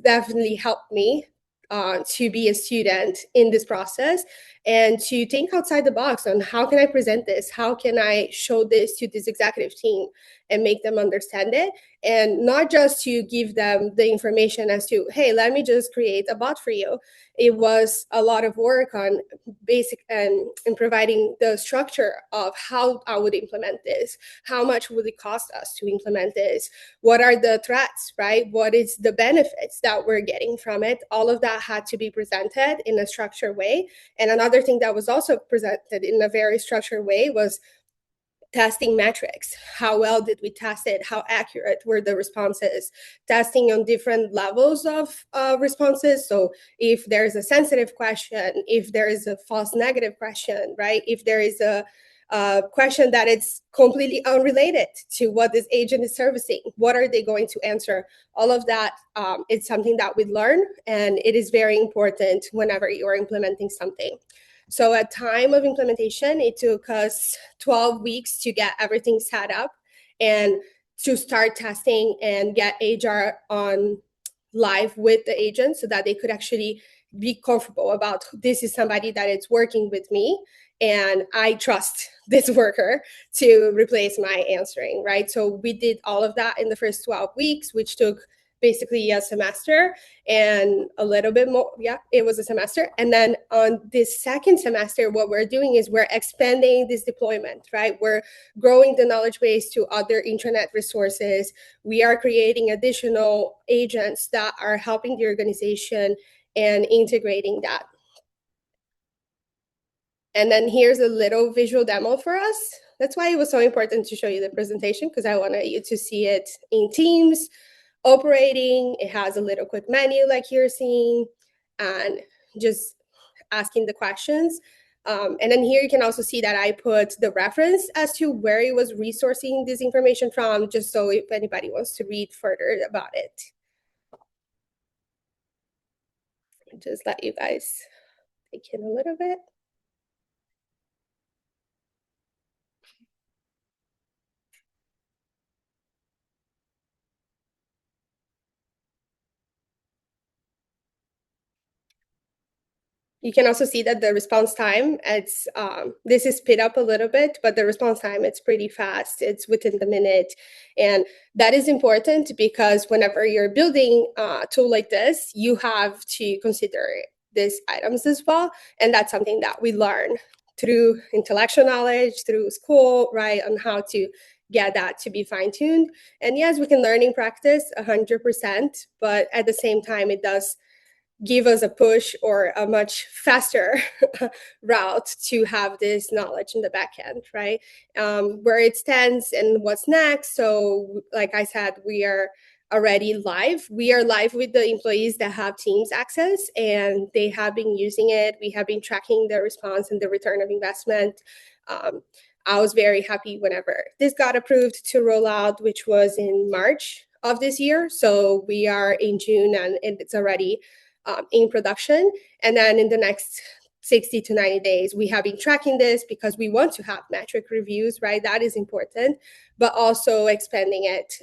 definitely helped me to be a student in this process and to think outside the box on how can I present this? How can I show this to this executive team and make them understand it? And not just to give them the information as to, hey, let me just create a bot for you. It was a lot of work on basic and providing the structure of how I would implement this. How much would it cost us to implement this? What are the threats, right? What is the benefits that we're getting from it? All of that had to be presented in a structured way. And another thing that was also presented in a very structured way was testing metrics. How well did we test it? How accurate were the responses? Testing on different levels of responses. So if there's a sensitive question, if there is a false negative question, right? If there is a question that it's completely unrelated to what this agent is servicing, what are they going to answer? All of that, it's something that we learn, and it is very important whenever you're implementing something. So at time of implementation, it took us 12 weeks to get everything set up and to start testing and get HR on live with the agent so that they could actually be comfortable about this is somebody that is working with me and I trust this worker to replace my answering, right? So we did all of that in the first 12 weeks, which took basically a semester and a little bit more. Yeah, it was a semester. And then on this second semester, what we're doing is we're expanding this deployment, right? We're growing the knowledge base to other intranet resources. We are creating additional agents that are helping the organization and integrating that. And then here's a little visual demo for us. That's why it was so important to show you the presentation, because I wanted you to see it in Teams operating. It has a little quick menu like you're seeing, and just asking the questions. And then here you can also see that I put the reference as to where it was resourcing this information from, just so if anybody wants to read further about it. Just let you guys take in a little bit. you can also see that the response time, it's this is sped up a little bit, but the response time, it's pretty fast. It's within the minute. And that is important because whenever you're building a tool like this, you have to consider these items as well. And that's something that we learn through intellectual knowledge, through school, right, on how to get that to be fine-tuned. And yes, we can learn in practice 100%, but at the same time, it does give us a push or a much faster route to have this knowledge in the back end, right? Where it stands and what's next. So like I said, we are already live. We are live with the employees that have Teams access, and they have been using it. We have been tracking the response and the return of investment. I was very happy whenever this got approved to roll out, which was in March of this year. So we are in June and it's already in production. And then in the next 60 to 90 days, we have been tracking this because we want to have metric reviews, right? That is important, but also expanding it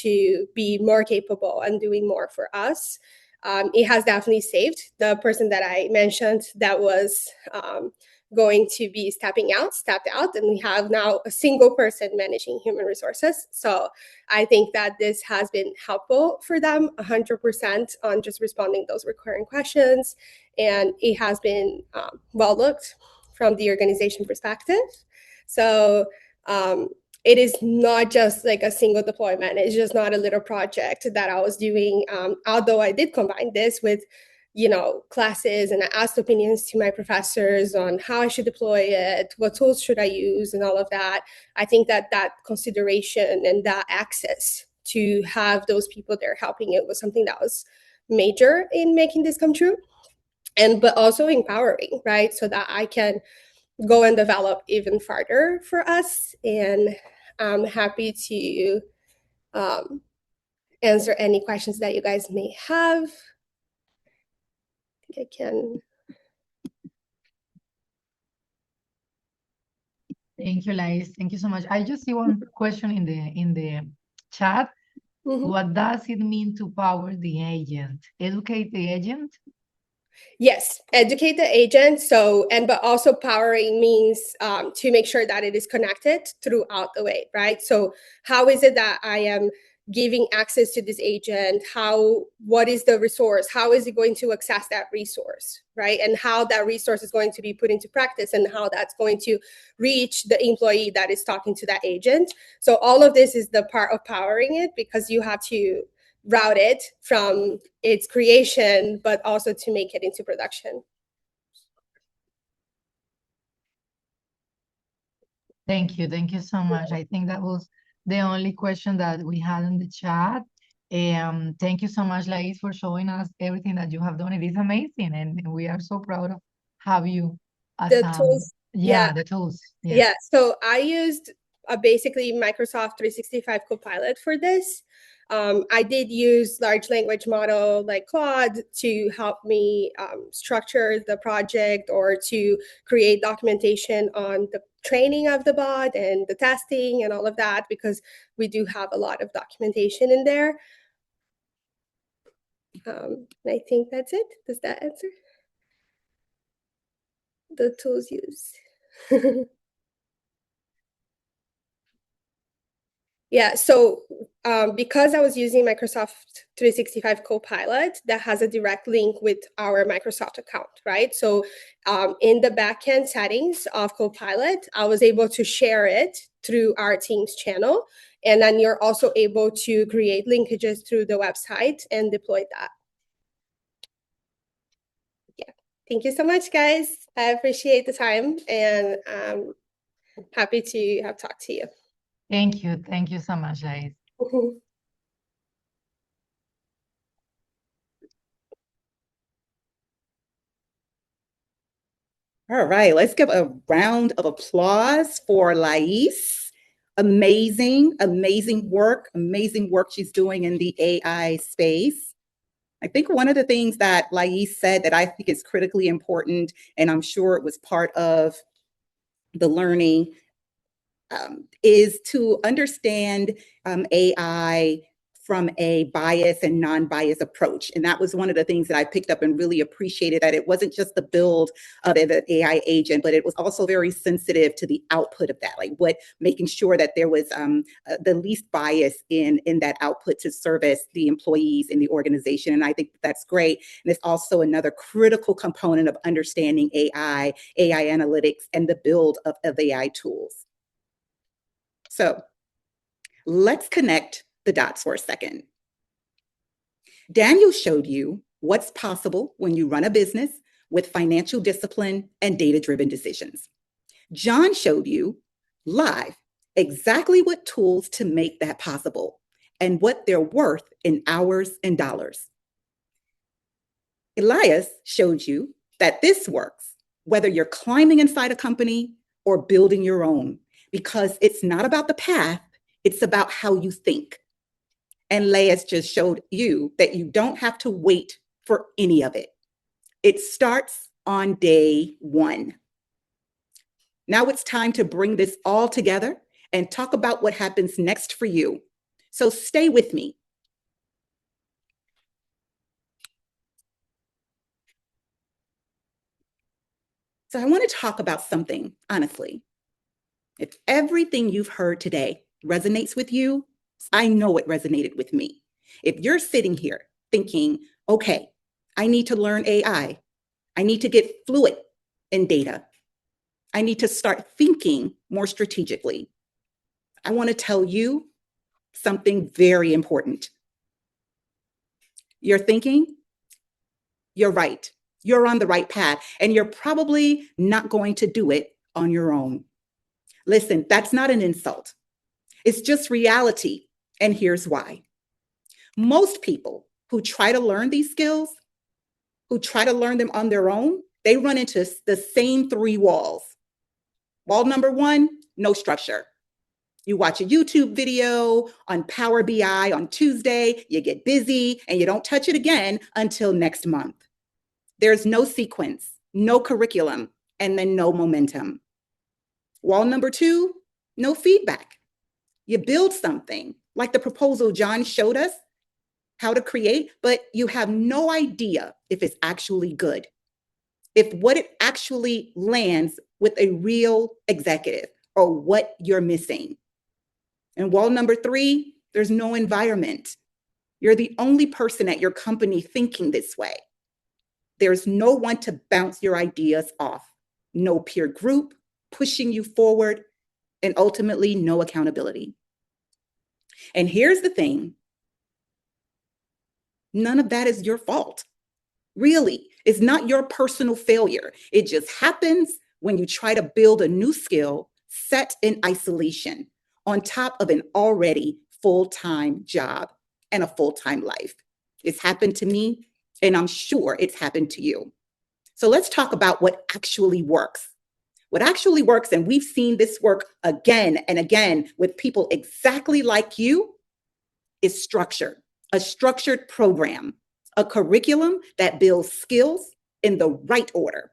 to be more capable and doing more for us. It has definitely saved the person that I mentioned that was going to be stepped out, and we have now a single person managing human resources. So I think that this has been helpful for them 100% on just responding those recurring questions. And it has been well looked from the organization perspective. So it is not just like a single deployment. It's just not a little project that I was doing, although I did combine this with classes, and I asked opinions to my professors on how I should deploy it, what tools should I use, and all of that. I think that consideration and that access to have those people there helping it was something that was major in making this come true, but also empowering, right? So that I can go and develop even farther for us. And I'm happy to answer any questions that you guys may have. I can. Thank you, Lais. Thank you so much. I just see one question in the chat. Mm-hmm. What does it mean to power the agent? Educate the agent? Yes, educate the agent. But also powering means to make sure that it is connected throughout the way, right? So how is it that I am giving access to this agent? What is the resource? How is it going to access that resource, right? And how that resource is going to be put into practice, and how that's going to reach the employee that is talking to that agent. So all of this is the part of powering it, because you have to route it from its creation, but also to make it into production. Thank you. Thank you so much. I think that was the only question that we had in the chat. Thank you so much, Lais, for showing us everything that you have done. It is amazing, and we are so proud of have you as The tools. yeah, the tools. Yeah. So I used basically Microsoft 365 Copilot for this. I did use large language model like Claude to help me structure the project, or to create documentation on the training of the bot and the testing and all of that, because we do have a lot of documentation in there. I think that's it. Does that answer? The tools used. Yeah, so because I was using Microsoft 365 Copilot, that has a direct link with our Microsoft account, right? So in the backend settings of Copilot, I was able to share it through our Teams channel. And then you're also able to create linkages through the website and deploy that. Yeah, thank you so much, guys. I appreciate the time, and I'm happy to have talked to you. Thank you. Thank you so much, Lais. All right, let's give a round of applause for Lais. Amazing, amazing work she's doing in the AI space. I think one of the things that Lais said that I think is critically important, and I'm sure it was part of the learning, is to understand AI from a bias and non-bias approach. And that was one of the things that I picked up and really appreciated, that it wasn't just the build of an AI agent, but it was also very sensitive to the output of that, like making sure that there was the least bias in that output to service the employees in the organization. And I think that's great. And it's also another critical component of understanding AI analytics, and the build of AI tools. So let's connect the dots for a second. Daniel showed you what's possible when you run a business with financial discipline and data-driven decisions. John showed you live exactly what tools to make that possible and what they're worth in hours and dollars. Elias showed you that this works, whether you're climbing inside a company or building your own, because it's not about the path, it's about how you think. And Elias just showed you that you don't have to wait for any of it. It starts on day one. Now it's time to bring this all together and talk about what happens next for you. So stay with me. So I want to talk about something, honestly. If everything you've heard today resonates with you, I know it resonated with me. If you're sitting here thinking, okay, I need to learn AI, I need to get fluent in data, I need to start thinking more strategically, I want to tell you something very important. You're thinking, you're right. You're on the right path, and you're probably not going to do it on your own. Listen, that's not an insult. It's just reality, and here's why. Most people who try to learn these skills, who try to learn them on their own, they run into the same three walls. Wall number one, no structure. You watch a YouTube video on Power BI on Tuesday, you get busy, and you don't touch it again until next month. There's no sequence, no curriculum, and then no momentum. Wall number two, no feedback. You build something like the proposal John showed us how to create, but you have no idea if it's actually good, if what it actually lands with a real executive, or what you're missing. And wall number three, there's no environment. You're the only person at your company thinking this way. There's no one to bounce your ideas off, no peer group pushing you forward, and ultimately no accountability. And here's the thing, none of that is your fault. Really, it's not your personal failure. It just happens when you try to build a new skill set in isolation on top of an already full-time job and a full-time life. It's happened to me, and I'm sure it's happened to you. So let's talk about what actually works. What actually works, and we've seen this work again and again with people exactly like you, is structure, a structured program, a curriculum that builds skills in the right order,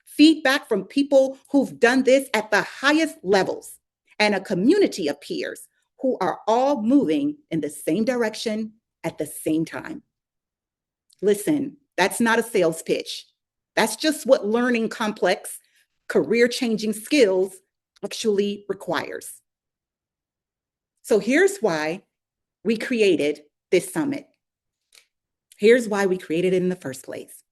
feedback from people who've done this at the highest levels, and a community of peers who are all moving in the same direction at the same time. Listen, that's not a sales pitch. That's just what learning complex, career-changing skills actually requires. So here's why we created this summit. Here's why we created it in the first place.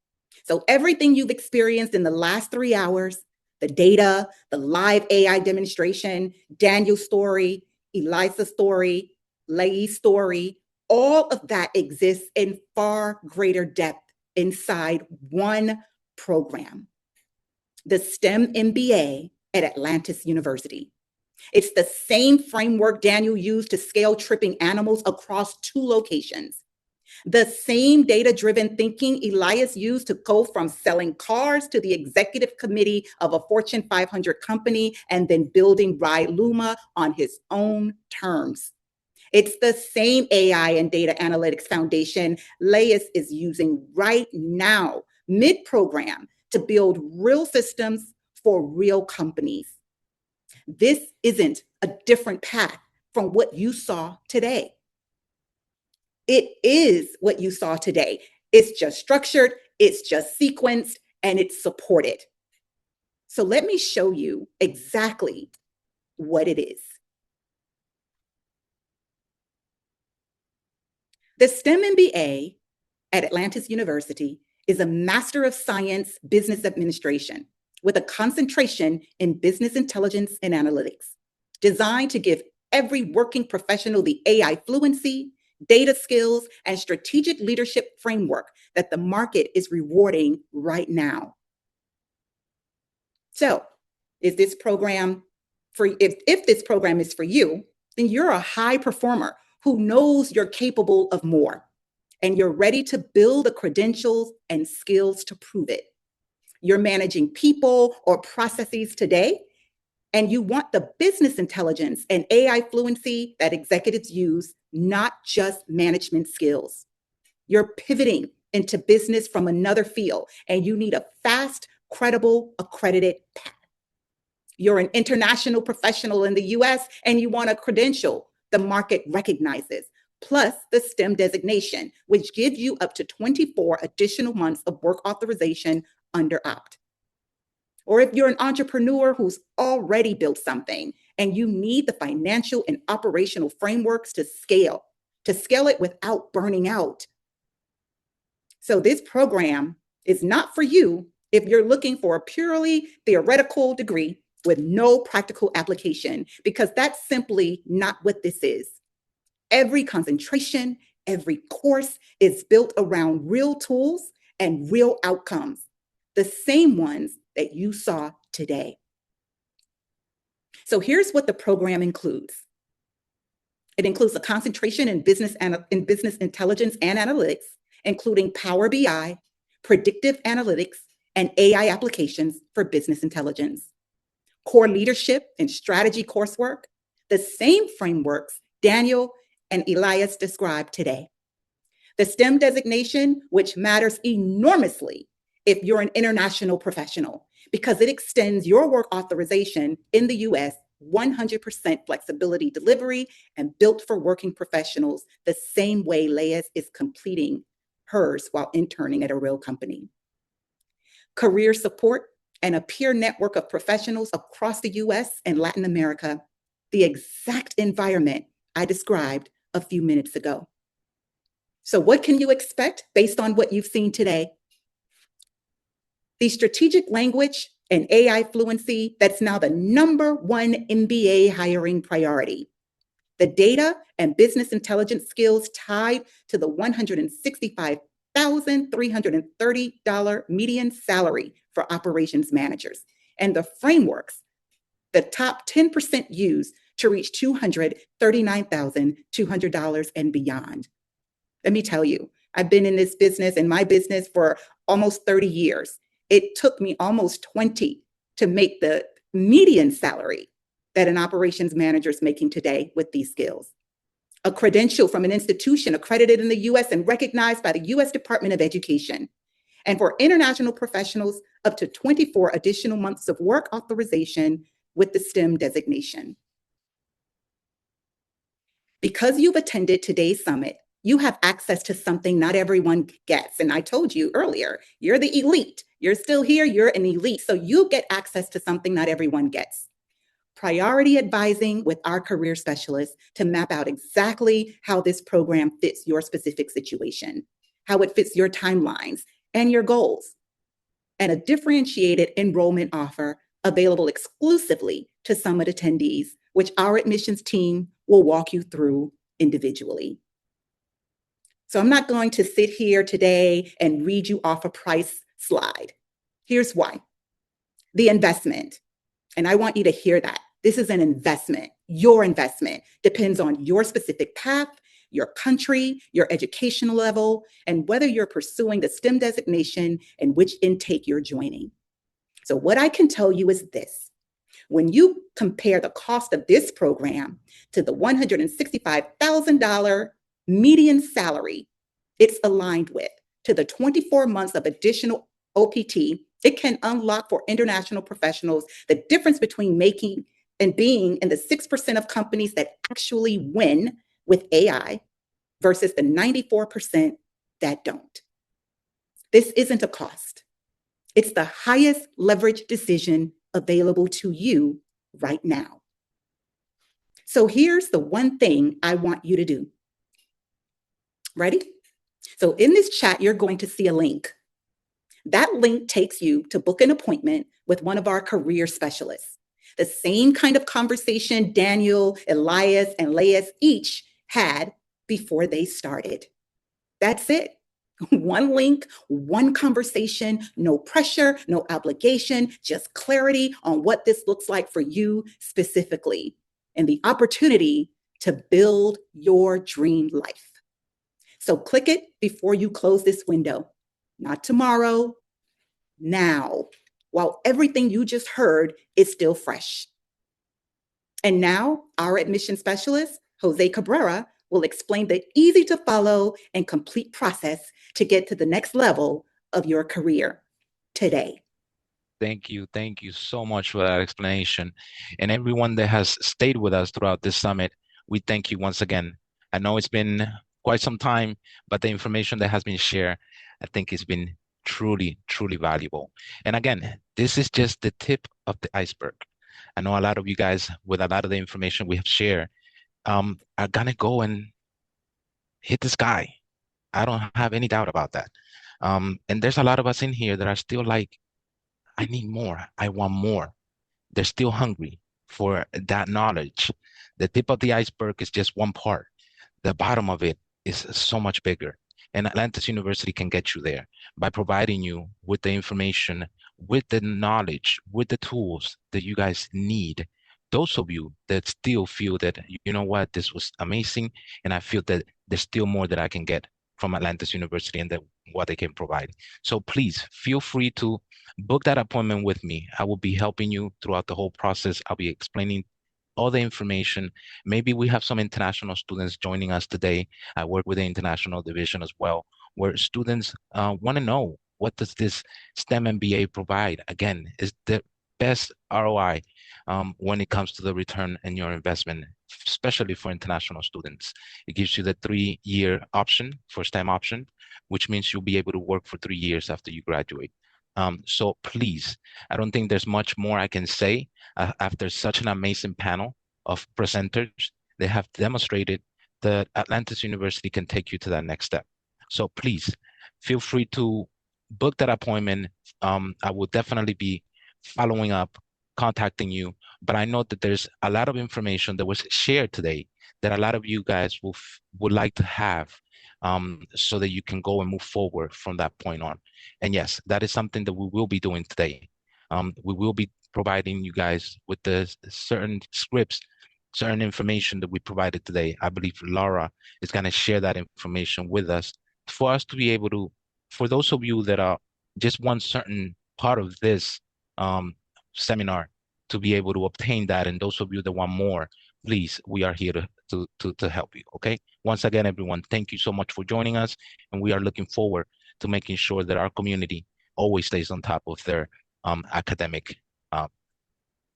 So everything you've experienced in the last 3 hours, the data, the live AI demonstration, Daniel's story, Eliza's story, Lei's story, all of that exists in far greater depth inside one program, the STEM MBA at Atlantis University. It's the same framework Daniel used to scale tripping animals across 2 locations. The same data-driven thinking Elias used to go from selling cars to the executive committee of a Fortune 500 company and then building RideLuma on his own terms. It's the same AI and data analytics foundation Elias is using right now, mid-program, to build real systems for real companies. This isn't a different path from what you saw today. It is what you saw today. It's just structured, it's just sequenced, and it's supported. So let me show you exactly what it is. The STEM MBA at Atlantis University is a Master of Science Business Administration with a concentration in business intelligence and analytics, designed to give every working professional the AI fluency, data skills, and strategic leadership framework that the market is rewarding right now. So, is this program if this program is for you, then you're a high performer who knows you're capable of more, and you're ready to build the credentials and skills to prove it. You're managing people or processes today, and you want the business intelligence and AI fluency that executives use, not just management skills. You're pivoting into business from another field, and you need a fast, credible, accredited path. You're an international professional in the US, and you want a credential the market recognizes, plus the STEM designation, which gives you up to 24 additional months of work authorization under OPT. Or if you're an entrepreneur who's already built something and you need the financial and operational frameworks to scale it without burning out. So this program is not for you if you're looking for a purely theoretical degree with no practical application, because that's simply not what this is. Every concentration, every course is built around real tools and real outcomes, the same ones that you saw today. So here's what the program includes. It includes a concentration in business intelligence and analytics, including Power BI, predictive analytics, and AI applications for business intelligence. Core leadership and strategy coursework, the same frameworks Daniel and Elias described today. The STEM designation, which matters enormously if you're an international professional, because it extends your work authorization in the US 100% flexibility delivery and built for working professionals the same way Leah is completing hers while interning at a real company. Career support and a peer network of professionals across the US and Latin America, the exact environment I described a few minutes ago. So what can you expect based on what you've seen today? The strategic language and AI fluency, that's now the #1 MBA hiring priority. The data and business intelligence skills tied to the $165,330 median salary for operations managers, and the frameworks the top 10% use to reach $239,200 and beyond. Let me tell you, I've been in this business, in my business, for almost 30 years. It took me almost 20 to make the median salary that an operations manager is making today with these skills. A credential from an institution accredited in the US and recognized by the US Department of Education. And for international professionals, up to 24 additional months of work authorization with the STEM designation. Because you've attended today's summit, you have access to something not everyone gets. And I told you earlier, you're the elite. You're still here, you're an elite. So you get access to something not everyone gets. Priority advising with our career specialists to map out exactly how this program fits your specific situation, how it fits your timelines and your goals. And a differentiated enrollment offer available exclusively to Summit attendees, which our admissions team will walk you through individually. So I'm not going to sit here today and read you off a price slide. Here's why. The investment, and I want you to hear that. This is an investment. Your investment depends on your specific path, your country, your educational level, and whether you're pursuing the STEM designation and which intake you're joining. So what I can tell you is this. When you compare the cost of this program to the $165,000 median salary it's aligned with, to the 24 months of additional OPT, it can unlock for international professionals the difference between making and being in the 6% of companies that actually win with AI, versus the 94% that don't. This isn't a cost. It's the highest leverage decision available to you right now. So here's the one thing I want you to do. Ready? So in this chat, you're going to see a link. That link takes you to book an appointment with one of our career specialists. The same kind of conversation Daniel, Elias, and Laius each had before they started. That's it. One link, one conversation, no pressure, no obligation, just clarity on what this looks like for you specifically, and the opportunity to build your dream life. So click it before you close this window. Not tomorrow, now, while everything you just heard is still fresh. And now our admission specialist, Jose Cabrera, will explain the easy to follow and complete process to get to the next level of your career today. Thank you. Thank you so much for that explanation. And everyone that has stayed with us throughout this summit, we thank you once again. I know it's been quite some time, but the information that has been shared, I think it's been truly, truly valuable. And again, this is just the tip of the iceberg. I know a lot of you guys, with a lot of the information we have shared, are gonna go and hit the sky. I don't have any doubt about that. And there's a lot of us in here that are still like, I need more. I want more. They're still hungry for that knowledge. The tip of the iceberg is just one part. The bottom of it is so much bigger. And Atlantis University can get you there by providing you with the information, with the knowledge, with the tools that you guys need. Those of you that still feel that, you know what, this was amazing, and I feel that there's still more that I can get from Atlantis University and what they can provide. So please feel free to book that appointment with me. I will be helping you throughout the whole process. I'll be explaining all the information. Maybe we have some international students joining us today. I work with the international division as well, where students want to know, what does this STEM MBA provide? Again, is the best ROI when it comes to the return in your investment, especially for international students. It gives you the 3-year option for STEM option, which means you'll be able to work for 3 years after you graduate. So please, I don't think there's much more I can say after such an amazing panel of presenters. They have demonstrated that Atlantis University can take you to that next step. So please feel free to book that appointment. I will definitely be following up, contacting you, but I know that there's a lot of information that was shared today that a lot of you guys would like to have, so that you can go and move forward from that point on. And yes, that is something that we will be doing today. We will be providing you guys with the certain scripts, certain information that we provided today. I believe Laura is going to share that information with us for us to be able to, for those of you that are just one certain part of this seminar, to be able to obtain that. And those of you that want more, please, we are here to help you, okay? Once again, everyone, thank you so much for joining us. And we are looking forward to making sure that our community always stays on top of their academic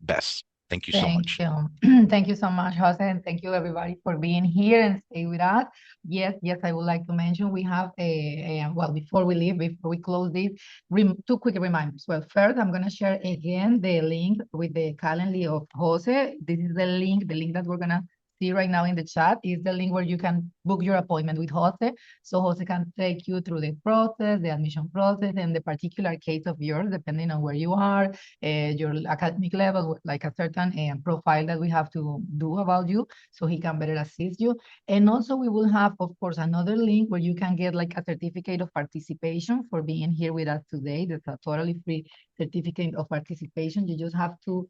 best. Thank you so much. Thank you so much, Jose, and thank you everybody for being here and stay with us. Yes, I would like to mention we have well, before we leave, before we close this, 2 quick reminders. Well, first, I'm going to share again the link with the Calendly of Jose. This is the link that we're going to see right now in the chat is the link where you can book your appointment with Jose. So Jose can take you through the process, the admission process, and the particular case of yours, depending on where you are, your academic level, like a certain profile that we have to do about you, so he can better assist you. And also we will have, of course, another link where you can get like a certificate of participation for being here with us today. That's a totally free certificate of participation. You just have to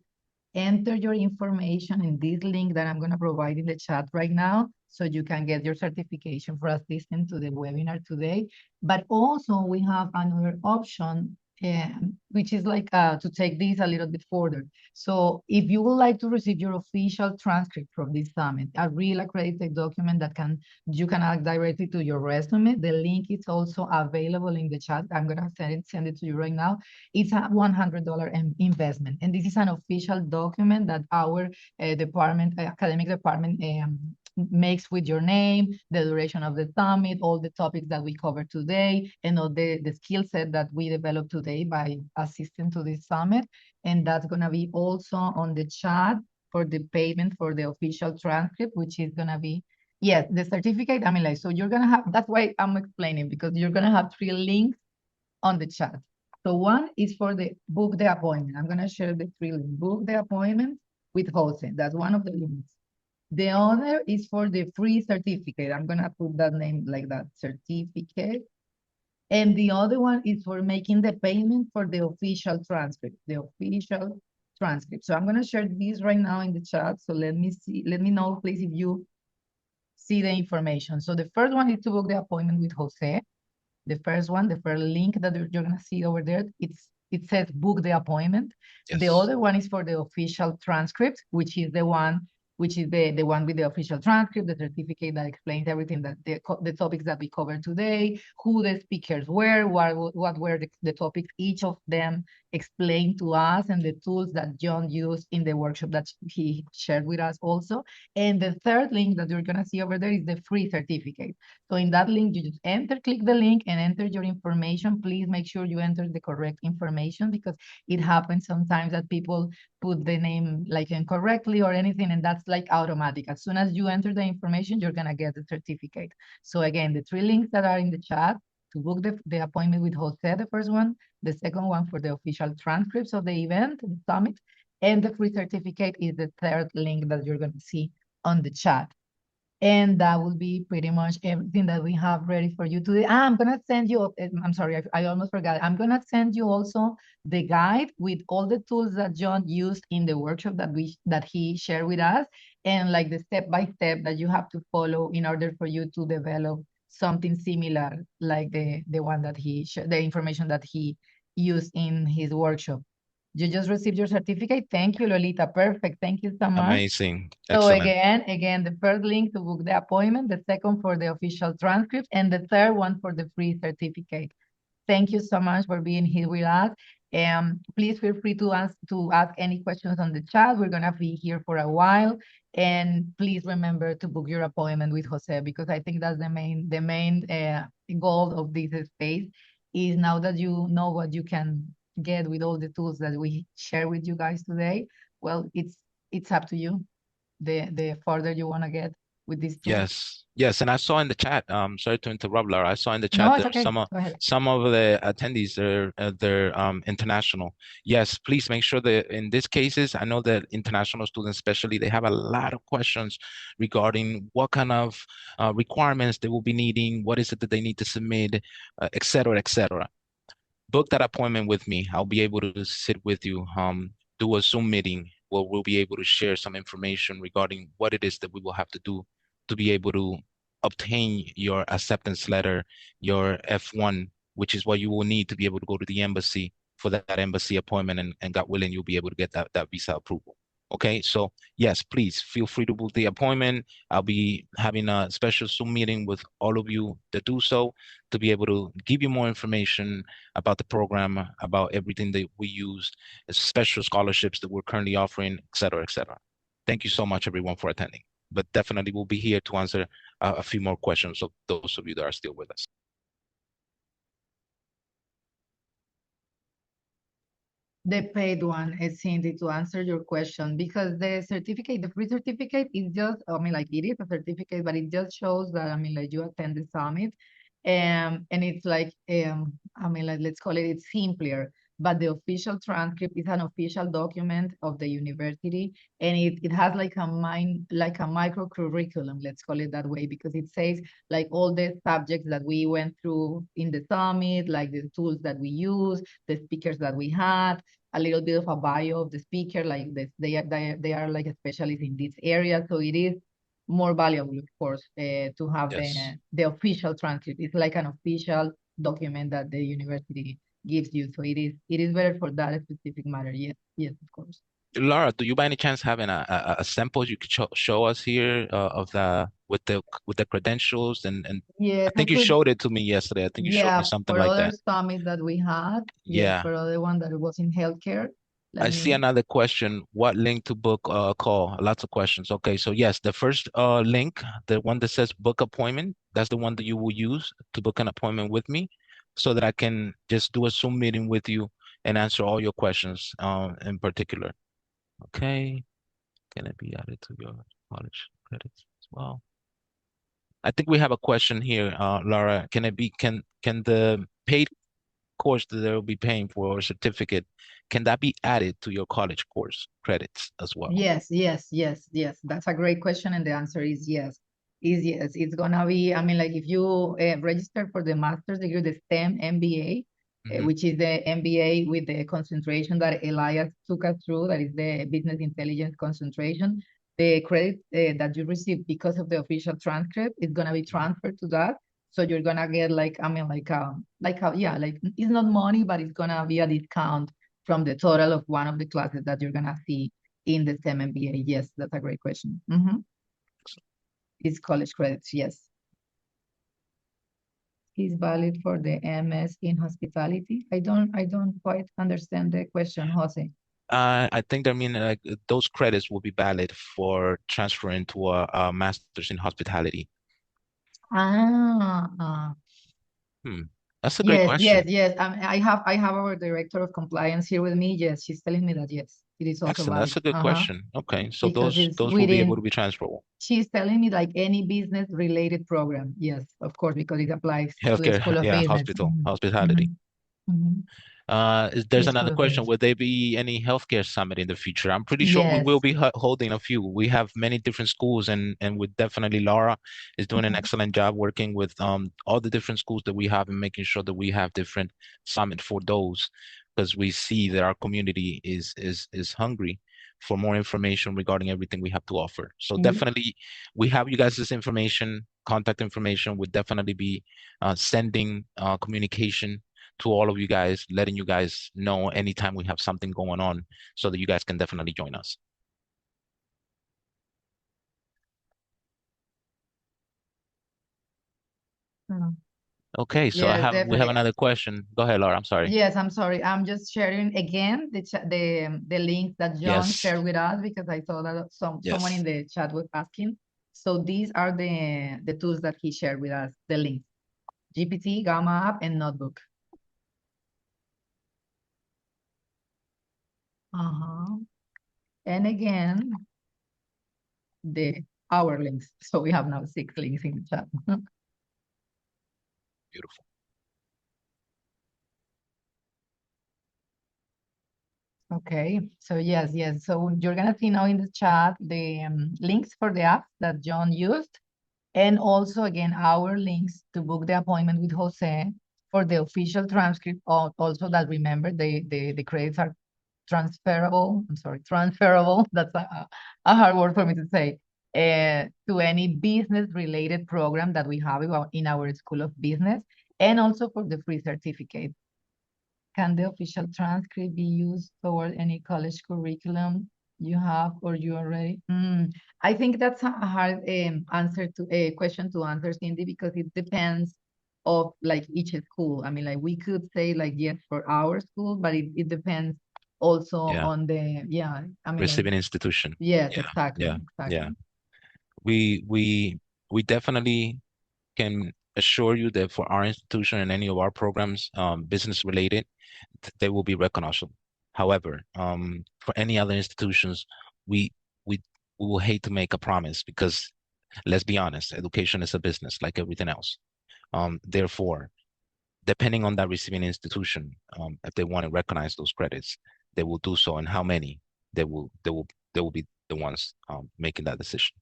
enter your information in this link that I'm going to provide in the chat right now, so you can get your certification for assisting to the webinar today. But also we have another option, which is like to take this a little bit further. So if you would like to receive your official transcript from this summit, a real accredited document that you can add directly to your resume, the link is also available in the chat. I'm going to send it to you right now. It's a $100 investment. And this is an official document that our academic department makes with your name, the duration of the summit, all the topics that we covered today, and all the skill set that we developed today by assisting to this summit. And that's gonna be also on the chat for the payment for the official transcript, which is gonna be, yes, the certificate. I mean, like, so you're gonna have, that's why I'm explaining, because you're gonna have 3 links on the chat. So one is for the book the appointment. I'm gonna share the 3 links. Book the appointment with Jose. That's one of the links. The other is for the free certificate. I'm gonna put that name like that, certificate. And the other one is for making the payment for the official transcript, So I'm gonna share this right now in the chat. So let me know, please, if you see the information. So the first one is to book the appointment with Jose. The first one, the first link that you're gonna see over there, it says book the appointment. Yes. The other one is for the official transcript, which is the one with the official transcript, the certificate that explains everything, that the topics that we covered today, who the speakers were, what were the topics, each of them explained to us, and the tools that John used in the workshop that he shared with us also. And the third link that you're gonna see over there is the free certificate. So in that link, you just click the link and enter your information. Please make sure you enter the correct information, because it happens sometimes that people put the name like incorrectly or anything, and that's like automatic. As soon as you enter the information, you're gonna get the certificate. So again, the 3 links that are in the chat to book the appointment with Jose, the first one, the second one for the official transcripts of the event, the summit, and the free certificate is the third link that you're gonna see on the chat. And that will be pretty much everything that we have ready for you today. I'm gonna send you, I'm sorry, I almost forgot. I'm gonna send you also the guide with all the tools that John used in the workshop that he shared with us, and like the step-by-step that you have to follow in order for you to develop something similar, like the one that the information that he used in his workshop. You just received your certificate. Thank you, Lolita. Perfect. Thank you so much. Amazing. So Excellent. again, the first link to book the appointment, the second for the official transcript, and the third one for the free certificate. Thank you so much for being here with us. Please feel free to ask any questions on the chat. We're gonna be here for a while, and please remember to book your appointment with Jose, because I think that's the main goal of this space, is now that you know what you can get with all the tools that we share with you guys today. Well, it's up to you. The further you want to get with these tools. Yes, and I saw in the chat. Sorry to interrupt, Laura. I saw in the chat No, it's there okay. some Go ahead. of the attendees they're international. Yes, please make sure that in these cases, I know that international students especially, they have a lot of questions regarding what kind of requirements they will be needing, what is it that they need to submit, et cetera, et cetera. Book that appointment with me. I'll be able to sit with you, do a Zoom meeting where we'll be able to share some information regarding what it is that we will have to do to be able to obtain your acceptance letter, your F1, which is what you will need to be able to go to the embassy for that embassy appointment, and God willing, you'll be able to get that visa approval. Okay, so yes, please feel free to book the appointment. I'll be having a special Zoom meeting with all of you that do so to be able to give you more information about the program, about everything that we use, special scholarships that we're currently offering, et cetera, et cetera. Thank you so much, everyone, for attending. But definitely we'll be here to answer a few more questions of those of you that are still with us. The paid one is Cindy, to answer your question, because the certificate, the free certificate is just, I mean, like, it is a certificate, but it just shows that, I mean, like, you attend the summit, and it's like, I mean, like, let's call it's simpler. But the official transcript is an official document of the university, and it has like a micro curriculum, let's call it that way, because it says like all the subjects that we went through in the summit, like the tools that we use, the speakers that we had, a little bit of a bio of the speaker, like this, they are like a specialist in this area. So it is more valuable, of course, to have the official transcript. It's like an official document that the university gives you. So it is better for that specific matter. Yes, of course. Laura, do you by any chance have a sample you could show us here of with the credentials and yes, I think you showed it to me yesterday. I think you showed me something like that. For other summit that we had. Yeah. For other one that was in healthcare. I see another question. What link to book a call? Lots of questions. Okay, so yes, the first link, the one that says book appointment, that's the one that you will use to book an appointment with me so that I can just do a Zoom meeting with you and answer all your questions in particular. Okay, can it be added to your college credits as well? I think we have a question here, Laura. Can the paid course that they'll be paying for a certificate, can that be added to your college course credits as well? Yes. That's a great question, and the answer is yes. It's gonna be, I mean, like if you register for the master's degree, the STEM MBA, which is the MBA with the concentration that Elias took us through, that is the business intelligence concentration, the credit that you receive because of the official transcript is gonna be transferred to that. So you're gonna get like, I mean, like it's not money, but it's gonna be a discount from the total of one of the classes that you're gonna see in the STEM MBA. Yes, that's a great question. It's college credits, yes. Is valid for the MS in hospitality? I don't quite understand the question, Jose. I think I mean like those credits will be valid for transferring to a master's in hospitality. That's a great question. Yes. I have our director of compliance here with me. Yes, she's telling me that yes, it is also Excellent. valid. That's a good question. Okay, so Because those it's will be able within- to be transferable. She's telling me like any business related program. Yes, of course, because it applies to the School Healthcare, of yeah, Business. hospitality. There's Yes, another School of question. Business. Will there be any healthcare summit in the future? I'm pretty sure we will be holding a few. We have many different schools, and with definitely Laura is doing an excellent job working with all the different schools that we have and making sure that we have different summit for those, because we see that our community is hungry for more information regarding everything we have to offer. So definitely we have you guys' information, contact information. Would definitely be sending communication to all of you guys, letting you guys know anytime we have something going on so that you guys can definitely join us. Okay, so Yes, we have another question. Go ahead, Laura. I'm sorry. Yes, I'm sorry. I'm just sharing again the link that John shared with us because I saw that someone in the chat was asking. So these are the tools that he shared with us, the links: GPT, Gamma app, and Notebook. And again, our links. So we have now 6 links in the chat. Beautiful. Okay, so yes. So you're gonna see now in the chat the links for the apps that John used, and also again our links to book the appointment with Jose for the official transcript. Also, that remember the credits are transferable. I'm sorry, transferable. That's a hard word for me to say. To any business related program that we have in our School of Business, and also for the free certificate. Can the official transcript be used toward any college curriculum you have or you already? I think that's a hard question to answer, Cindy, because it depends of like each school. I mean, like we could say like yes for our school, but it depends also on the receiving institution. Yes, exactly. Yeah. We definitely can assure you that for our institution and any of our programs, business related, they will be recognizable. However, for any other institutions, we will hate to make a promise because let's be honest, education is a business like everything else. Therefore, depending on that receiving institution, if they want to recognize those credits, they will do so, and how many they will be the ones making that decision.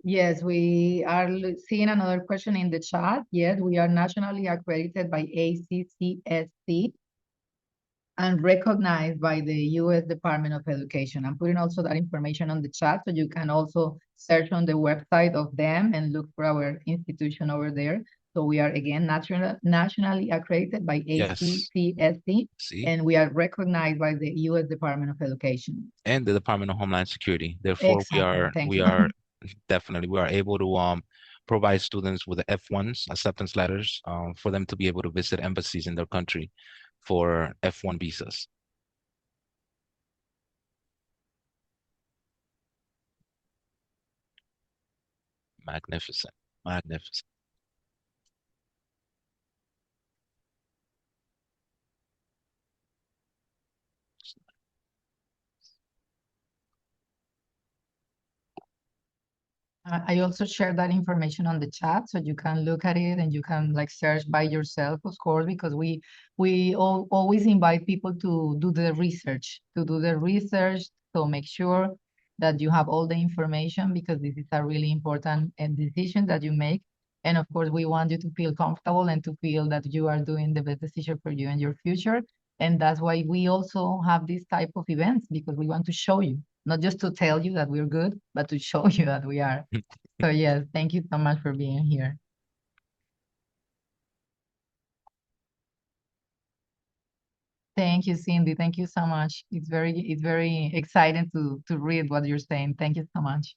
Yes, we are seeing another question in the chat. Yes, we are nationally accredited by ACCSC and recognized by the U.S. Department of Education. I'm putting also that information on the chat, so you can also search on the website of them and look for our institution over there. So we are, again, nationally accredited by Yes. ACCSC, See, and we are recognized by the U.S. Department of Education. and the Department of Homeland Security. Therefore, Exactly. Thank we you. are definitely, we are able to provide students with the F1s, acceptance letters, for them to be able to visit embassies in their country for F1 visas. Magnificent, magnificent. I also share that information on the chat, so you can look at it and you can like search by yourself, of course, because we always invite people to do the research, So make sure that you have all the information, because this is a really important decision that you make. And of course, we want you to feel comfortable and to feel that you are doing the best decision for you and your future. And that's why we also have this type of events, because we want to show you, not just to tell you that we're good, but to show you that we are. So yes, thank you so much for being here. Thank you, Cindy. Thank you so much. It's very exciting to read what you're saying. Thank you so much.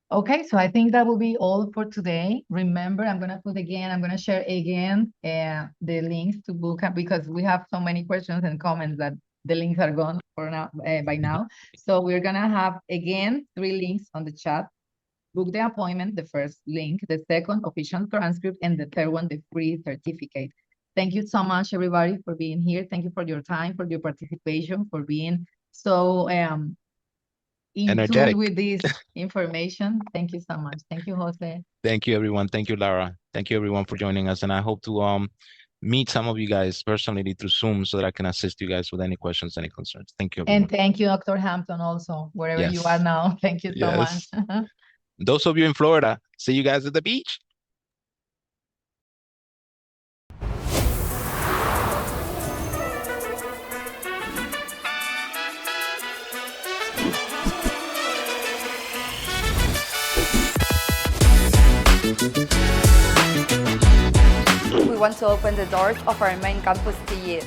Okay, so I think that will be all for today. Remember, I'm gonna share again the links to book up, because we have so many questions and comments that the links are gone for now by now. So we're gonna have again 3 links on the chat. Book the appointment, the first link, the second, official transcript, and the third one, the free certificate. Thank you so much, everybody, for being here. Thank you for your time, for your participation, for being so in Energetic. tune with this information. Thank you so much. Thank you, Jose. Thank you, everyone. Thank you, Lara. Thank you, everyone, for joining us. And I hope to meet some of you guys personally through Zoom, so that I can assist you guys with any questions, any concerns. Thank you, everyone. And thank you, Dr. Hampton, also, wherever you are Yes. now. Thank you so Yes. much. Those of you in Florida, see you guys at the beach. We want to open the doors of our main campus to you,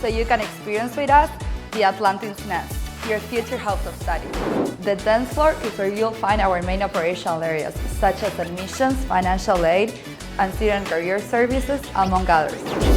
so you can experience with us the Atlantis Nest, your future house of study. The 10th floor is where you'll find our main operational areas, such as admissions, financial aid, and student career services, among others.